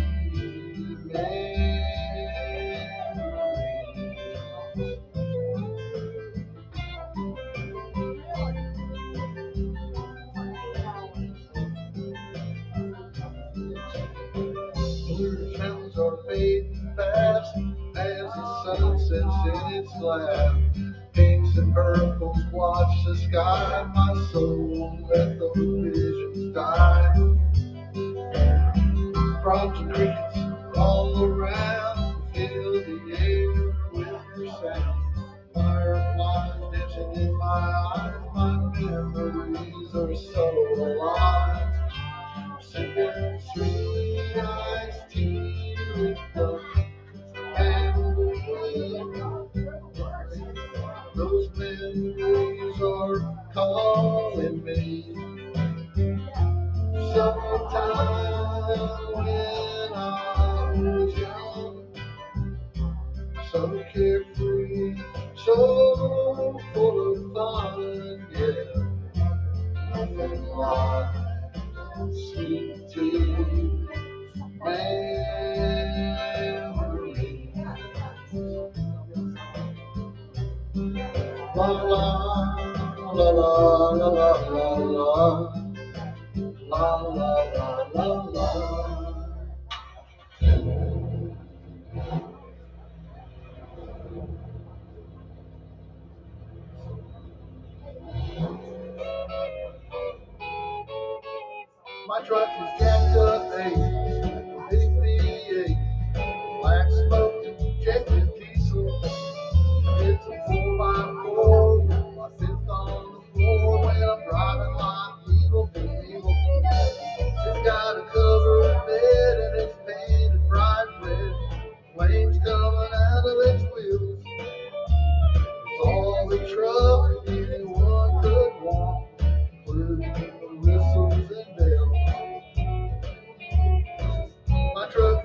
S8: Blue mountains are fading fast as the sun sets in its lap. Pinks and purples watch the sky. My soul won't let those visions die. Frogs and crickets all around, fill the air with your sound. Fireflies dancing in my eyes, my memories are so alive. Sipping sweet iced tea with the family. Those memories are calling me. Summertime when I was young, so carefree, so full of fun, yeah. Nothing like sweet tea memories.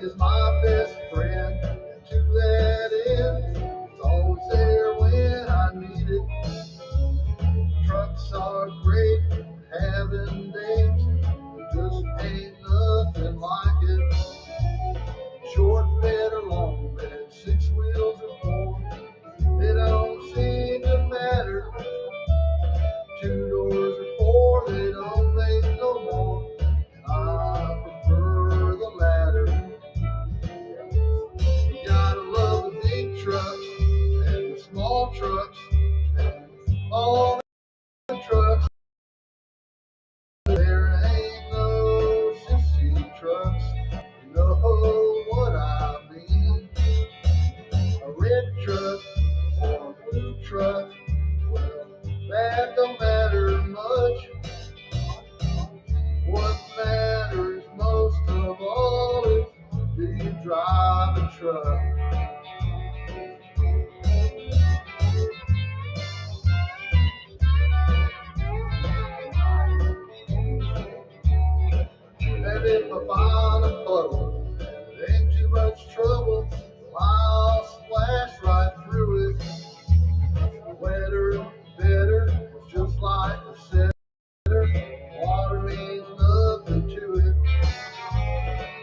S8: is my best friend. And to that end, it's always there when I need it. Trucks are great for having days, but just ain't nothing like it. Short bed or long bed, 6 wheels or 4, it don't seem to matter. 2 doors or 4, they don't make no more, and I prefer the latter. You gotta love the big trucks and the small trucks and all the trucks. There ain't no sissy trucks, you know what I mean. A red truck or a blue truck, well, that don't matter much. What matters most of all is, do you drive a truck? And if I find a puddle, it ain't too much trouble, I'll splash right through it. Wetter, better, just like the setter, water means nothing to it.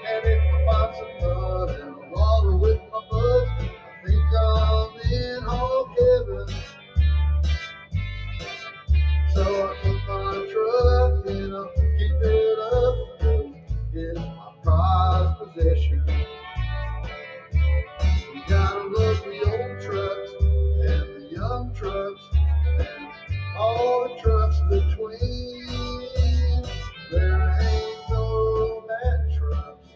S8: And if I find some mud and a water with my bud, I think I'm in hog heaven. So I keep my truck and I'll keep it up, 'cause it's my prized possession. You gotta love the old trucks and the young trucks and all the trucks between. There ain't no bad trucks,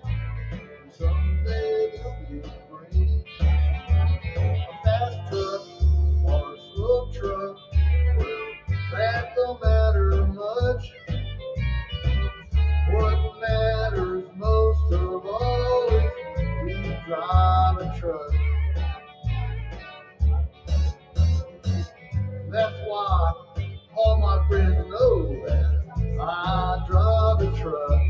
S8: and someday they'll be green. A fast truck or a slow truck, well, that don't matter much. What matters most of all is, do you drive a truck? That's why all my friends know that I drive a truck.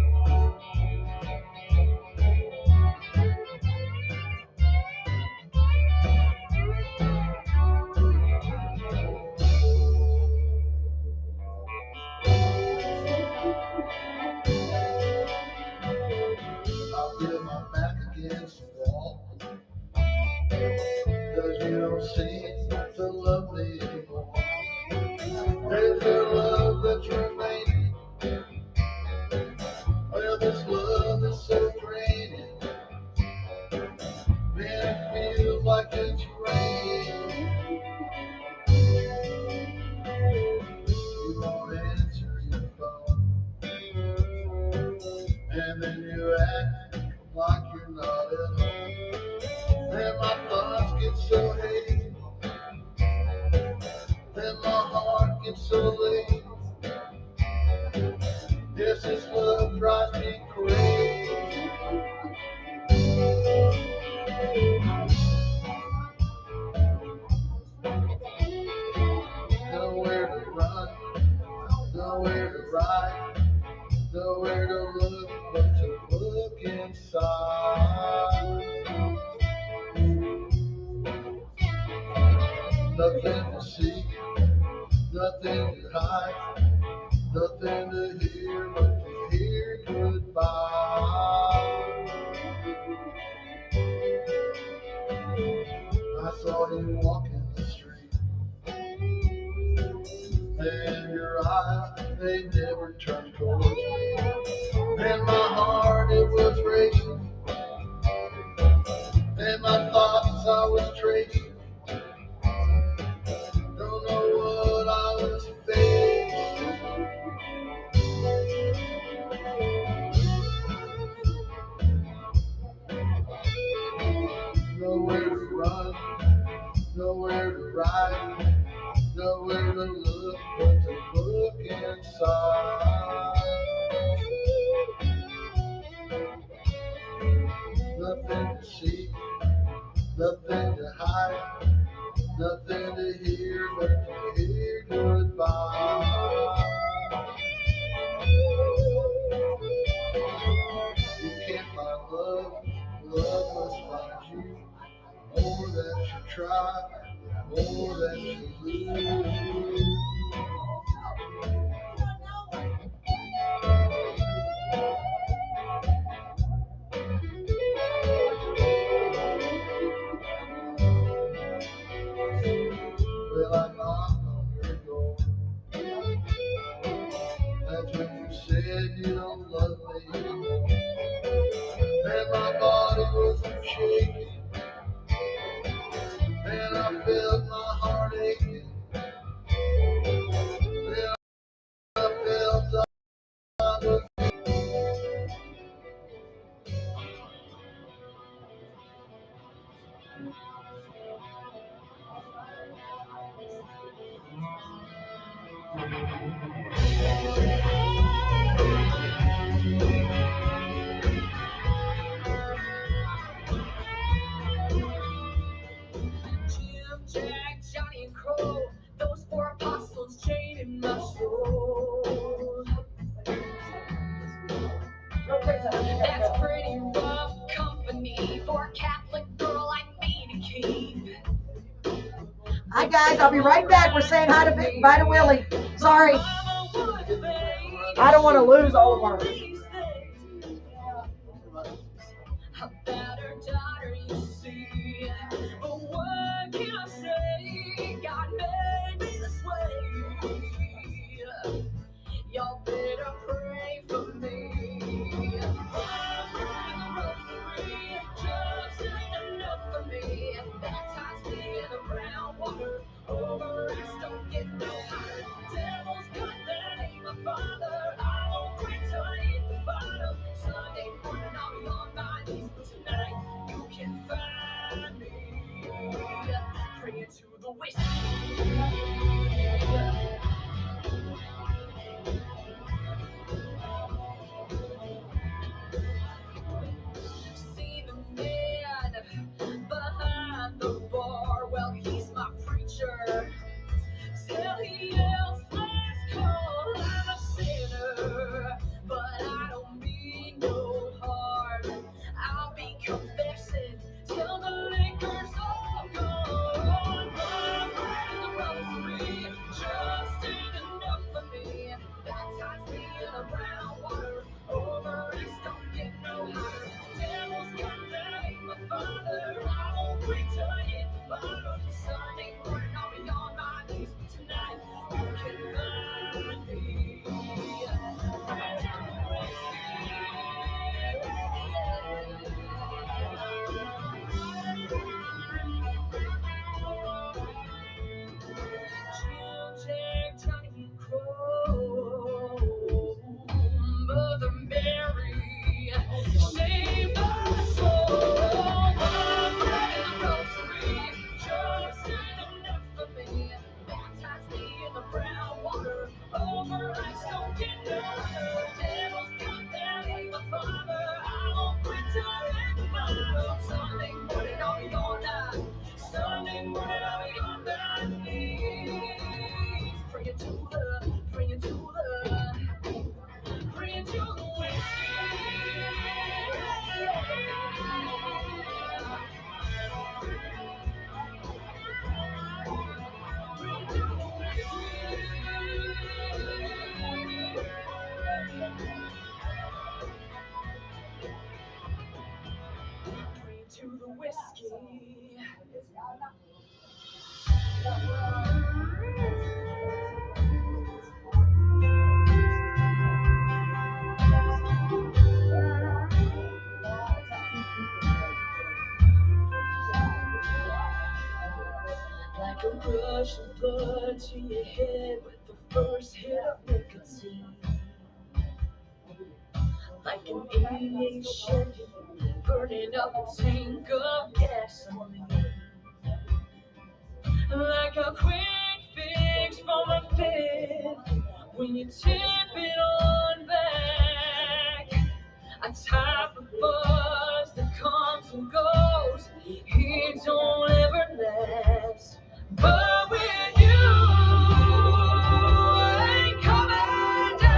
S8: I feel my back against the wall, 'cause you don't seem to love me anymore. There's a love that's remaining, well, this love is so draining. Man, it feels like it's raining. You won't answer your phone, and then you act like you're not at home. Then my thoughts get so hazy, then my heart gets so lazy. Yes, this love drives me crazy. Nowhere to run, nowhere to ride, nowhere to look but to look inside. Nothing to see, nothing to hide, nothing to hear but to hear goodbye. I saw you walking the street, and your eyes, they never turned towards me. And my heart, it was racing, and my thoughts I was tracing. Don't know what I was facing. Nowhere to run, nowhere to ride, nowhere to look but to look inside. Nothing to see, nothing to hide, nothing to hear but to hear goodbye. You can't find love try more than you lose. Well, I knocked on your door. That's when you said you don't love me anymore. And my body was shaking. And I felt my heart aching. Then I felt I was.
S1: Jim, Jack, Johnny, and Crow, those four apostles chained in my soul. That's pretty rough company for a Catholic girl like me to keep.
S2: Hi guys, I'll be right back. We're saying hi to Willie. Sorry, I don't want to lose all of our.
S1: About her daughter, you see. But what can I say? God made me this way. Y'all better pray for me. I'm the rosary, just ain't enough for me. Baptize me in the brown water, over ice don't get no hotter. Devil's got that ain't my father. I won't quit till I hit the bottom. Sunday morning I'll be on my knees, but tonight you can find me praying to the whiskey. See the man behind the bar, well, he's my preacher. Till he yells, last call, I'm a sinner. But I don't mean no harm. I'll be confessing till the liquor's all gone. The rosary just ain't enough for me. Baptize me in the brown water, over ice don't get no hotter. Devil's got that ain't my father. I won't quit till I hit the bottom. Sunday morning I'll be on my knees. Tonight you can find me. Jim, Jack, Johnny, and Crow, Mother Mary, save my soul. I'm praying the rosary, just ain't enough for me. Baptize me in the brown water, over ice don't get no hotter. Devil's got that ain't my father. I won't quit till I hit the bottom. Sunday morning I'll be on that. Sunday morning I'll be on that knees. Praying to the, praying to the, praying to the whiskey. Praying to the whiskey. Like a rush of blood to your head with the first hit of nicotine. Like an 88 Chevy burning up a tank of gasoline. Like a quick fix from a fifth when you tip it on back. A type of buzz that comes and goes, it don't ever last. But with you, I ain't coming down.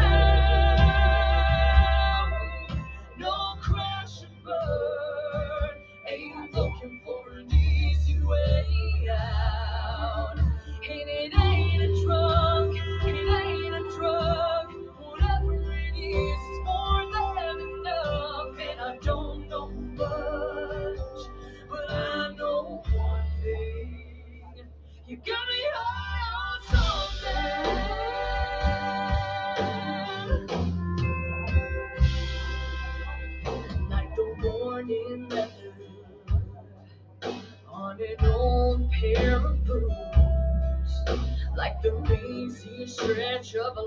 S1: No crash and burn, ain't looking for an easy way. pair of boots, like the lazy stretch of a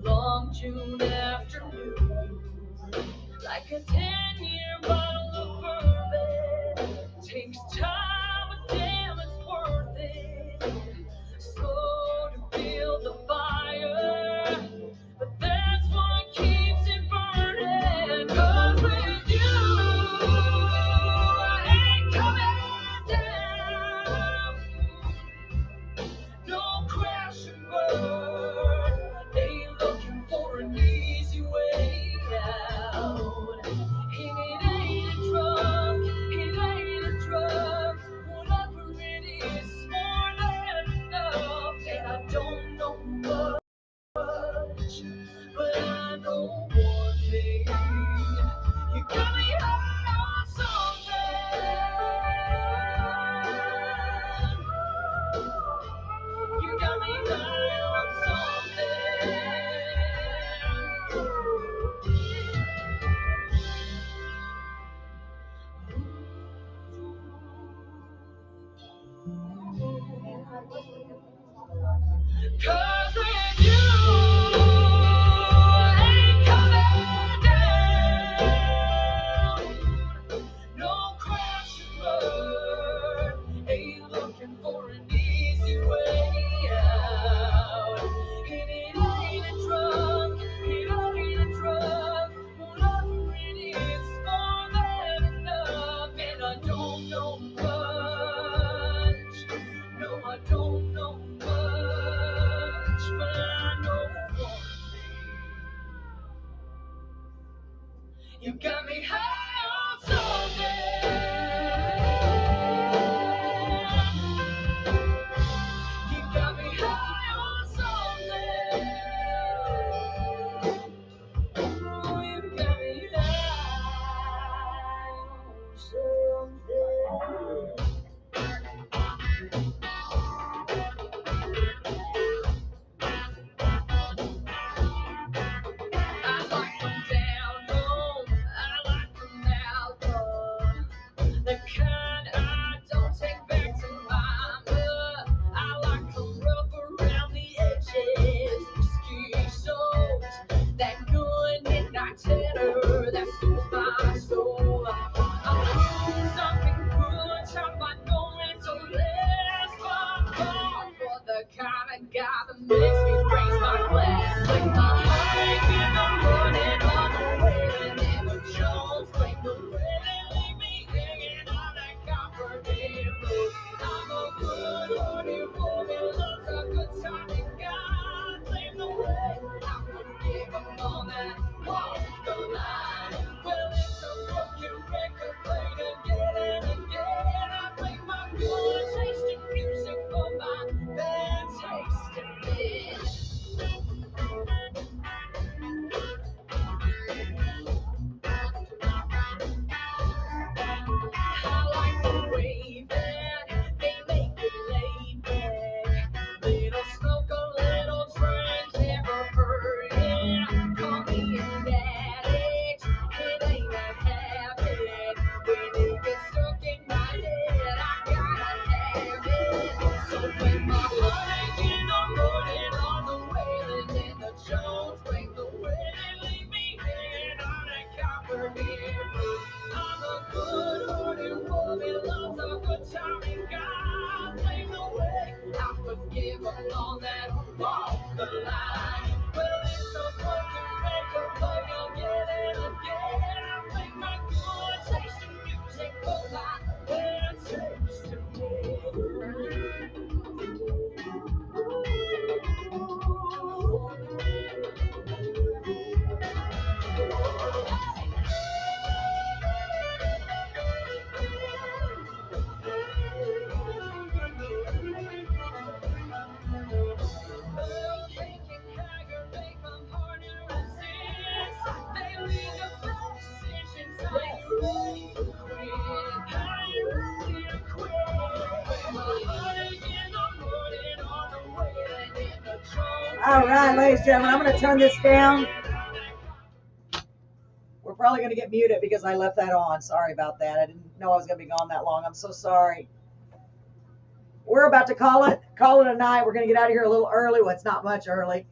S1: long June afternoon, like a 10-year bottle of bourbon. Takes time, but damn, it's worth it. Slow to build the fire, but that's what keeps it burning. 'Cause with you, I ain't coming down. No crash and burn. Ain't looking for an easy way out. And it ain't a drug, it ain't a drug. Whatever it is, more than enough. And I don't know much, but I know one thing. You got me high on something. You got me high on something. 'Cause with you, I ain't coming down. No crash and burn. Ain't looking for an easy way out. And it ain't a drug, it ain't a drug. Whatever it is, more than enough. And I don't know much. No, I don't know much, but I know one thing. You got me high on something. You got me high on something. Oh, you got me high on something. I like them down home, I like them out low. The kind I don't take back to mama. I like them rough around the edges, risky souls. That good midnight tenor that soothes my soul. I'm doing something good, chop, I know it's a last but for the kind of guy that makes me raise my glass. Like my heart in the morning on the way, and never Jones play the way they leave me hanging on that Copperhead road. I'm a good-hearted woman, loves a good time, and God claim the way. I forgive them all that walk the line. Well, it's a broken record played again and again. I play my good tasting music for my bad tasting men. I like the way that they make it laid back. Little smoke, a little drink, never hurt it. Call me an addict, it ain't a habit. When it gets stuck in my head, I gotta have it. So when my heart in the morning on the wailing and the Jones play the way they leave me hanging on that Copperhead road. I'm a good-hearted woman, loves a good time, and God play the way. I forgive them all that walk the line. Well, it's a broken record play again and again. I play my good tasting music for my bad tasting
S2: All right, ladies and gentlemen, I'm going to turn this down. We're probably going to get muted because I left that on. Sorry about that. I didn't know I was going to be gone that long. I'm so sorry. we're about to call it a night. We're going to get out of here a little early. Well, it's not much early.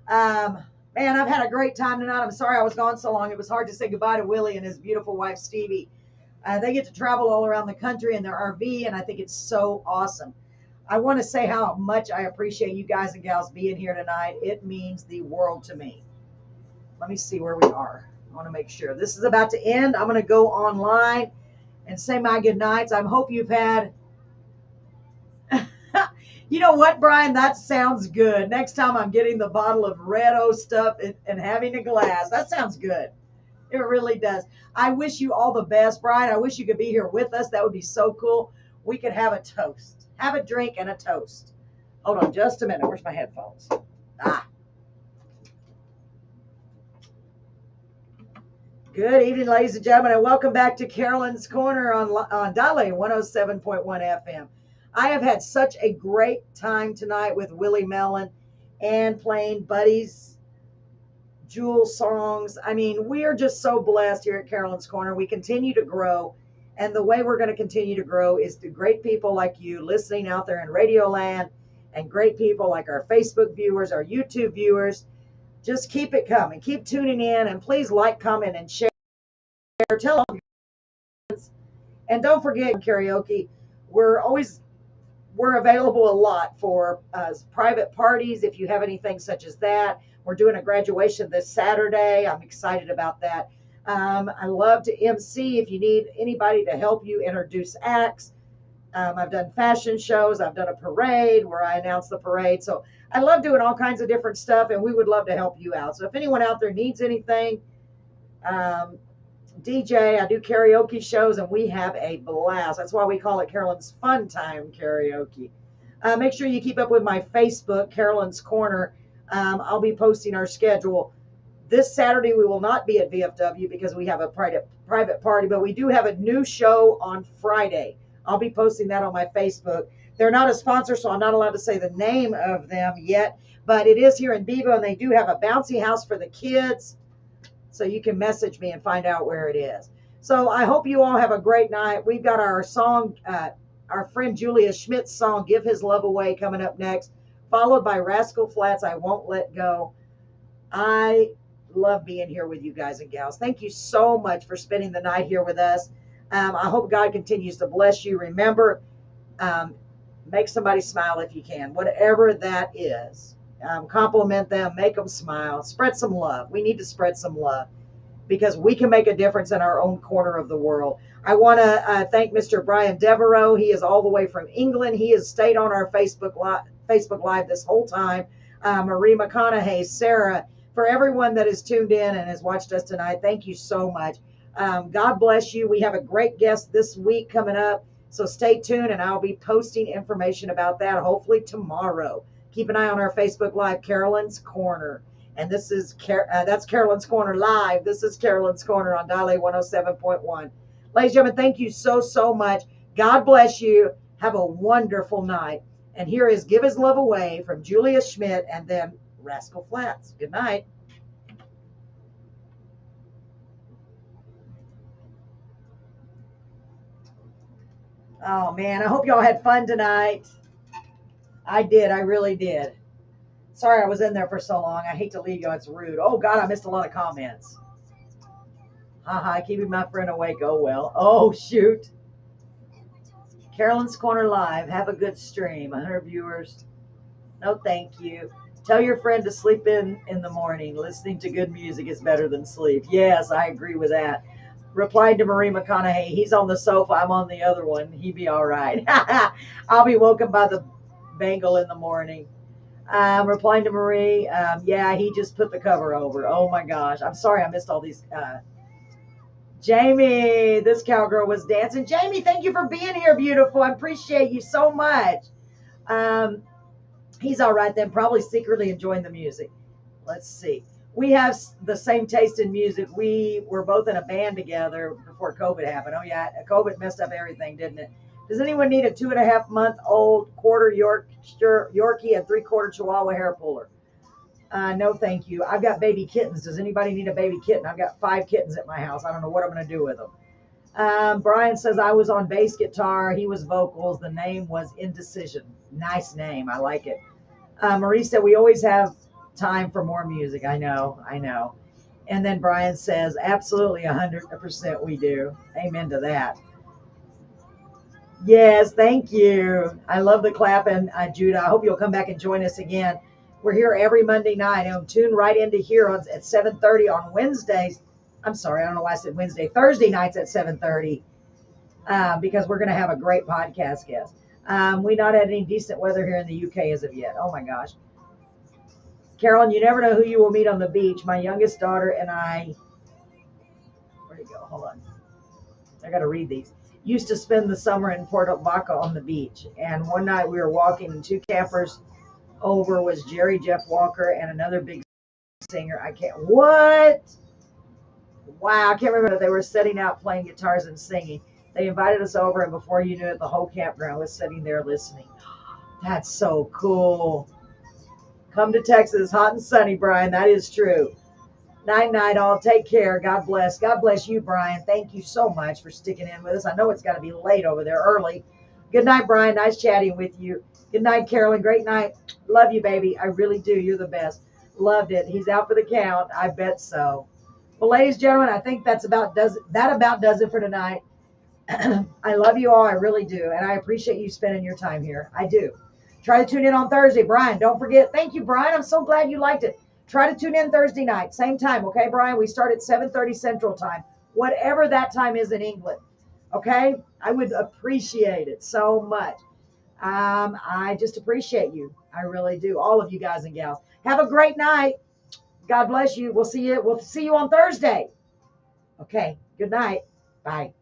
S2: Man, I've had a great time tonight. I'm sorry I was gone so long. It was hard to say goodbye to Willie and his beautiful wife, Stevie. They get to travel all around the country in their RV, and I think it's so awesome. I want to say how much I appreciate you guys and gals being here tonight. It means the world to me. Let me see where we are. I want to make sure. This is about to end. I'm going to go online and say my good nights. I hope you've had... You know what, Brian? That sounds good. Next time I'm getting the bottle of Red O stuff and having a glass. That sounds good. It really does. I wish you all the best, Brian. I wish you could be here with us. That would be so cool. We could have a toast. Have a drink and a toast. Hold on just a minute. Where's my headphones? Good evening, ladies and gentlemen, and welcome back to Carolyn's Corner on Dale 107.1 FM. I have had such a great time tonight with Willie Mellon and playing Buddy's Jewel songs. I mean, we are just so blessed here at Carolyn's Corner. We continue to grow, and the way we're going to continue to grow is through great people like you listening out there in Radio Land, and great people like our Facebook viewers, our YouTube viewers. Just keep it coming. Keep tuning in, and please like, comment, and share. Tell all your friends. And don't forget karaoke. We're available a lot for private parties if you have anything such as that. We're doing a graduation this Saturday. I'm excited about that. I love to MC if you need anybody to help you introduce acts. I've done fashion shows. I've done a parade where I announce the parade. So I love doing all kinds of different stuff, and we would love to help you out. So if anyone out there needs anything, DJ, I do karaoke shows, and we have a blast. That's why we call it Carolyn's Fun Time Karaoke. Make sure you keep up with my Facebook, Carolyn's Corner. I'll be posting our schedule. This Saturday, we will not be at VFW because we have a private party, but we do have a new show on Friday. I'll be posting that on my Facebook. They're not a sponsor, so I'm not allowed to say the name of them yet, but it is here in Bevo, and they do have a bouncy house for the kids. So you can message me and find out where it is. So I hope you all have a great night. We've got our song, our friend Julia Schmidt's song, Give His Love Away, coming up next, followed by Rascal Flatts, I Won't Let Go. I love being here with you guys and gals. Thank you so much for spending the night here with us. I hope God continues to bless you. Remember, make somebody smile if you can, whatever that is. Compliment them, make them smile, spread some love. We need to spread some love because we can make a difference in our own corner of the world. I want to thank Mr. Brian Devereaux. He is all the way from England. He has stayed on our Facebook Live this whole time. Marie McConaughey, Sarah, for everyone that has tuned in and has watched us tonight, thank you so much. God bless you. We have a great guest this week coming up, so stay tuned, and I'll be posting information about that hopefully tomorrow. Keep an eye on our Facebook Live, Carolyn's Corner. And this is that's Carolyn's Corner Live. This is Carolyn's Corner on Dale 107.1. Ladies and gentlemen, thank you so, so much. God bless you. Have a wonderful night. And here is Give His Love Away from Julia Schmidt and then Rascal Flatts. Good night. Oh, man, I hope y'all had fun tonight. I did. I really did. Sorry I was in there for so long. I hate to leave you. It's rude. Oh, God, I missed a lot of comments. Haha, keeping my friend awake. Oh, well. Oh, shoot. Carolyn's Corner Live. Have a good stream. 100 viewers. No, thank you. Tell your friend to sleep in the morning. Listening to good music is better than sleep. Yes, I agree with that. Replied to Marie McConaughey. He's on the sofa. I'm on the other one. He'd be all right. I'll be woken by the bangle in the morning. Replying to Marie, yeah, he just put the cover over. Oh my gosh, I'm sorry I missed all these. Jamie, this cowgirl was dancing. Jamie, thank you for being here, beautiful. I appreciate you so much. He's all right then, probably secretly enjoying the music. Let's see. We have the same taste in music. We were both in a band together before COVID happened. Oh yeah, COVID messed up everything, didn't it? Does anyone need a 2.5-month-old quarter Yorkie and 3/4 Chihuahua hair puller? No, thank you. I've got baby kittens. Does anybody need a baby kitten? I've got 5 kittens at my house. I don't know what I'm going to do with them. Brian says, I was on bass guitar. He was vocals. The name was Indecision. Nice name. I like it. Marie said, we always have time for more music. I know. And then Brian says, absolutely 100% we do. Amen to that. Yes, thank you. I love the clapping, Judah. I hope you'll come back and join us again. We're here every Monday night. And tune right into here at 7:30 on Wednesdays. I'm sorry, I don't know why I said Wednesday. Thursday nights at 7:30 because we're going to have a great podcast guest. We not had any decent weather here in the UK as of yet. Oh, my gosh. Carolyn, you never know who you will meet on the beach. My youngest daughter and I, where'd it go? Hold on. I got to read these. Used to spend the summer in Port Vaca on the beach. And one night we were walking and two campers over was Jerry Jeff Walker and another big singer. What? Wow, I can't remember. They were setting out playing guitars and singing. They invited us over, and before you knew it, the whole campground was sitting there listening. That's so cool. Come to Texas, hot and sunny, Brian. That is true. Night, all. Take care. God bless. God bless you, Brian. Thank you so much for sticking in with us. I know it's got to be late over there, early. Good night, Brian. Nice chatting with you. Good night, Carolyn. Great night. Love you, baby. I really do. You're the best. Loved it. He's out for the count. I bet so. Well, ladies and gentlemen, I think that about does it for tonight. I love you all. I really do. And I appreciate you spending your time here. I do. Try to tune in on Thursday. Brian, don't forget. Thank you, Brian. I'm so glad you liked it. Try to tune in Thursday night. Same time. Okay, Brian? We start at 7:30 Central Time. Whatever that time is in England. Okay? I would appreciate it so much. I just appreciate you. I really do. All of you guys and gals. Have a great night. God bless you. We'll see you on Thursday. Okay. Good night. Bye.